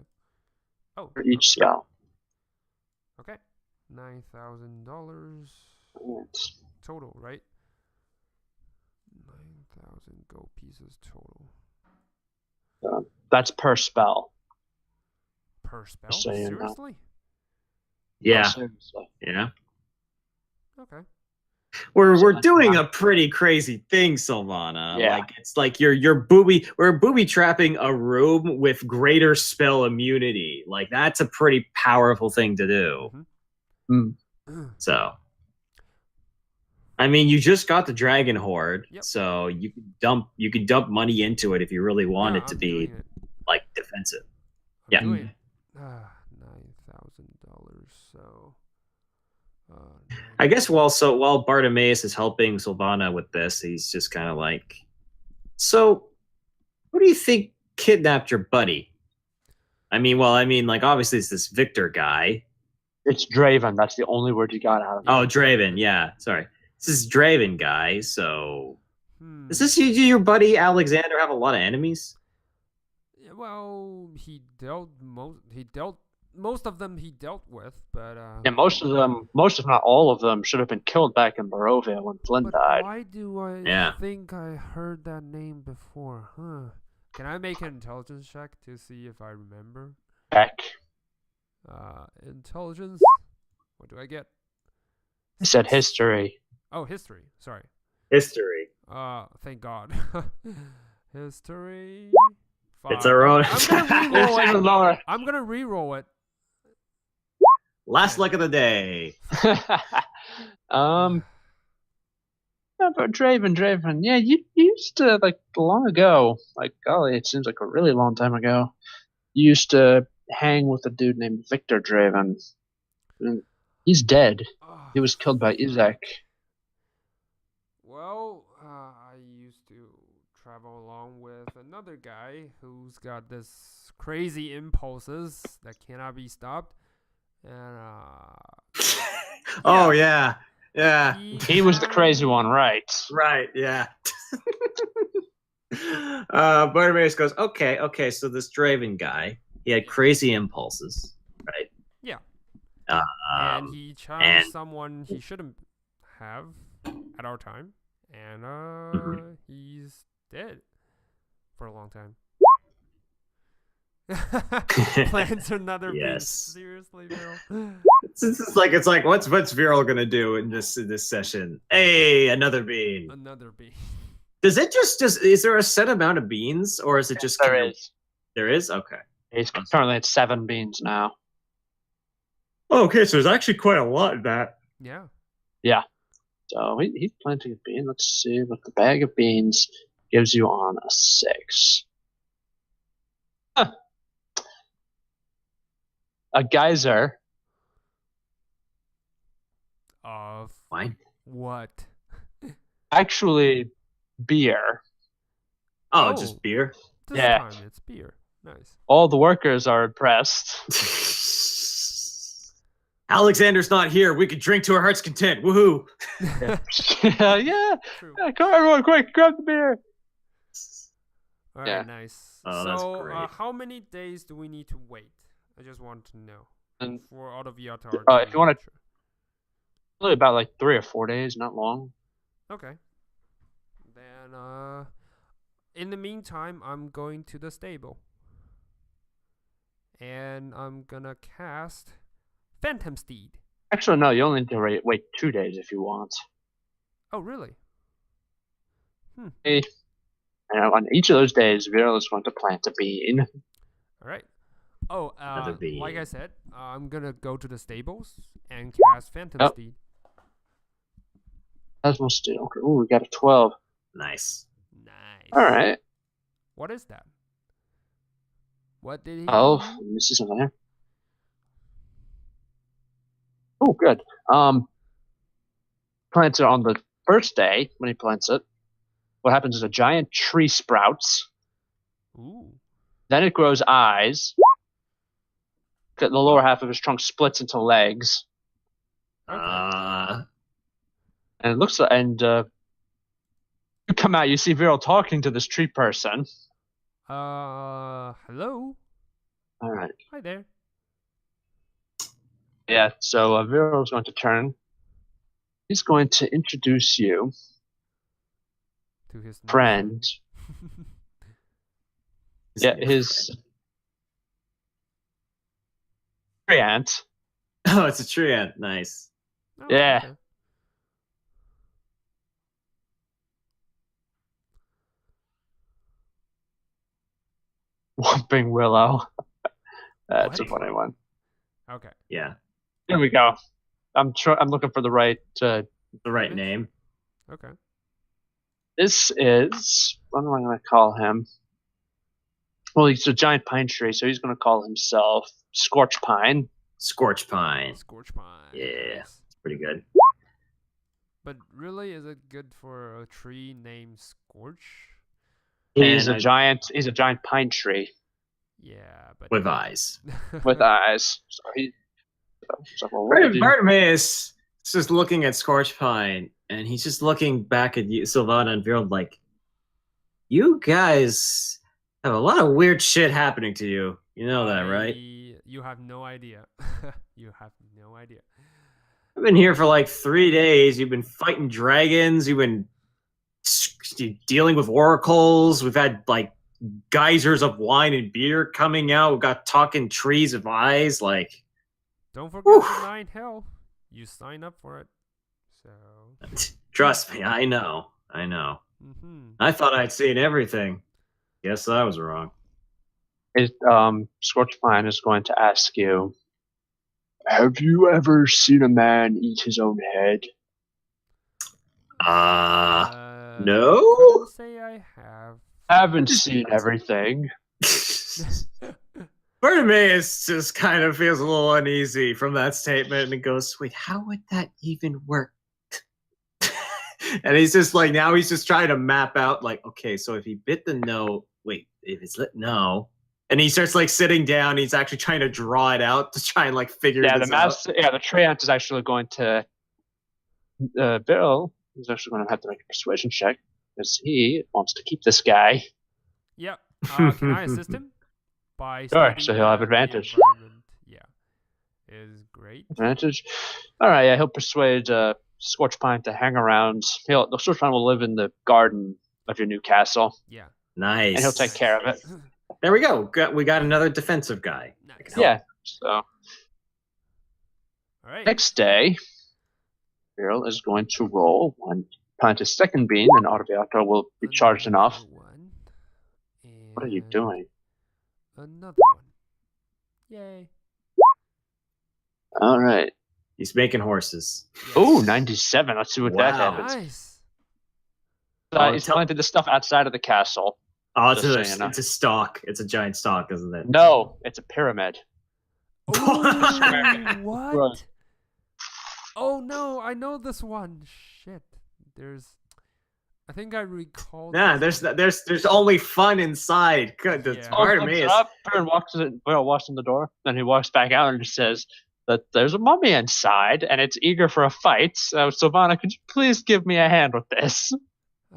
Oh, For each okay. spell. Okay, $9,000 Right. total, right? 9,000 gold pieces total That's per spell. per spell. So you know. Seriously? Yeah. Oh, seriously. Yeah. Okay. We're doing a pretty crazy thing, Sylvana. Yeah. Like it's like we're booby trapping a room with greater spell immunity. Like that's a pretty powerful thing to do. Mm-hmm. So I mean, you just got the Dragon Horde, Yep. so you could dump money into it if you really want it to I'm be doing it. like defensive. I'm Yeah. doing it. $9,000. So. I guess while Bartimaeus is helping Sylvana with this, he's just kind of like, so who do you think kidnapped your buddy? I mean, like obviously it's this Victor guy. It's Draven. That's the only word you got out of it. Oh, Draven. Yeah, sorry. This is Draven guy. So does Hmm. this your buddy Alexander have a lot of enemies? Yeah, well, most of them he dealt with, but Yeah, most if not all of them, should have been killed back in Barovia when Flynn but died. why do I Yeah. think I heard that name before? Huh? Can I make an intelligence check to see if I remember? Heck. Intelligence. What do I get? I said history. Oh, history. Sorry. History. Thank God. History. It's Fuck. our own. I'm gonna re-roll It's even it. lower. I'm gonna re-roll it. Last luck of the day. Yeah, but Draven. Yeah, you used to, like, long ago, like, golly, it seems like a really long time ago, you used to hang with a dude named Victor Draven. And he's dead. He was killed by Izek. Well, I used to travel along with another guy who's got this crazy impulses that cannot be stopped, and Oh yeah. He was the crazy one, right? Right. Yeah. Bartimaeus goes, okay. So this Draven guy, he had crazy impulses, right? Yeah. And And he challenged someone he shouldn't have at our time, and he's dead for a long time. Plans another bean. Yes. Seriously, Bill. It's like what's Viral gonna do in this session? Hey, another bean. Another bean. Does it just is there a set amount of beans or is it just There is. There is? Okay. He's currently at 7 beans now. Oh, okay, so there's actually quite a lot in that. Yeah. Yeah. So he's planting a bean. Let's see what the bag of beans gives you on a 6. Huh. A geyser. Of Wine? what? Actually, beer. Oh, Oh. just beer. This Yeah. time it's beer. Nice. All the workers are impressed. Alexander's not here. We could drink to our heart's content. Woohoo! yeah. True. Come on, everyone, quick, grab the beer. All right, Yeah. nice. Oh, that's So, great. how many days do we need to wait? I just want to know. And for all of Yatar. if you want to, really about like 3 or 4 days, not long. Okay. Then, in the meantime, I'm going to the stable. And I'm gonna cast Phantom Steed. Actually, no, you only need to wait 2 days if you want. Oh, really? And on each of those days, Viral is going to plant a bean. All right. Oh, Another bean. like I said, I'm gonna go to the stables and cast Phantom Steed. Plasma Steed. Okay. Ooh, we got a 12. Nice. All right. What is that? What did he? Oh, do? let me see something here. Oh, good. Plants it on the first day when he plants it. What happens is a giant tree sprouts. Ooh. Then it grows eyes. The lower half of his trunk splits into legs. Okay. And it looks like, you come out, you see Viral talking to this tree person. Hello. All right. Hi there. Yeah, so Viral's going to turn. He's going to introduce you, To his new friend. Yeah, his tree ant. Oh, it's a tree ant. Nice. Oh, Yeah. okay. Whomping Willow. That's a What? funny one. Okay. Yeah. Here we go. I'm looking for the right. The right name. Okay. This is, what am I going to call him? Well, he's a giant pine tree, so he's going to call himself Scorch Pine. Scorch Pine. Scorch Pine. Yeah. Nice. It's pretty good. But really, is it good for a tree named Scorch? He's a giant pine tree Yeah, but With eyes. with eyes. So what would you- Bartimaeus is just looking at Scorch Pine, and he's just looking back at you, Sylvana and Viral, like, you guys have a lot of weird shit happening to you. You know that, right? You have no idea. You have no idea. I've been here for like 3 days. You've been fighting dragons. You've been dealing with oracles. We've had like geysers of wine and beer coming out. We've got talking trees of eyes. Like, Don't forget Whew. the 9 hell. You sign up for it. So. trust me, I know. Mm-hmm. I thought I'd seen everything. Guess I was wrong. Scorch Pine is going to ask you, have you ever seen a man eat his own head? No? Couldn't say I have. Haven't seen everything. Bartimaeus just kind of feels a little uneasy from that statement and goes, wait, how would that even work? And he's just like, now he's just trying to map out, like, okay, so if he bit the no, wait, if it's lit no. And he starts like sitting down, he's actually trying to draw it out to try and like figure this out. The tree ant is actually going to Bill is actually going to have to make a persuasion check because he wants to keep this guy. Yep. Can I assist him? By Sure, studying so he'll have the advantage. environment? Yeah. Is great. Advantage. All right, yeah, he'll persuade Scorch Pine to hang around. The Scorch Pine will live in the garden of your new castle, Yeah. Nice. and he'll take care of it. There we go. We got another defensive guy. Nice. Yeah. So All right. next day, Viral is going to roll one, plant his second bean, and Autoviator will be charged enough. One, What are you and doing? Another one. Yay. All right. He's making horses. Ooh, 97. Let's see what that Wow. happens. Nice. He's planted the stuff outside of the castle. Oh, Just so you know. it's a stalk. It's a giant stalk, isn't it? No, it's a pyramid. Oh, what? Right. Oh no, I know this one. Shit. I think I recall. Nah, this there's only fun inside. Good, that's Yeah. part of Opens me. it up, Baron walks in the door, then he walks back out and says that there's a mummy inside and it's eager for a fight. So, Sylvana, could you please give me a hand with this?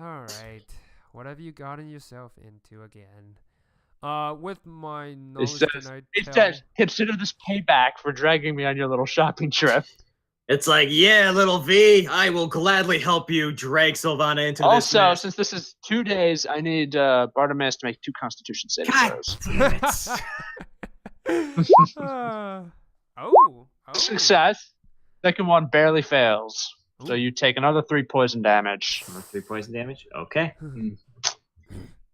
All right. What have you gotten yourself into again? With my It knowledge, says, can I it tell? says, consider this payback for dragging me on your little shopping trip. It's like, yeah, little V, I will gladly help you drag Sylvana into this Also, mess. since this is 2 days, I need Bartimaeus to make 2 Constitution saving God throws. damn it. Oh. Success. Second one barely fails. So Ooh. you take another 3 poison damage. 3 poison damage? Okay.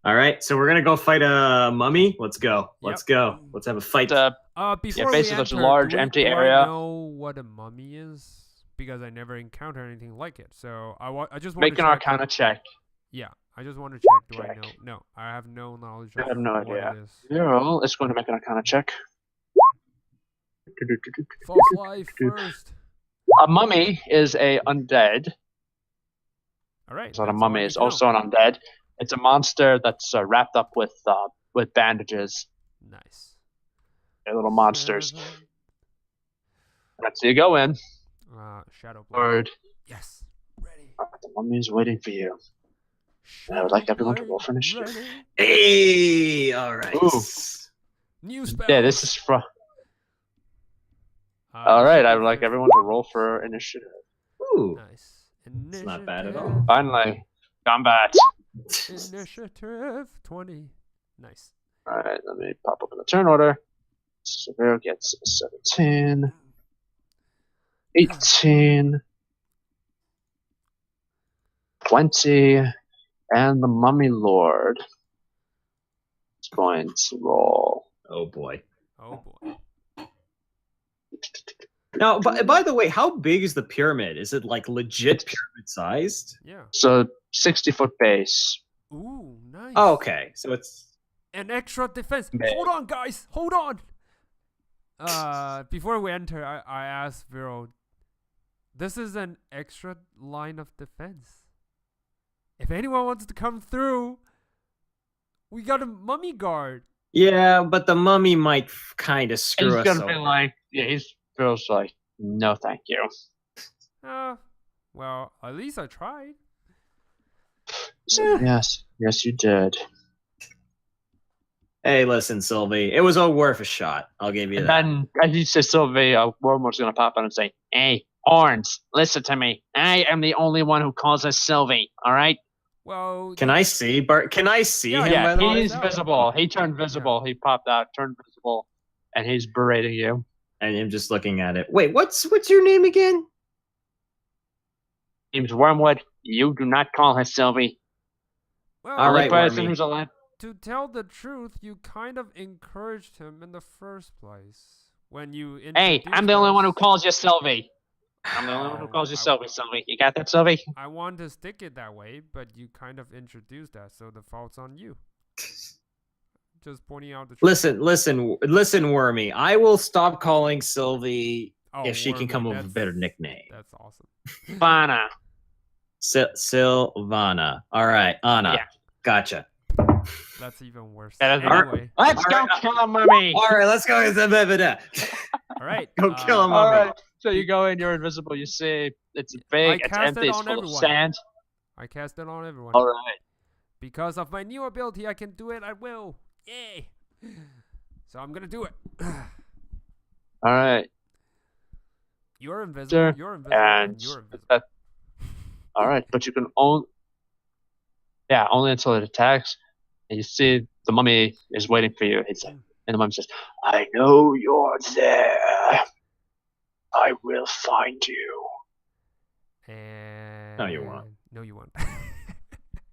All right, so we're going to go fight a mummy. Let's go. Let's go. Let's have a fight. Before Yeah, we basically enter, there's a large do empty I area. know what a mummy is? Because I never encountered anything like it. So I just want Make to an check. Arcana check. Yeah, I just want to check. Do I Check. know? No, I have no knowledge I of have no what idea. it is. Zero is going to make an Arcana check. False life first. A mummy is a undead. All right. So a that's all I mummy need is to know. also an undead. It's a monster that's wrapped up with bandages. Nice. They're little monsters. 7. Right, so you go in. Shadow blade. Lord, Yes. Ready. the mummy's waiting for you. I would like everyone to roll for initiative. Ready. Hey! All right. Ooh. New spell. Yeah, this is from. All right, I would like everyone to roll for initiative. Ooh. Nice. It's not bad at all. Finally, combat. Initiative 20. Nice. All right, let me pop up in the turn order. Severo gets 17, 18, 20, and the Mummy Lord is going to roll. Oh, boy. Oh boy. Now, by the way, how big is the pyramid? Is it like legit pyramid sized? Yeah. So 60-foot base. Ooh, nice. Oh, okay. So it's An extra defense. Man. Hold on, guys. Hold on. Before we enter, I asked Vero, this is an extra line of defense. If anyone wants to come through, we got a mummy guard. yeah, but the mummy might kind of screw He's us gonna be over. like, yeah, he's feels like, no, thank you. Well, at least I tried. So, yes, you did. Hey, listen, Sylvie, it was all worth a shot. I'll give you And that. then, as you say, Sylvia, Wormwood's gonna pop out and say, "Hey, Orns, listen to me. I am the only one who calls us Sylvie. All right? Well, Can I see Bart? Can I see Yeah, him? Yeah, by the way? he's visible. He turned visible. He popped out, turned visible, and he's berating you. And I'm just looking at it. Wait, what's your name again? Name's Wormwood. You do not call her Sylvie. well, All Only right, person Wormy. who's alive. to tell the truth, you kind of encouraged him in the first place when you. Hey, I'm the only one who calls you Sylvie. I'm the only one who calls you I- Sylvie. Sylvie, you got that, Sylvie? I want to stick it that way, but you kind of introduced that, so the fault's on you. Just pointing out the truth. Listen, Wormy. I will stop calling Sylvie Oh, if she can Wormy, come up with a that's- better nickname. That's awesome. Fana. Sylvana. All right, Anna. Yeah. Gotcha. That's even worse. Yeah, that's- Anyway, Let's go Alright. kill a mummy. All right, let's go. all right. Go kill him. All Mummy. right. So you go in, you're invisible. You see, it's big, it's cast empty, it it's on full everyone. of sand. I cast it on everyone. All right. Because of my new ability, I can do it at will. Yay! So I'm gonna do it. All right. You're invisible. Sure. You're invisible. And And you're invisible. that- all right, but you can only, only until it attacks. And you see the mummy is waiting for you. It's like, and the mummy says, "I know you're there. I will find you." And No, you won't. No, you won't.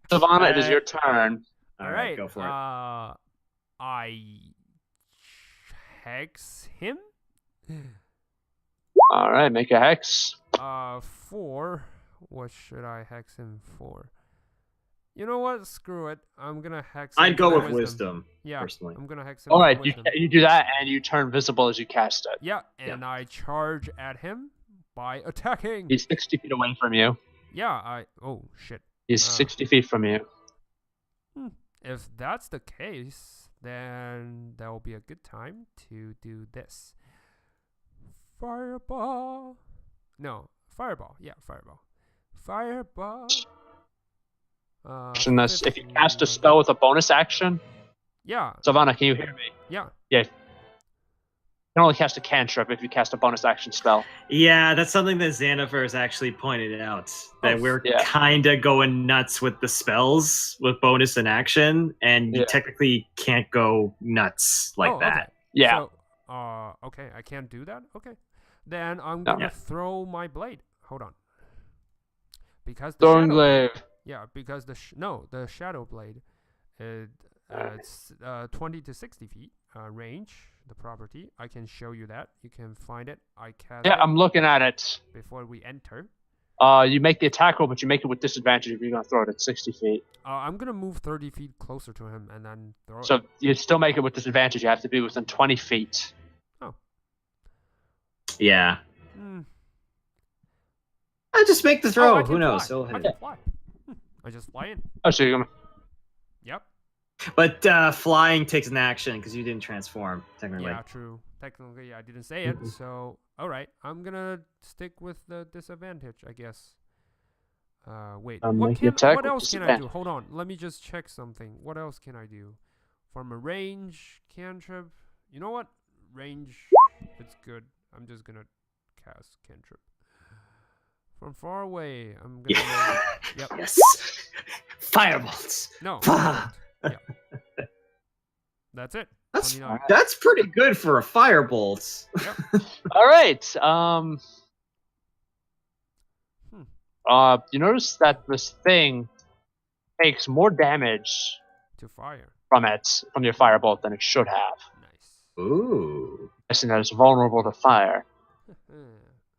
Savannah, it is your turn. All right, go for it. I hex him. All right, make a hex. 4. What should I hex him for? You know what? Screw it. I'm gonna hex him I'd go for with wisdom. Yeah, personally. I'm gonna hex him All for right, wisdom. you do that, and you turn visible as you cast it. Yeah, and I charge at him by attacking. He's 60 feet away from you. Yeah, oh shit. He's 60 feet from you. If that's the case, then that will be a good time to do this. Fireball. No, fireball. Yeah, fireball. Fireball. And that's, if you cast a spell with a bonus action, Yeah. Savannah, can you hear me? Yeah. Yeah. You can only cast a cantrip if you cast a bonus action spell. Yeah, that's something that Xanathar actually pointed out. That we're yeah. kind of going nuts with the spells with bonus and action, and you Yeah. technically can't go nuts like that. Okay. Yeah. So, okay, I can't do that? Okay. Then I'm No. gonna throw my blade. Hold on. Because the Throwing shadow glaive. Yeah, because the shadow blade, it's 20 to 60 feet range. The property, I can show you that. You can find it. I cast Yeah, it I'm looking at it. before we enter. You make the attack roll, but you make it with disadvantage if you're going to throw it at 60 feet. I'm gonna move 30 feet closer to him and then throw So it. you still make it with disadvantage. You have to be within 20 feet. Yeah. Hmm. I just make the Oh, throw. I can Who knows? fly. He'll I hit can it. fly. I just fly in. Oh, so you're going to... Yep. But flying takes an action because you didn't transform, technically. Yeah, true. Technically, I didn't say it. So, all right, I'm gonna stick with the disadvantage, I guess. Wait. make the attack What with else can I do? disadvantage. Hold on. Let me just check something. What else can I do? From a range cantrip. You know what? Range. It's good. I'm just gonna cast cantrip. From far away, I'm gonna. Yeah. Yep. Yes. Firebolts. No. Bah. Yeah. That's it. That's 29. that's pretty good for a firebolt. Yep. All right. You notice that this thing takes more damage To fire. from your firebolt than it should have. Nice. Ooh. Guessing that it's vulnerable to fire.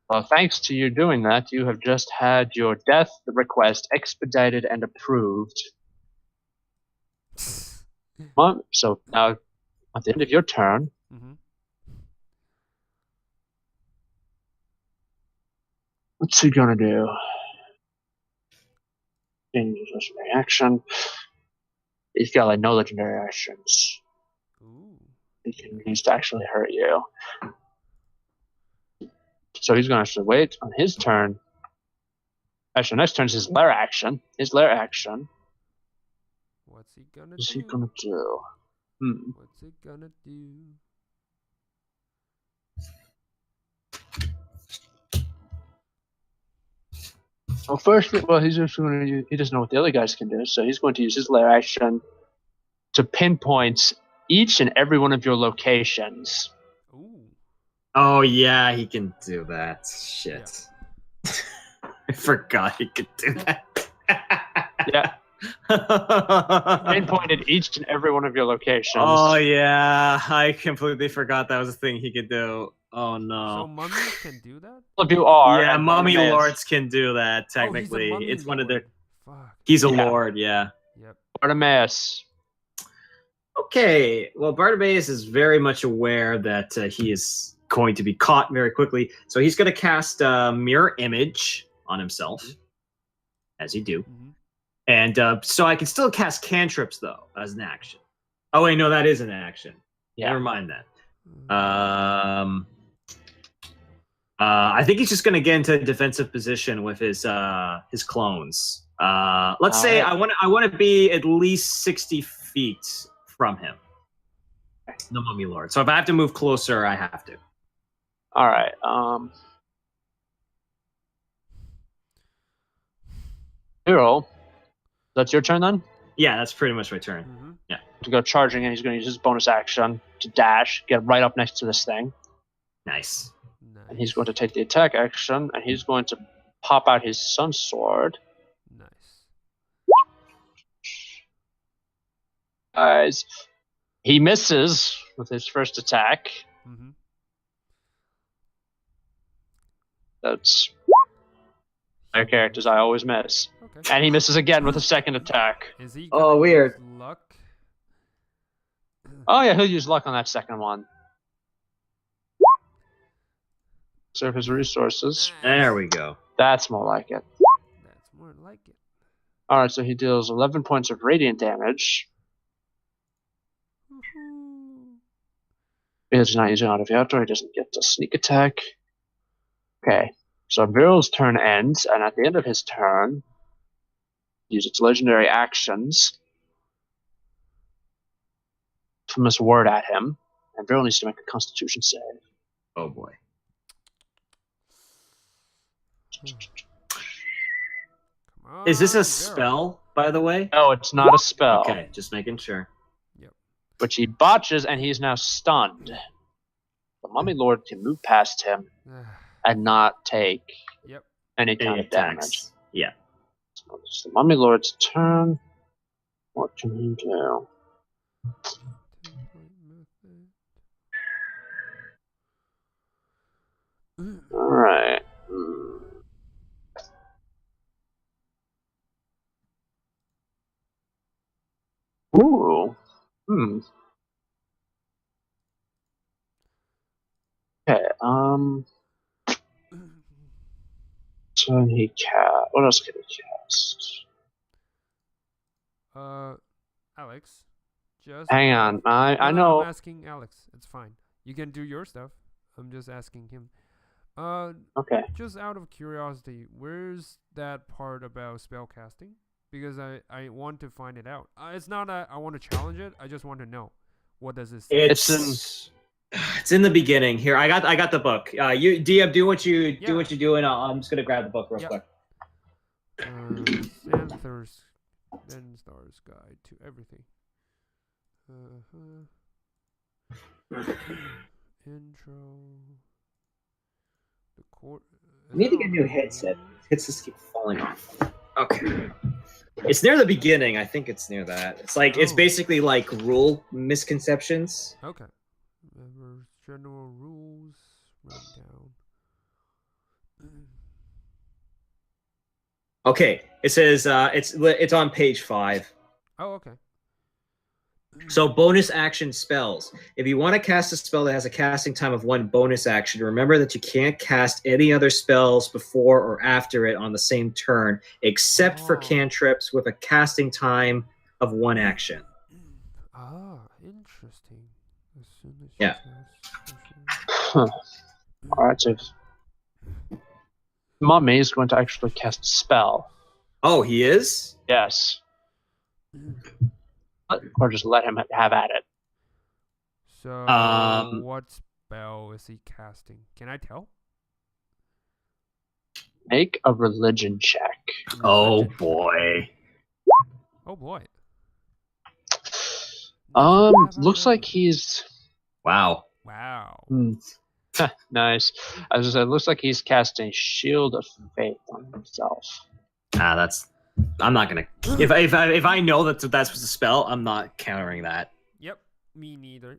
Well, thanks to you doing that, you have just had your death request expedited and approved. So now, at the end of your turn, Mm-hmm. what's he gonna do? Legendary action. He's got like no legendary actions. Ooh. He can use to actually hurt you. So he's gonna actually wait on his turn. Actually, next turn is his lair action. His lair action. What's he gonna What's do? he gonna do? What's he gonna do? Well, first, he's just going to. He doesn't know what the other guys can do, so he's going to use his lair action to pinpoint each and every one of your locations. Ooh. Oh yeah, he can do that. Shit. I forgot he could do that. Yeah. Pinpointed each and every one of your locations. Oh yeah, I completely forgot that was a thing he could do. Oh So no. mummies can do that? All of you are. Yeah, and mummy Bartimaeus. lords can do that technically. Oh, he's a mummy It's one of their. lord. Fuck. He's a Yeah. lord, yeah. Yep. Bartimaeus. Okay, well, Bartimaeus is very much aware that he is going to be caught very quickly, so he's going to cast Mirror Image on himself, as you do. Mm-hmm. And so I can still cast cantrips, though, as an action. Oh, wait, no, that is an action. Yeah. Never mind that. I think he's just going to get into a defensive position with his clones. Let's say I want to be at least 60 feet from him. The Mummy Lord. So if I have to move closer, I have to. All right. Hero. That's your turn then? Yeah, that's pretty much my turn. Mm-hmm. To go charging, and he's going to use his bonus action to dash, get right up next to this thing. Nice. And he's going to take the attack action, and he's going to pop out his sun sword. Nice. Guys, he misses with his first attack. Mm-hmm. That's my characters. I always miss. Okay. And he misses again with a second attack. Is he? Oh, gonna weird. use Luck. Oh yeah, he'll use luck on that second one. Serve his resources. There we go. That's more like it. That's more like it. Alright, so he deals 11 points of radiant damage. Woohoo. He's not using out of outdoor, he doesn't get to sneak attack. Okay, so Virul's turn ends, and at the end of his turn, use its legendary actions infamous word at him, and Vero needs to make a Constitution save. Oh boy. Come on, Is this a Vero. spell, by the way? No, it's not a spell. Okay, just making sure. Which he botches, and he's now stunned. The Mummy Lord can move past him and not take any kind of damage. Yeah. So it's the Mummy Lord's turn. What can he do? Alright. Ooh. Okay, so he cast. What else can he cast? Alex, just hang on. I know. I'm asking Alex. It's fine. You can do your stuff. I'm just asking him. Okay. Just out of curiosity, where's that part about spell casting? Because I want to find it out. It's not that I want to challenge it. I just want to know. What does this say? It's in the beginning. Here, I got the book. You DM, do what you do, and I'm just gonna grab the book real quick. Xanathar's Star's Guide to Everything. Intro. The court. I need to get a new headset. Headsets keep falling off. Okay. It's near the beginning. I think it's near that. It's like it's basically like rule misconceptions. Okay. Remember general rules. Write down. Okay. It says it's on page 5. Oh, okay. So bonus action spells. If you want to cast a spell that has a casting time of 1 bonus action, remember that you can't cast any other spells before or after it on the same turn, except for cantrips with a casting time of 1 action. Ah, interesting. As soon as yeah. Alright, so Mummy is going to actually cast a spell. Oh, he is? Yes. Or just let him have at it. So, what spell is he casting? Can I tell? Make a religion check. Oh boy. Oh boy. Looks like he's. Wow. Wow. Nice. As I said, looks like he's casting Shield of Faith on himself. That's. I'm not gonna. If I know that that's what's a spell, I'm not countering that. Yep, me neither.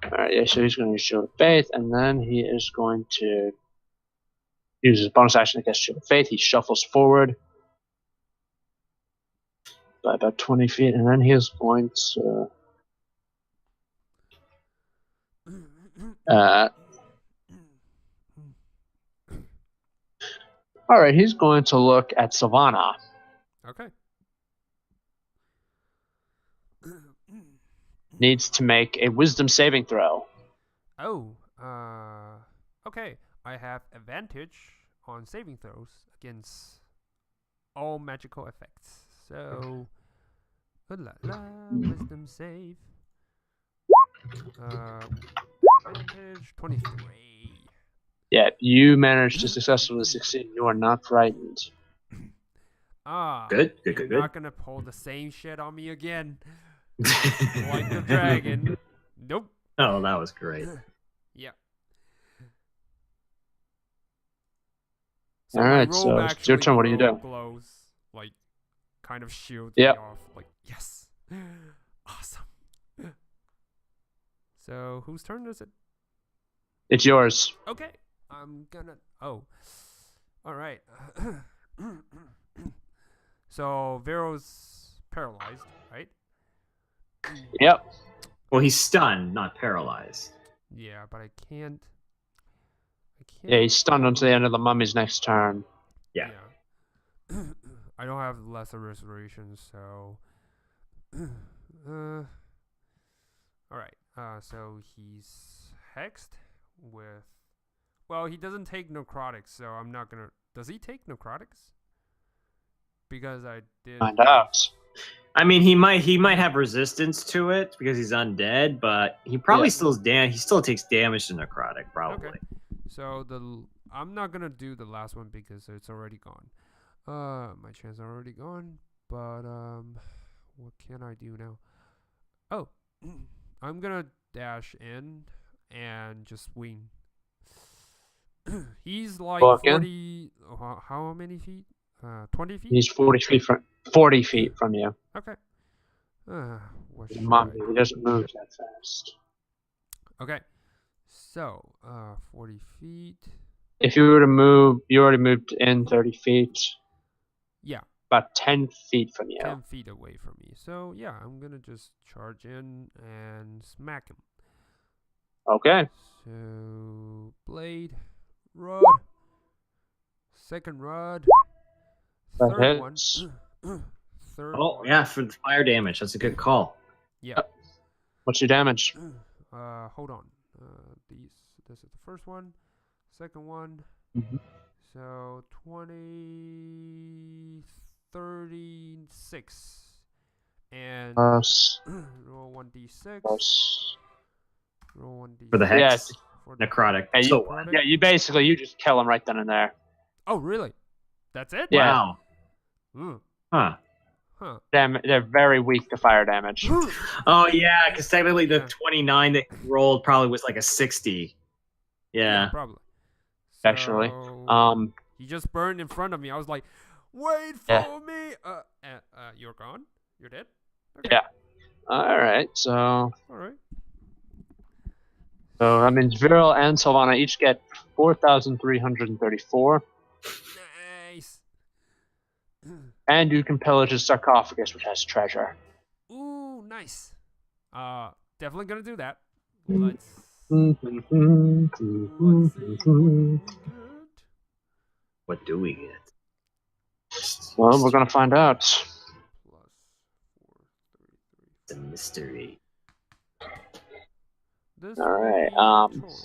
All right, yeah. So he's going to use Shield of Faith, and then he is going to use his bonus action to cast Shield of Faith. He shuffles forward by about 20 feet, and then he is going to. All right, he's going to look at Savannah. Okay. Needs to make a Wisdom saving throw. Oh, okay. I have advantage on saving throws against all magical effects. So, Wisdom save. Advantage 23. Yeah, you managed to successfully succeed. You are not frightened. Good. You're not gonna pull the same shit on me again. Like the dragon. Nope. Oh, that was great. Yeah. So all right, so it's your turn. What do you do? Glows, like, kind of shield yep. me off. Like, yes. Awesome. So, whose turn is it? It's yours. Okay. I'm gonna. Oh. Alright. So, Vero's paralyzed, right? Yep. Well, he's stunned, not paralyzed. Yeah, but I can't. Yeah, he's stunned until the end of the mummy's next turn. Yeah. I don't have lesser restoration, so. Alright. So he's hexed with. Well, he doesn't take necrotics, so I'm not gonna. Does he take necrotics? Because I did. Find out. I mean, he might have resistance to it because he's undead, but he probably he still takes damage to necrotic, probably. Okay. So I'm not gonna do the last one because it's already gone. My chance are already gone. But what can I do now? Oh, I'm gonna dash in and just swing. He's like Walk in. 40. How many feet? 20 feet. He's 40 feet from you. Okay. What should He doesn't move that fast. Okay. So, 40 feet. If you were to move, you already moved in 30 feet. Yeah. About 10 feet from you. 10 feet away from me. So, yeah, I'm gonna just charge in and smack him. Okay. So, blade, rod, second rod, That third one. hits. Third Oh one. yeah, for the fire damage. That's a good call. Yeah. What's your damage? Hold on. This is the first one, second one. Mhm. So 20, 36, and Plus. roll 1d6. Plus. Roll 1d6 For the hex, Yeah. for the- necrotic. Yeah, So necrotic. Yeah, you just kill him right then and there. Oh, really? That's it? Yeah. wow. Mm. Huh. Huh. They're very weak to fire damage. Oh yeah, because technically the Yeah. 29 that he rolled probably was like a 60. Yeah. probably. Actually. So, he just burned in front of me. I was like, "Wait for Yeah. me!" You're gone. You're dead. Okay. Yeah. All right. So All right. that means Viral and Sylvana each get 4,334, Nice. and you can pillage his sarcophagus, which has treasure. Ooh, nice. Definitely gonna do that. Let's Well, see what we get. What do we get? we're gonna find out. Plus 4, 3, 3. It's a mystery. This All will right, be the total.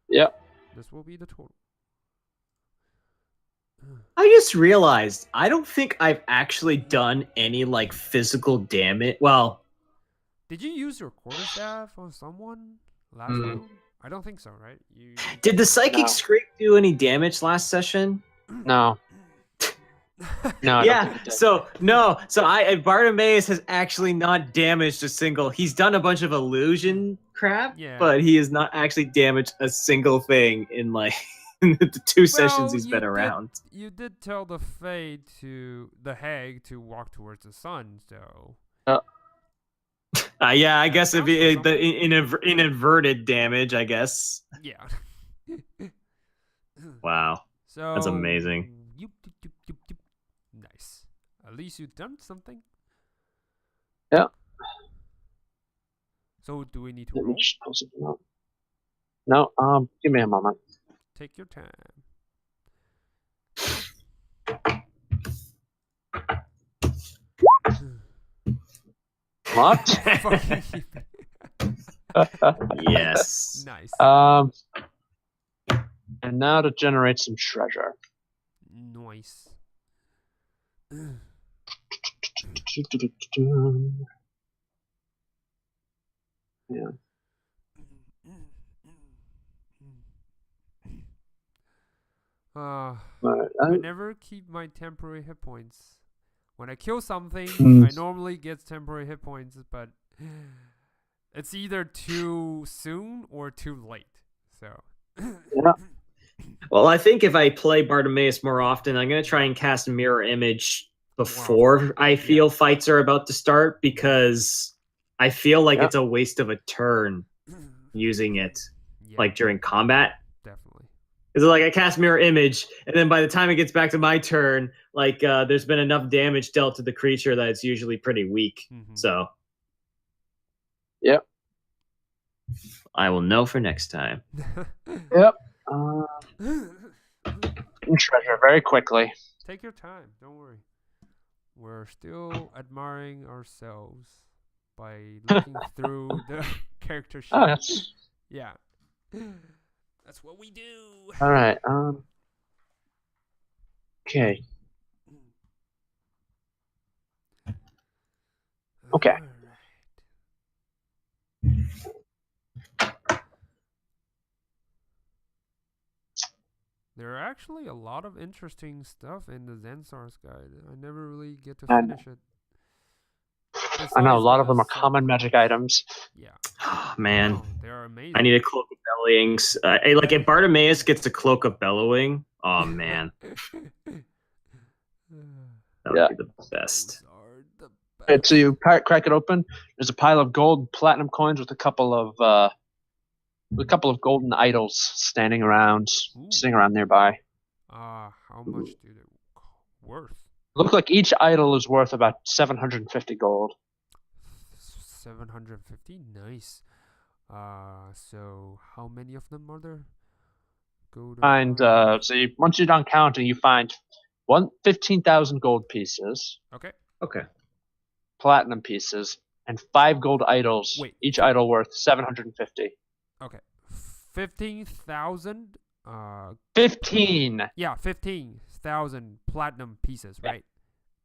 Yep. This will be the total. I just realized I don't think I've actually done any like physical damage. Well, Did you use your quarterstaff on someone last Mm. round? I don't think so, right? You did the psychic No. scrape do any damage last session? No. No. I don't Yeah. think it did. So Bartimaeus has actually not damaged a single. He's done a bunch of illusion crap, Yeah. but he has not actually damaged a single thing in like the two sessions he's been around. You did tell the the hag to walk towards the sun, so Yeah, I guess if Sounds the like inadverted damage, I guess. yeah. Wow. So That's amazing. Yoop, yoop, yoop, yoop, yoop. Nice. At least you've done something. Yeah. So do we need to Let me roll? just pull something up. No. Give me a moment. Take your time. What? Fucking Yes. nice. And now to generate some treasure. Nice. Yeah. But, I never keep my temporary hit points. When I kill something, Mm. I normally get temporary hit points, but it's either too soon or too late. So yeah. Well, I think if I play Bartimaeus more often, I'm going to try and cast a mirror image before I feel fights are about to start, because I feel like Yeah. it's a waste of a turn using it yeah, like during combat. definitely. Because like I cast mirror image, and then by the time it gets back to my turn, like there's been enough damage dealt to the creature that it's usually pretty weak. Mhm. So Yep. I will know for next time. Yep. Treasure very quickly. Take your time. Don't worry. We're still admiring ourselves by looking through the character sheet. Oh, that's Yeah. That's what we do. all right. Okay. Okay. Alright. There are actually a lot of interesting stuff in the Zensar's guide. I never really get to And- finish it. I know a Besides lot of the them are sword common part. magic items. Yeah. Oh, man. Oh, they are amazing. I need a cloak of bellowings. Like if Bartimaeus gets a cloak of bellowing, oh man, that would Yeah. be the best. Those are the Okay, best. so you crack it open. There's a pile of gold, platinum coins with a couple of golden idols standing around, Ooh. sitting around nearby. How much do they worth? Look like each idol is worth about 750 gold. 750. Nice. So how many of them are there? Go to Once you're done counting, you find 15,000 gold pieces, Okay. Okay. platinum pieces, and 5 gold idols. Wait. Each idol worth 750. Okay. 15,000. 15 Yeah, 15,000 platinum pieces, Yeah. right?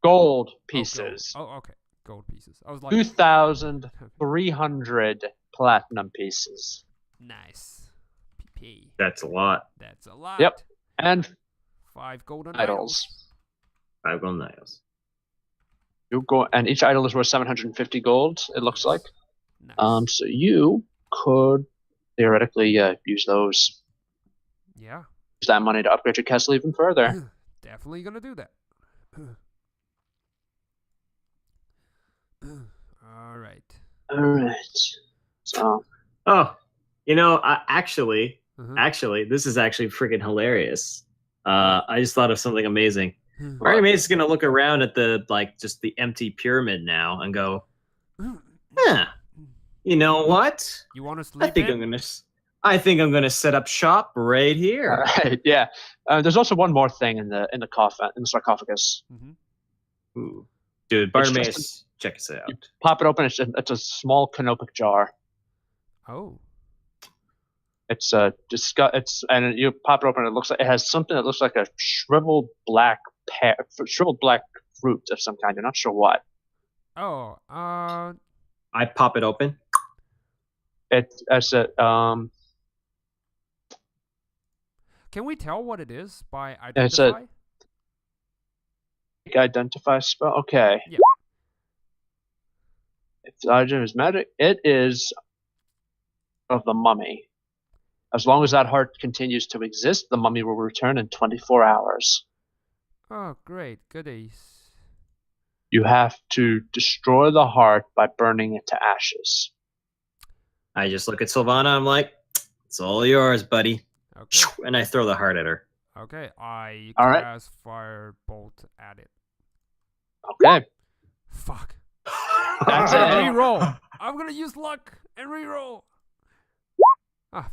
gold Oh, pieces. gold. Oh, okay. Gold pieces. I was like 2,300 platinum pieces. Nice. PP. That's a lot. That's a lot. Yep. And 5 golden idols. 5 gold nails. And each idol is worth 750 gold, it looks like. Nice. So you could theoretically use those. Yeah. Use that money to upgrade your castle even further. Definitely gonna do that. All right. All right. So Oh, actually, Uh-huh. this is actually freaking hilarious. I just thought of something amazing. Hmm. Bartimaeus is gonna look around at just the empty pyramid now and go, huh, you know what? You want to I sleep think in? I think I'm gonna set up shop right all here. right, yeah. There's also one more thing in the coffin, in the sarcophagus. Mm-hmm. Ooh. Dude, Bartimaeus, check this out. Pop it open. It's a small canopic jar. Oh. It's and you pop it open. It has something that looks like a shriveled black fruit of some kind. You're not sure what. Oh. I pop it open. It's a Can we tell what it is by It's a- identify? identify spell. Okay. Yeah. If the item is magic, it is of the mummy. As long as that heart continues to exist, the mummy will return in 24 hours. Oh, great. Goodies. You have to destroy the heart by burning it to ashes. I just look at Sylvana. I'm like, it's all yours, buddy. Okay. And I throw the heart at her. Okay. I All right. cast firebolt at it. Okay. Fuck. That's I'm it. gonna reroll. I'm gonna use luck and reroll.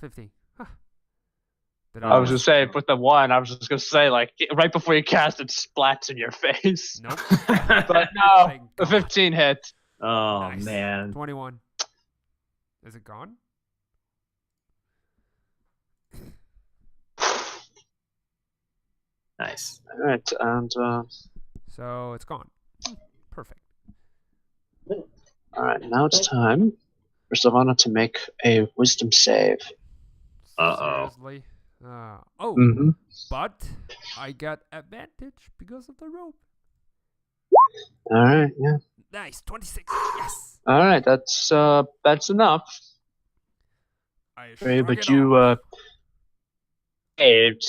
15. Huh. Did I was almost- just saying, with the 1, I was just gonna say, like, right before you cast it, splats in your face. Nope. But no, Thank the God. 15 hit. Oh Nice. man. 21. Is it gone? Nice. All right, and So it's gone. Perfect. all right, now it's time for Sylvana to make a wisdom save. Uh-oh. Seriously? Mm-hmm. But I got advantage because of the rope. All right, yeah. Nice. 26. Yes. All right, that's enough. I Okay, shrug but it you off. saved.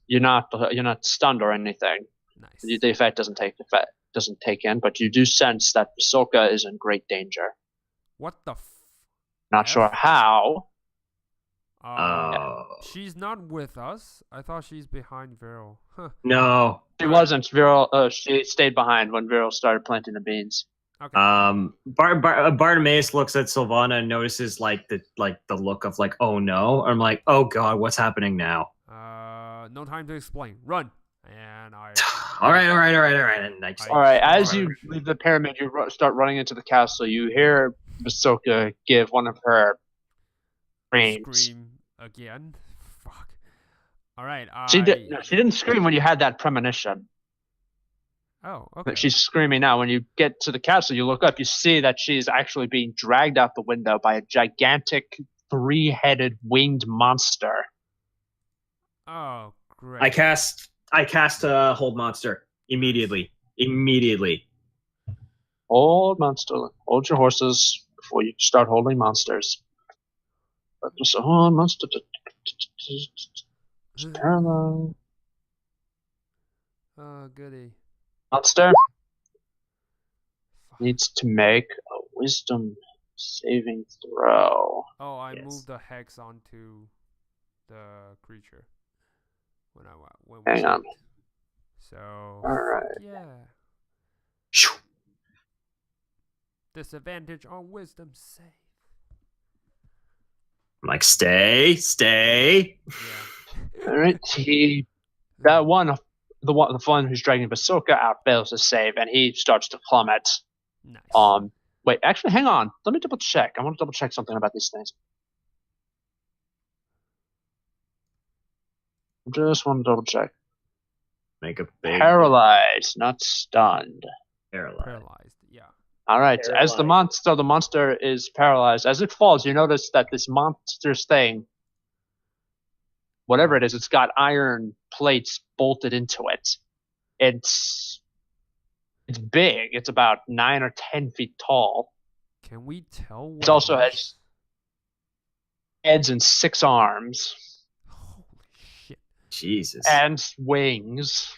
You're not stunned or anything. Nice. The effect doesn't take in, but you do sense that Ahsoka is in great danger. What the Not F? sure how. Oh. She's not with us. I thought she's behind Viral. Huh. No. She wasn't. Viral. She stayed behind when Viral started planting the beans. Okay. Bartimaeus looks at Sylvana and notices like the look of like, oh no. I'm like, oh god, what's happening now? No time to explain. Run. And I. All right. And I just, All right. As Charge. you leave the pyramid, you start running into the castle. You hear Ahsoka give one of her screams. Scream again. Fuck. All right. She didn't scream when you had that premonition. Oh, okay. She's screaming now. When you get to the castle, you look up, you see that she's actually being dragged out the window by a gigantic 3-headed winged monster. Oh, great. I cast hold monster immediately. Hold monster. Hold your horses before you start holding monsters. But just a hold monster. Paralyzed. Oh, goody. Monster needs to make a wisdom saving throw. Oh, I Yes. moved the hex onto the creature when we Hang on. saved. So Alright. yeah. Disadvantage on wisdom save. I'm like, stay. Yeah. Alright, the one who's dragging Basoka out fails to save, and he starts to plummet. Nice. Wait, actually, hang on. Let me double check. I want to double check something about these things. Just want to double check. Make a big Paralyzed, not stunned. Paralyzed. Yeah. All right. As the Paralyzed. monster is paralyzed. As it falls, you notice that this monster's thing, whatever it is, it's got iron plates bolted into it. It's big. It's about 9 or 10 feet tall. Can we tell what It also is? has heads and 6 arms Holy shit. Jesus. and wings.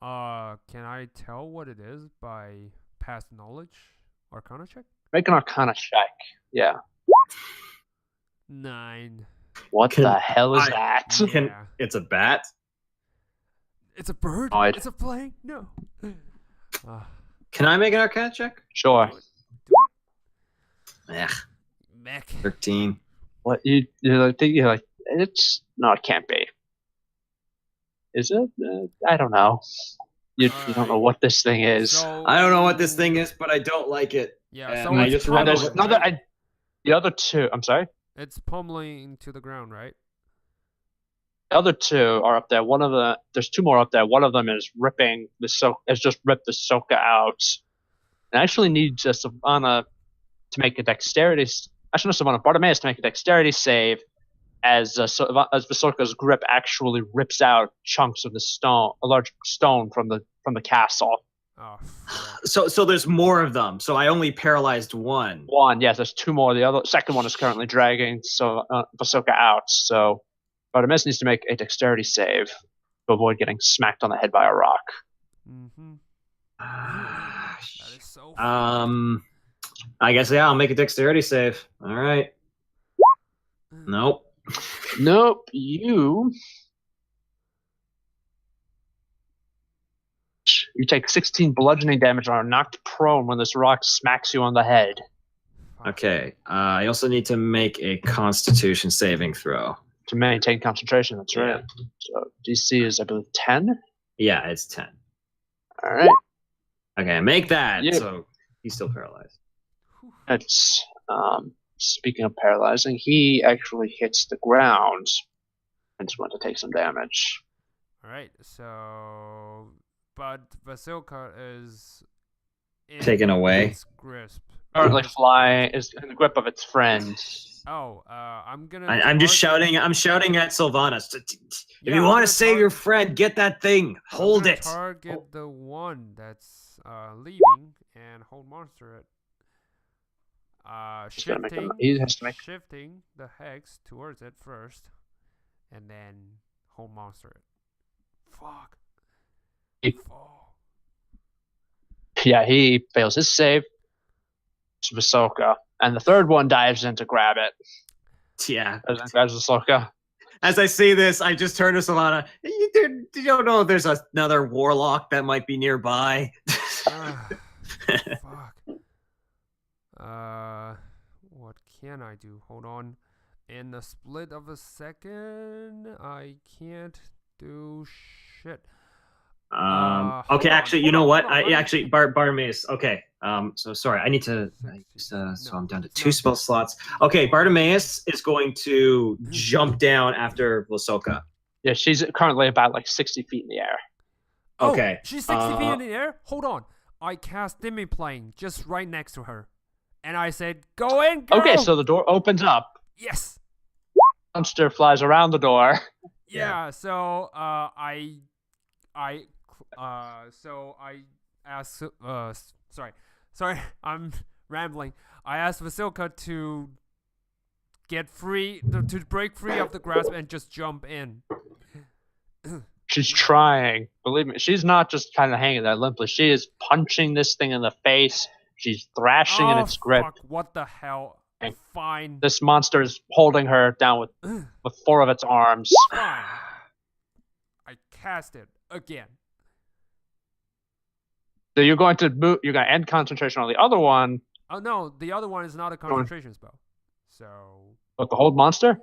Can I tell what it is by past knowledge? Arcana check? Make an Arcana check. Yeah. 9. What Can the hell is I- that? Can- Yeah. It's a bat. It's a bird. I'd- It's a plane. No. Can I make an Arcana check? Sure. Ugh, Mech. 13. What you're like? It's no, it can't be. Is it? I don't know. You don't know what this thing is. So, I don't know what this thing is, but I don't like it. Yeah. and So I it's just And there's pummeling, another. right? The other two. I'm sorry. It's pummeling to the ground, right? The other two are up there. There's 2 more up there. One of them is has just ripped the Soka out. And actually needs Savannah to make a dexterity. Actually, not Savannah. Bartimaeus to make a dexterity save, as Visoka's grip actually rips out chunks of the stone, a large stone from the castle. Oh, fuck. So there's more of them. So I only paralyzed one. One, yes, there's 2 more. The second one is currently dragging Visoka out. So Bartimaeus needs to make a dexterity save to avoid getting smacked on the head by a rock. Mm-hmm. Ah, That is so. I guess I'll make a dexterity save. All right. Nope. Nope, you take 16 bludgeoning damage and are knocked prone when this rock smacks you on the head. Okay. I also need to make a Constitution saving throw. To maintain concentration, that's right. So DC is, I believe, 10. Yeah, it's 10. All right. Okay, make that. Yeah. So he's still paralyzed. That's speaking of paralyzing, he actually hits the ground and is going to take some damage. All right. So, but Vasilka is in Taken away. its grasp. Currently flying is in the grip of its friend. Oh, I'm gonna. I'm just target- shouting. I'm shouting at Sylvanas. If Yeah, you I'm want gonna to save your target- friend, get that thing. I'm Hold gonna it. Target the one that's leaving and hold monster it. He's gonna make Shifting. he has to make Shifting the hex towards it first, and then hold monster it. Fuck. He- Oh. Yeah, he fails his save. It's Visoka. And the third one dives in to grab it. Yeah. As it grabs Visoka. As I say this, I just turn to Solana. You don't know if there's another warlock that might be nearby. Ah, fuck. What can I do? Hold on. In the split of a second, I can't do shit. Okay, hold actually, on, you know hold what? on, let me- Actually, Bartimaeus. Okay. So sorry, I need to. So I'm down to 2 spell slots. Okay, Bartimaeus is going to jump down after Visoka. Yeah, she's currently about like 60 feet in the air. Okay. Oh, she's 60 feet in the air? Hold on. I cast Demi-Plane just right next to her. And I said, go in, girl! Okay, so the door opens up. Yes! Monster flies around the door. Yeah, so I asked sorry, I'm rambling. I asked Vasilka to get free, to break free of the grasp and just jump in. She's trying. Believe me, she's not just kind of hanging there limply. She is punching this thing in the face. She's thrashing in its grip. Fuck, what the hell? Fine. This monster is holding her down with 4 of its arms. Fine. I cast it again. So you're going to move. You're going to end concentration on the other one. Oh no, the other one is not a concentration spell. So. But the hold monster.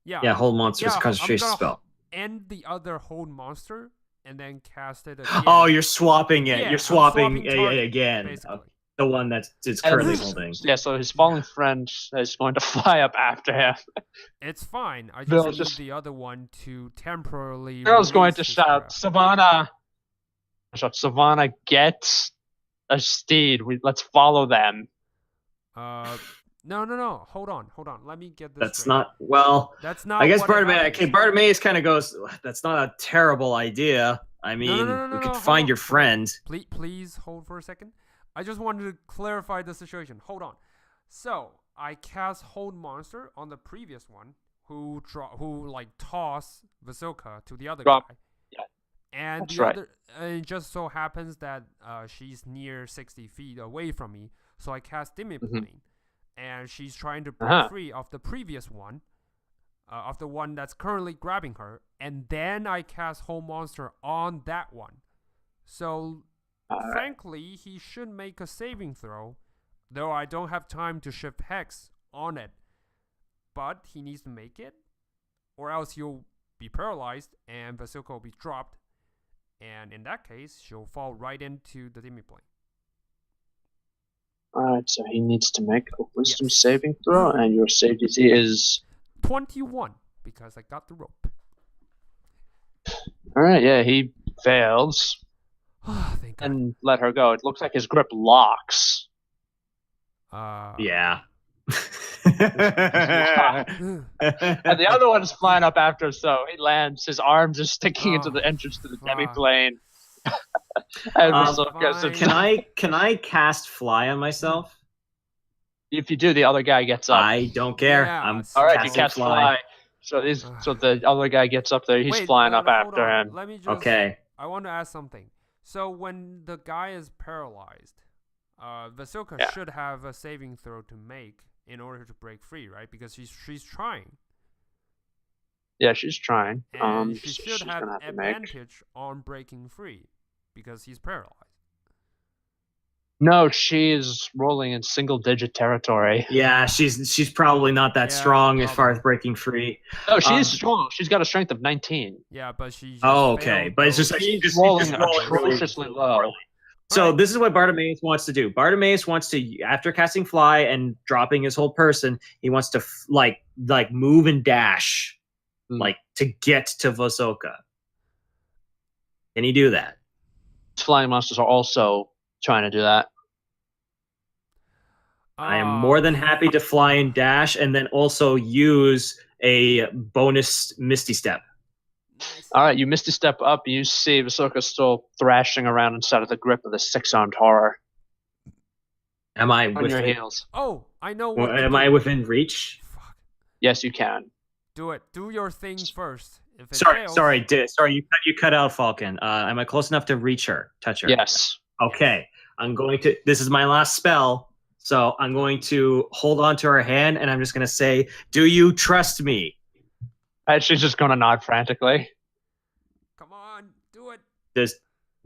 Yeah, hold monster is a concentration spell. End the other hold monster and then cast it again. Oh, you're swapping it. Yeah, you're swapping target, again. basically. The one that's currently holding. Yeah, so his falling friend is going to fly up after him. It's fine. I Bill's just need the other one to temporarily. Bill's going to release his shout, grip. Savannah! Savannah, get a steed. Let's follow them. No. Hold on. Let me get this. That's straight. not well. That's not. I guess what Bartimaeus. happens. Okay, Bartimaeus kind of goes. That's not a terrible idea. I mean, we could find your friend. Please hold for a second. I just wanted to clarify the situation. Hold on. So I cast hold monster on the previous one, who like toss Vasilka to the other guy. Yeah. And That's the right. other, it just so happens that she's near 60 feet away from me. So I cast Demi-Plane, and she's trying to break free of the previous one, of the one that's currently grabbing her. And then I cast hold monster on that one. So. Frankly, he should make a saving throw, though I don't have time to shift Hex on it. But he needs to make it, or else he'll be paralyzed and Vasilka will be dropped. And in that case, she'll fall right into the Demi-Plane. Alright, so he needs to make a wisdom saving throw, and your save DC is 21, because I got the rope. Alright, yeah, he fails. Thank God. And let her go. It looks like his grip locks. Yeah. And the other one is flying up after him, so he lands. His arms are sticking into the entrance to the demi-plane. And can I cast fly on myself? If you do, the other guy gets up. I don't care. Yeah, I'm All right, you casting cast fly. So the other guy gets up there. He's flying up after him. Let me just, Okay. I want to ask something. So when the guy is paralyzed, Vasilka should have a saving throw to make in order to break free, right? Because she's trying. Yeah, she's trying. And she should she's have gonna have to advantage on breaking free because he's paralyzed. No, she is rolling in single-digit territory. Yeah, she's probably not that strong as far as breaking free. No, she's strong. She's got a strength of 19. Yeah, but she. Just okay, but it's just like she's rolling atrociously low. So this is what Bartimaeus wants to do. Bartimaeus wants to, after casting fly and dropping his whole person, he wants to like move and dash, like to get to Vasilka. Can he do that? Flying monsters are also trying to do that. I am more than happy to fly and dash, and then also use a bonus Misty Step. All right, you Misty Step up, and you see Vasilka still thrashing around inside of the grip of the six-armed horror. Am I on your heels? Oh, I know what. Am I within reach? Fuck. Yes, you can. Do it. Do your thing first. If it sorry, fails, you cut out, Falcon. Am I close enough to reach her, touch her? Yes. Okay, I'm going to. This is my last spell. So I'm going to hold on to her hand, and I'm just going to say, "Do you trust me?" And she's just going to nod frantically. Come on, do it.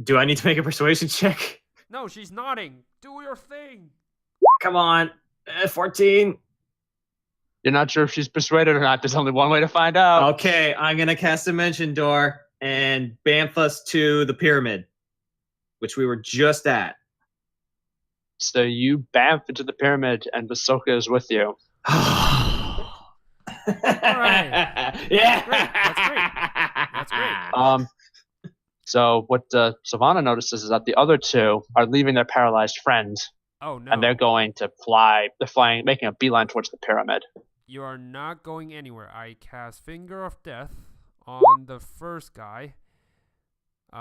Do I need to make a persuasion check? No, she's nodding. Do your thing. Come on, 14. You're not sure if she's persuaded or not. There's only one way to find out. Okay, I'm going to cast Dimension Door and bamf us to the pyramid, which we were just at. So you bamf into the pyramid, and Vasilka is with you. All right. Yeah. That's great. So what Savannah notices is that the other two are leaving their paralyzed friends, Oh no. and they're going to fly. They're flying, making a beeline towards the pyramid. You are not going anywhere. I cast Finger of Death on the first guy, who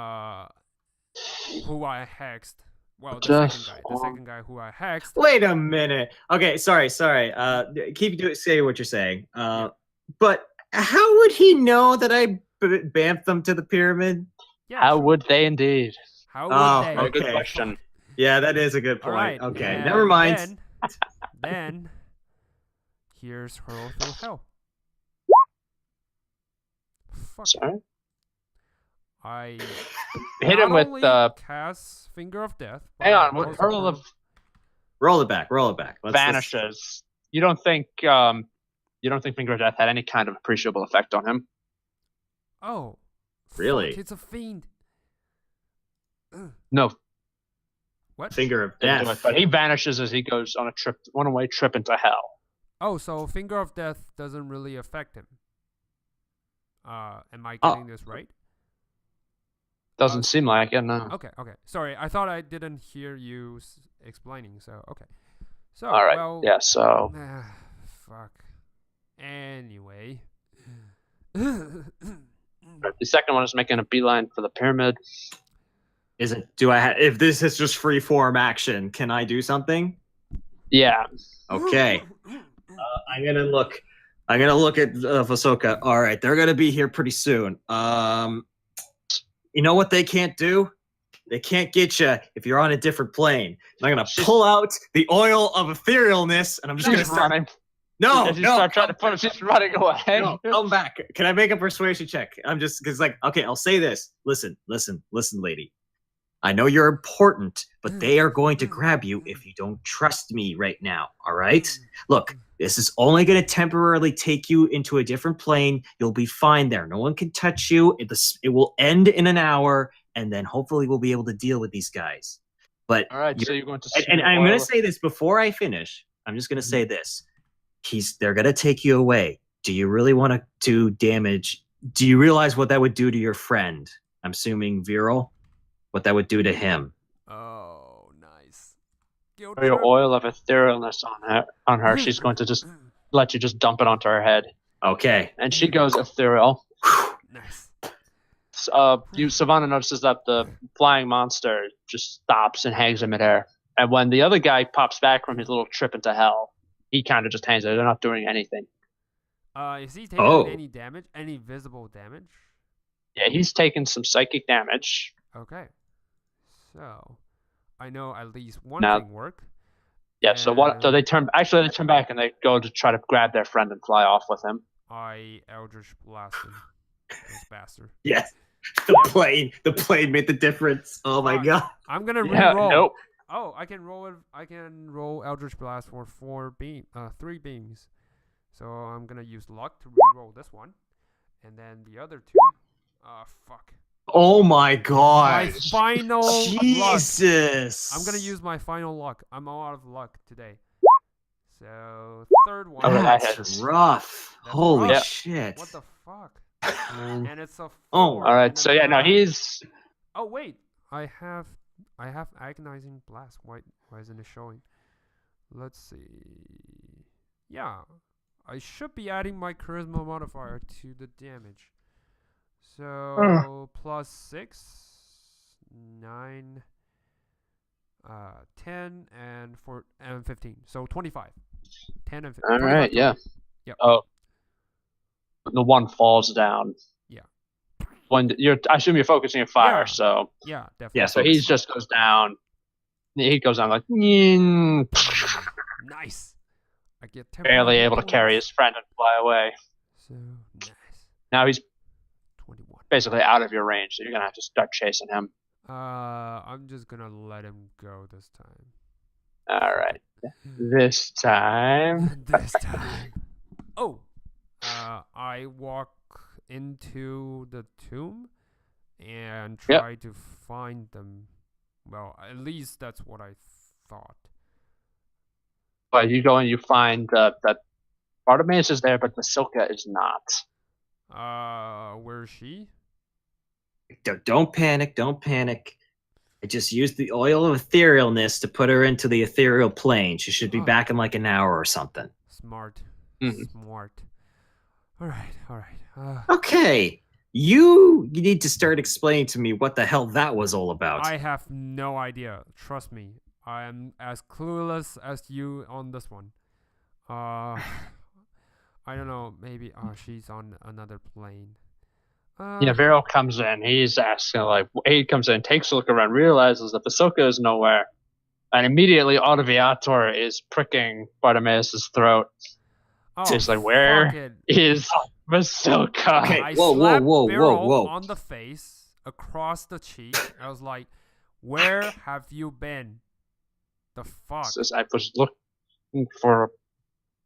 I hexed. Well, the second guy who I hexed. Wait a minute. Okay, sorry. Say what you're saying. But how would he know that I bamfed them to the pyramid? Yeah, how would they indeed? How would they? Oh, good question. Yeah, that is a good point. Right, okay, never mind. Then here's Hurl Through Hell. Fuck. Sorry? I hit him with cast Finger of Death. Hang on, with Hurl of roll it back. Vanishes. You don't think Finger of Death had any kind of appreciable effect on him? Oh, really? Fuck, it's a fiend. No. What? Finger of Death. But he vanishes as he goes on a one-way trip into hell. Oh, so Finger of Death doesn't really affect him. Am I getting this right? Doesn't seem like it, no. Okay. Sorry, I thought I didn't hear you explaining, so okay. So, all right. Well, yeah, so... fuck. Anyway. The second one is making a beeline for the pyramid. Is it? If this is just free form action, can I do something? Yeah. Okay. I'm gonna look at Vasoka. All right, they're gonna be here pretty soon. You know what they can't do? They can't get you if you're on a different plane. I'm gonna pull out the oil of etherealness, and I'm just gonna start running. No, start trying to put him. She's running away. No, come back. Can I make a persuasion check? I'm just because okay, I'll say this. Listen, lady. I know you're important, but they are going to grab you if you don't trust me right now. All right? Look, this is only going to temporarily take you into a different plane. You'll be fine there. No one can touch you. It will end in an hour, and then hopefully we'll be able to deal with these guys. But all right, so you're going to. And I'm going to say this before I finish. I'm just going to say this. They're going to take you away. Do you really want to do damage? Do you realize what that would do to your friend? I'm assuming Viral. What that would do to him. Oh, nice. Your oil of etherealness on her. She's going to just let you just dump it onto her head. Okay. And she goes ethereal. Nice. Savannah notices that the flying monster just stops and hangs in midair. And when the other guy pops back from his little trip into hell, he kind of just hangs there. They're not doing anything. Is he taking any damage? Any visible damage? Yeah, he's taking some psychic damage. Okay. So, I know at least one thing worked. Yeah. So they turn back and they go to try to grab their friend and fly off with him. I Eldritch Blast him, this bastard. Yes. The plane made the difference. Oh my god. I'm gonna re-roll. Nope. Oh, I can roll it. I can roll Eldritch Blast for 3 beams. So I'm gonna use luck to re-roll this one, and then the other 2. Fuck. Oh my god. My final Jesus. luck. I'm gonna use my final luck. I'm all out of luck today. So third one. Oh, that's rough. Holy shit. What the fuck? And it's a 4. Oh, all right. So yeah, no, he's. Oh wait, I have agonizing blast. Why isn't it showing? Let's see. Yeah, I should be adding my charisma modifier to the damage. So plus 6, 9, 10, and 15. So 25. 10 and 15. All right. Yeah. Yep. Oh. The one falls down. Yeah. I assume you're focusing on fire, so. Yeah, definitely. Yeah. So he just goes down. He goes down like. Nice. I get barely able to carry his friend and fly away. So nice. Now he's 21. Basically out of your range, so you're gonna have to start chasing him. I'm just gonna let him go this time. All right. This time. Oh. I walk into the tomb and try to find them. Well, at least that's what I thought. But you go and you find that Bartimaeus is there, but Vasilka is not. Where is she? Don't panic. Don't panic. I just used the oil of etherealness to put her into the ethereal plane. She should be back in like an hour or something. Smart. Mhm. Smart. All right. Okay. You need to start explaining to me what the hell that was all about. I have no idea. Trust me. I am as clueless as you on this one. I don't know. Maybe she's on another plane. Vero comes in. He's asking, like, Aid comes in, takes a look around, realizes that Visoka is nowhere, and immediately Autoviator is pricking Bartimaeus' throat. He's like, where is Visoka? Okay, I whoa, slapped whoa, Vero whoa, whoa. on the face, across the cheek. I was like, where have you been? The fuck? Says, I was looking for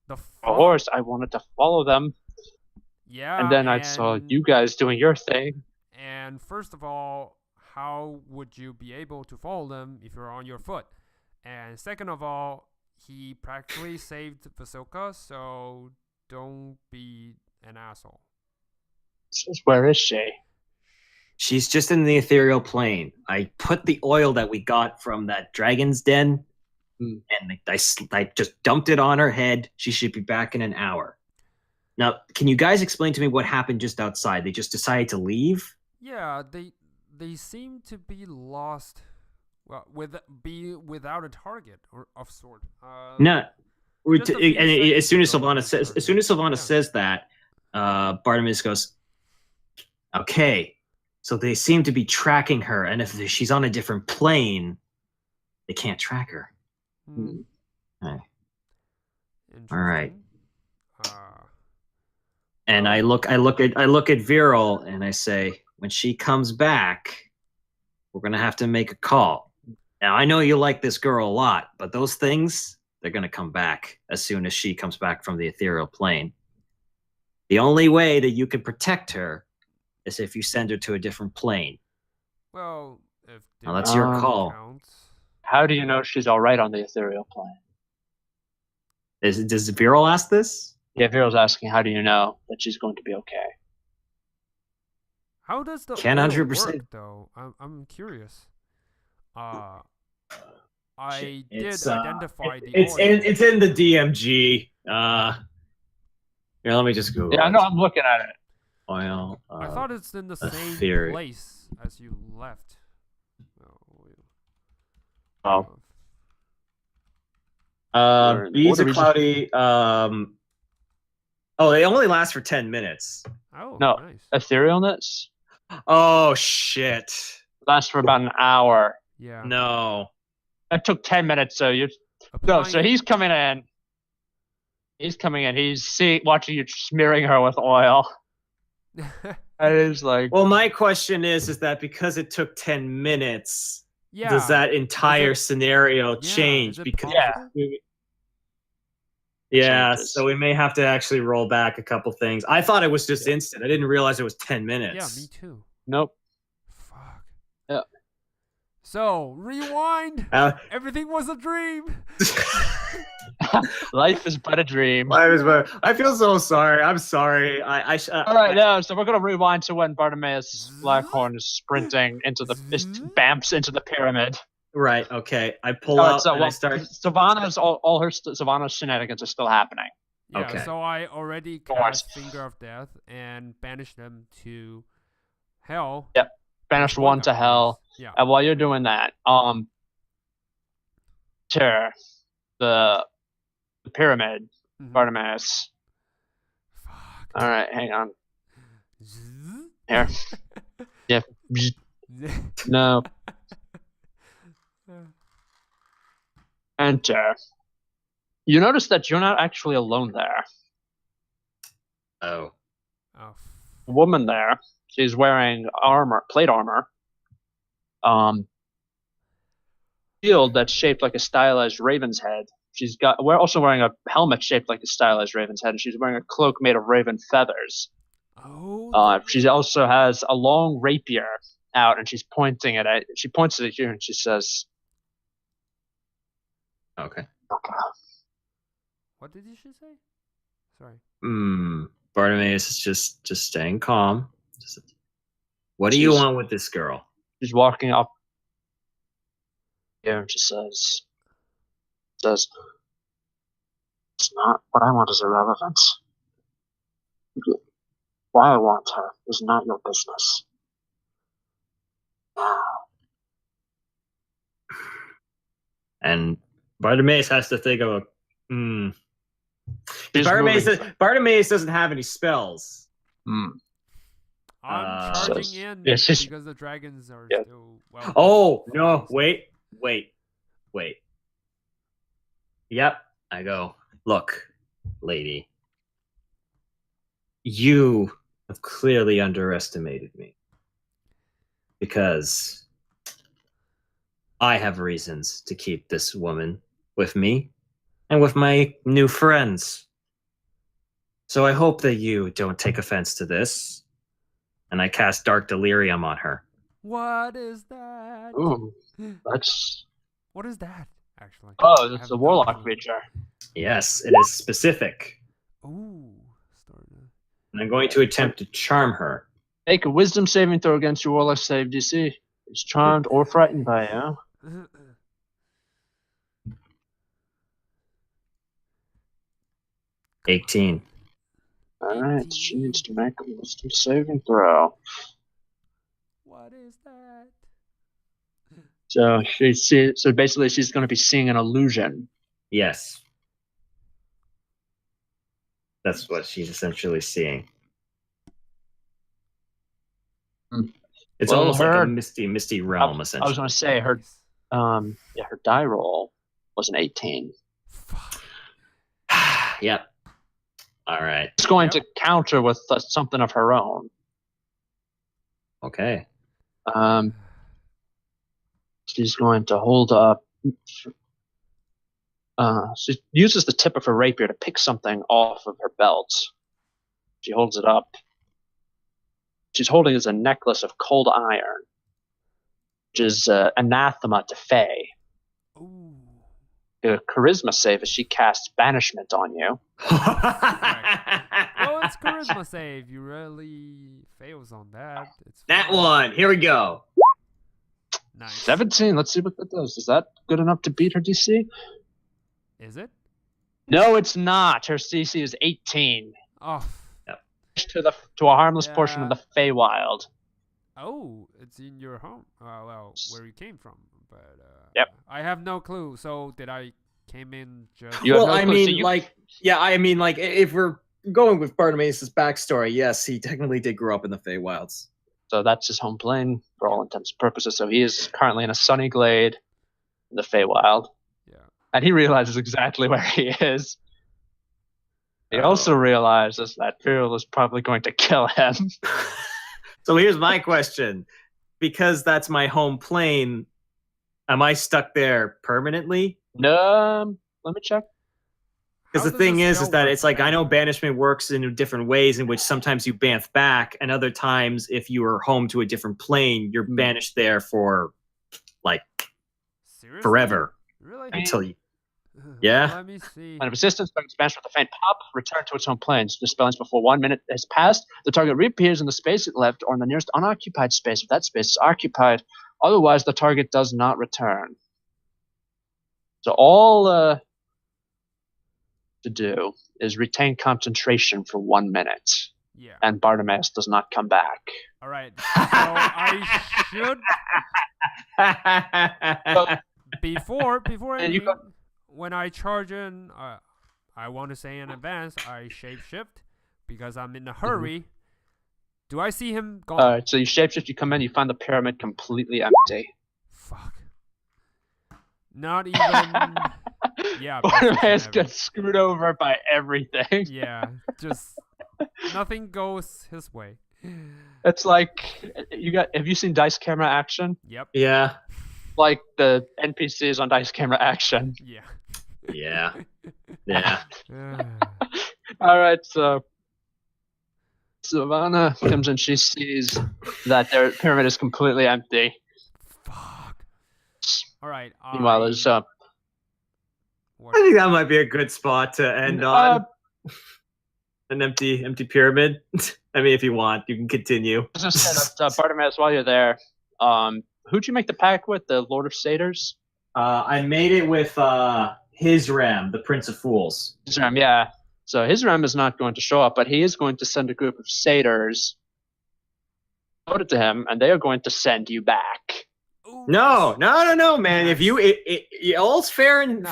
The a fuck? horse. I wanted to follow them. Yeah. And then I saw you guys doing your thing. And first of all, how would you be able to follow them if you're on your foot? And second of all, he practically saved Visoka, so don't be an asshole. Says, where is she? She's just in the ethereal plane. I put the oil that we got from that dragon's den, and I just dumped it on her head. She should be back in an hour. Now, can you guys explain to me what happened just outside? They just decided to leave? Yeah, they seem to be lost. Well, without a target or of sort. No. Just a few And as soon as seconds ago, Sylvana Yeah. says that, Bartimaeus goes, okay, so they seem to be tracking her, and if she's on a different plane, they can't track her. Hmm. Okay. Interesting. All right. Oh. And I look at Viral and I say, when she comes back, we're gonna have to make a call. Now I know you like this girl a lot, but those things, they're gonna come back as soon as she comes back from the ethereal plane. The only way that you can protect her is if you send her to a different plane. Well, if Now that's your call. counts. How do you know she's all right on the ethereal plane? Does Viral ask this? Yeah, Vero's asking, how do you know that she's going to be okay? How does the Can't oil 100%. work though? I'm curious. I It's, did identify the It's oil. it's in the DMG. Here, let me just go. Yeah, I know. I'm looking at it. Oil. I thought it's in the same theory. place as you left. Oh. Beads what are are cloudy. Oh, they only last for 10 minutes. Oh, No. nice. Etherealness Oh shit! lasts for about an hour. Yeah. No. That took 10 minutes, so you. No, so he's coming in. He's coming in. He's watching you smearing her with oil. And it's like, Well, my question is that because it took 10 minutes, yeah. does that entire scenario Yeah, change? is it Because possible? yeah, Changes. so we may have to actually roll back a couple things. I thought it was just instant. I didn't realize it was 10 minutes. Yeah, me too. nope. Fuck. Yeah. So rewind. Everything was a dream. Life is but a dream. I feel so sorry. I'm sorry. All right, now, so we're gonna rewind to when Bartimaeus Blackhorn is sprinting into the bamps into the pyramid. Right. Okay. I pull out and I start. Savannah's all her Savannah's shenanigans are still happening. Yeah, Okay. so I already cast Finger of Death and banished them to hell. Yep. Banished one to hell. Yeah. And while you're doing that, to the pyramid, Bartimaeus. Fuck. All right, hang on. Here. Yeah. No. Enter. You notice that you're not actually alone there. Oh. Oh. A woman there. She's wearing plate armor. Shield that's shaped like a stylized raven's head. We're also wearing a helmet shaped like a stylized raven's head, and she's wearing a cloak made of raven feathers. Oh. She also has a long rapier out, and she's pointing it at. She points it at you, and she says, Okay. What did she say? Sorry. Bartimaeus is just staying calm. What do you want with this girl? She's walking up here and she says, "It's not what I want is irrelevant. Why I want her is not your business. Now." And Bartimaeus has to think of a. She's Bartimaeus doesn't have any spells. I'm charging in yeah, she's- because the dragons are Yeah. still well. Oh no! Wait. Yep. I go. Look, lady. You have clearly underestimated me because I have reasons to keep this woman with me and with my new friends. So I hope that you don't take offense to this. And I cast Dark Delirium on her. What is that? Ooh, that's... What is that, actually? Oh, it's a warlock creature. Yes, it is specific. Ooh. Started. And I'm going to attempt to charm her. Make a wisdom saving throw against your warlock save DC. Is charmed or frightened by you. 18. Alright, she needs to make a wisdom saving throw. What is that? So so basically she's going to be seeing an illusion. Yes. That's what she's essentially seeing. It's Well, almost like her- a misty realm, I was essentially. going to say her Nice. her die roll was an 18. Fuck. Yep. All right. She's going Yep. to counter with something of her own. Okay. She's going to hold up. She uses the tip of her rapier to pick something off of her belt. She holds it up. She's holding it as a necklace of cold iron, which is anathema to Fae. Ooh. A charisma save as she casts banishment on you. Well, it's charisma save. You really fails on that. It's That fine. one. Here we go. Nice. 17. Let's see what that does. Is that good enough to beat her DC? Is it? No, it's not. Her CC is 18. Oh. To a harmless portion of Yeah. the Feywild. Oh, it's in your home. Well, where you came from. But Yep. I have no clue. So did I came in just? You have Well, no I clue, so mean, you- if we're going with Bartimaeus' backstory, yes, he technically did grow up in the Feywilds. So that's his home plane for all intents and purposes. So he is currently in a sunny glade in the Feywild. Yeah. And he realizes exactly where he is. He also realizes that Fyril is probably going to kill him. So here's my question. Because that's my home plane, am I stuck there permanently? No, let me check. Because How the does thing is spell that work it's like, I know exactly? banishment works in different ways in which sometimes you banff back, and other times if you are home to a different plane, you're banished there for like Seriously? forever Really? until you. Yeah. Let me see. When a resistance becomes banished with a faint pop, return to its home plane. So dispels before 1 minute has passed. The target reappears in the space it left or in the nearest unoccupied space if that space is occupied. Otherwise, the target does not return. So all to do is retain concentration for 1 minute, Yeah. and Bartimaeus does not come back. All right. So I should before And you anything, when I charge in, I want to say in advance, I shapeshift because I'm in a hurry. Do I see him gone? All right, so you shapeshift, you come in, you find the pyramid completely empty. Fuck. Not even. Yeah. Bartimaeus basically gets screwed over by everything. Yeah. Just nothing goes his way. It's like have you seen Dice Camera Action? Yep. Yeah. Like the NPCs on Dice Camera Action. Yeah. Yeah. Yeah. All right, so Savannah comes in. She sees that their pyramid is completely empty. Fuck. All right. Meanwhile, there's What? I think that might be a good spot to end on. An empty pyramid. I mean, if you want, you can continue. I was gonna say, Bartimaeus, while you're there, who'd you make the pact with? The Lord of Satyrs? I made it with Hisram, the Prince of Fools. Hisram, yeah. So Hisram is not going to show up, but he is going to send a group of satyrs devoted to him, and they are going to send you back. No, man. Nice. If you, all's fair in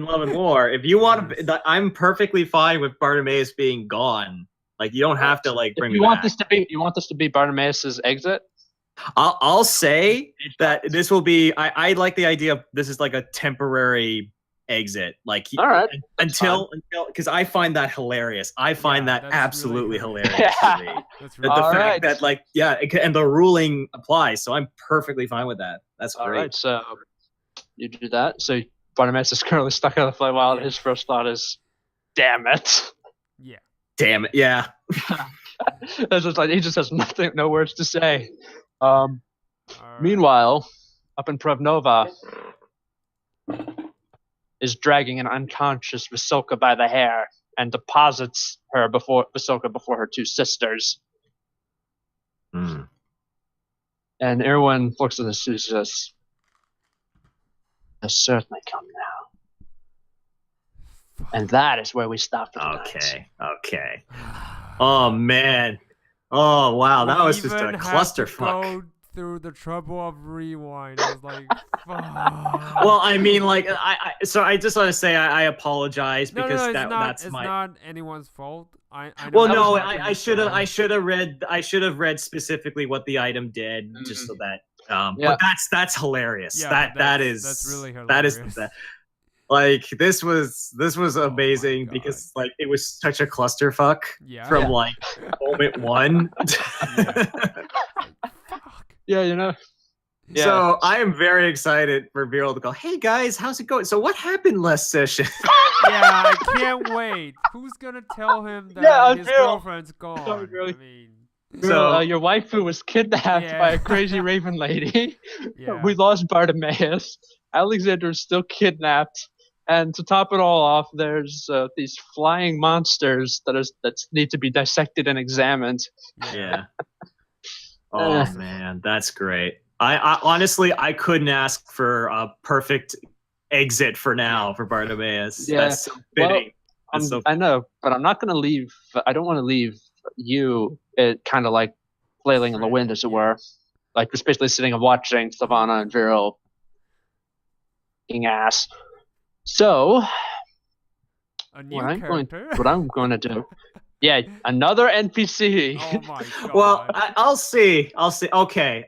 Love and War. If you want to, I'm perfectly fine with Bartimaeus being gone. Like, you don't have to like bring me back. You want this to be Bartimaeus' exit? I'll say that this will be. I like the idea of this is like a temporary exit. Like, all right, until because I find that hilarious. I find that absolutely really hilarious. Yeah. To me. That's really the fact that like and the ruling applies, so I'm perfectly fine with that. That's great. All right, so you do that. So Bartimaeus is currently stuck on the fly while his first thought is, "Damn it." Yeah. Damn it. Yeah. That's just like he just has no words to say. Meanwhile, up in Prevnova is dragging an unconscious Visoka by the hair and deposits her before her two sisters. Mm. And Irwin looks at the two and says, "They'll certainly come now." And that is where we stop for the night. Okay. Oh, man. Oh, wow. That was just a clusterfuck. Through the trouble of rewind. I was like, fuck. Well, I mean, like, so I just want to say I apologize because that's not anyone's fault. I should have read specifically what the item did, just so that. But that's hilarious. Yeah, that's really hilarious. Like, this was amazing because like it was such a clusterfuck from like moment one. Yeah, you know. Yeah. So I am very excited for Viral to go, "Hey guys, how's it going? So what happened last session?" Yeah, I can't wait. Who's gonna tell him that his girlfriend's gone? Really. I mean, so your waifu was kidnapped by a crazy raven lady. Yeah. We lost Bartimaeus. Alexander is still kidnapped. And to top it all off, there's these flying monsters that need to be dissected and examined. Yeah. Oh man, that's great. I honestly I couldn't ask for a perfect exit for now for Bartimaeus. Yeah. That's so fitting. Well, I know, but I'm not going to leave. I don't want to leave you kind of like flailing in the wind, as it were. Like, especially sitting and watching Savannah and Viral being ass. So, what I'm going to do. Yeah, another NPC. Oh my god. Well, I'll see. Okay.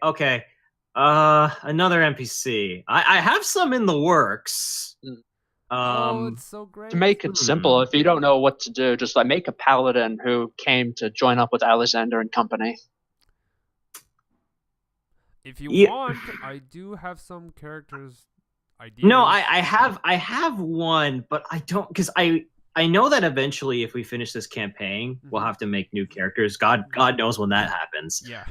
Another NPC. I have some in the works. It's so great. To make it simple, if you don't know what to do, just like make a paladin who came to join up with Alexander and company. If you want, I do have some characters ideas. No, I have one, but I don't, because I know that eventually, if we finish this campaign, we'll have to make new characters. God knows when that happens. Yeah.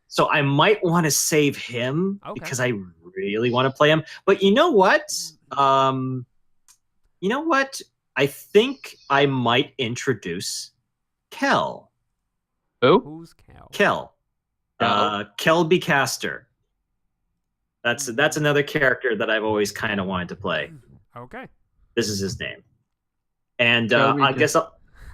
So I might want to save him because I really want to play him. But you know what? I think I might introduce Kel. Who? Who's Kel? Kel. Kelby Caster. That's another character that I've always kind of wanted to play. Okay. This is his name. And I guess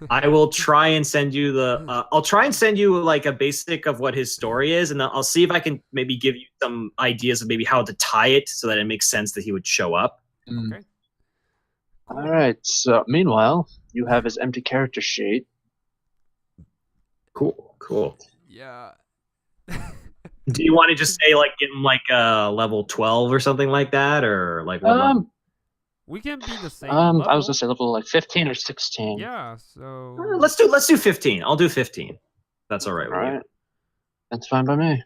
I will try and send you I'll try and send you like a basic of what his story is, and I'll see if I can maybe give you some ideas of maybe how to tie it so that it makes sense that he would show up. Okay. All right. So meanwhile, you have his empty character sheet. Cool. Yeah. Do you want to just say like get him like level 12 or something like that, or like what level? We can be the same. Level. I was gonna say level like 15 or 16. Yeah. So let's do 15. I'll do 15. That's all right with you. That's fine by me.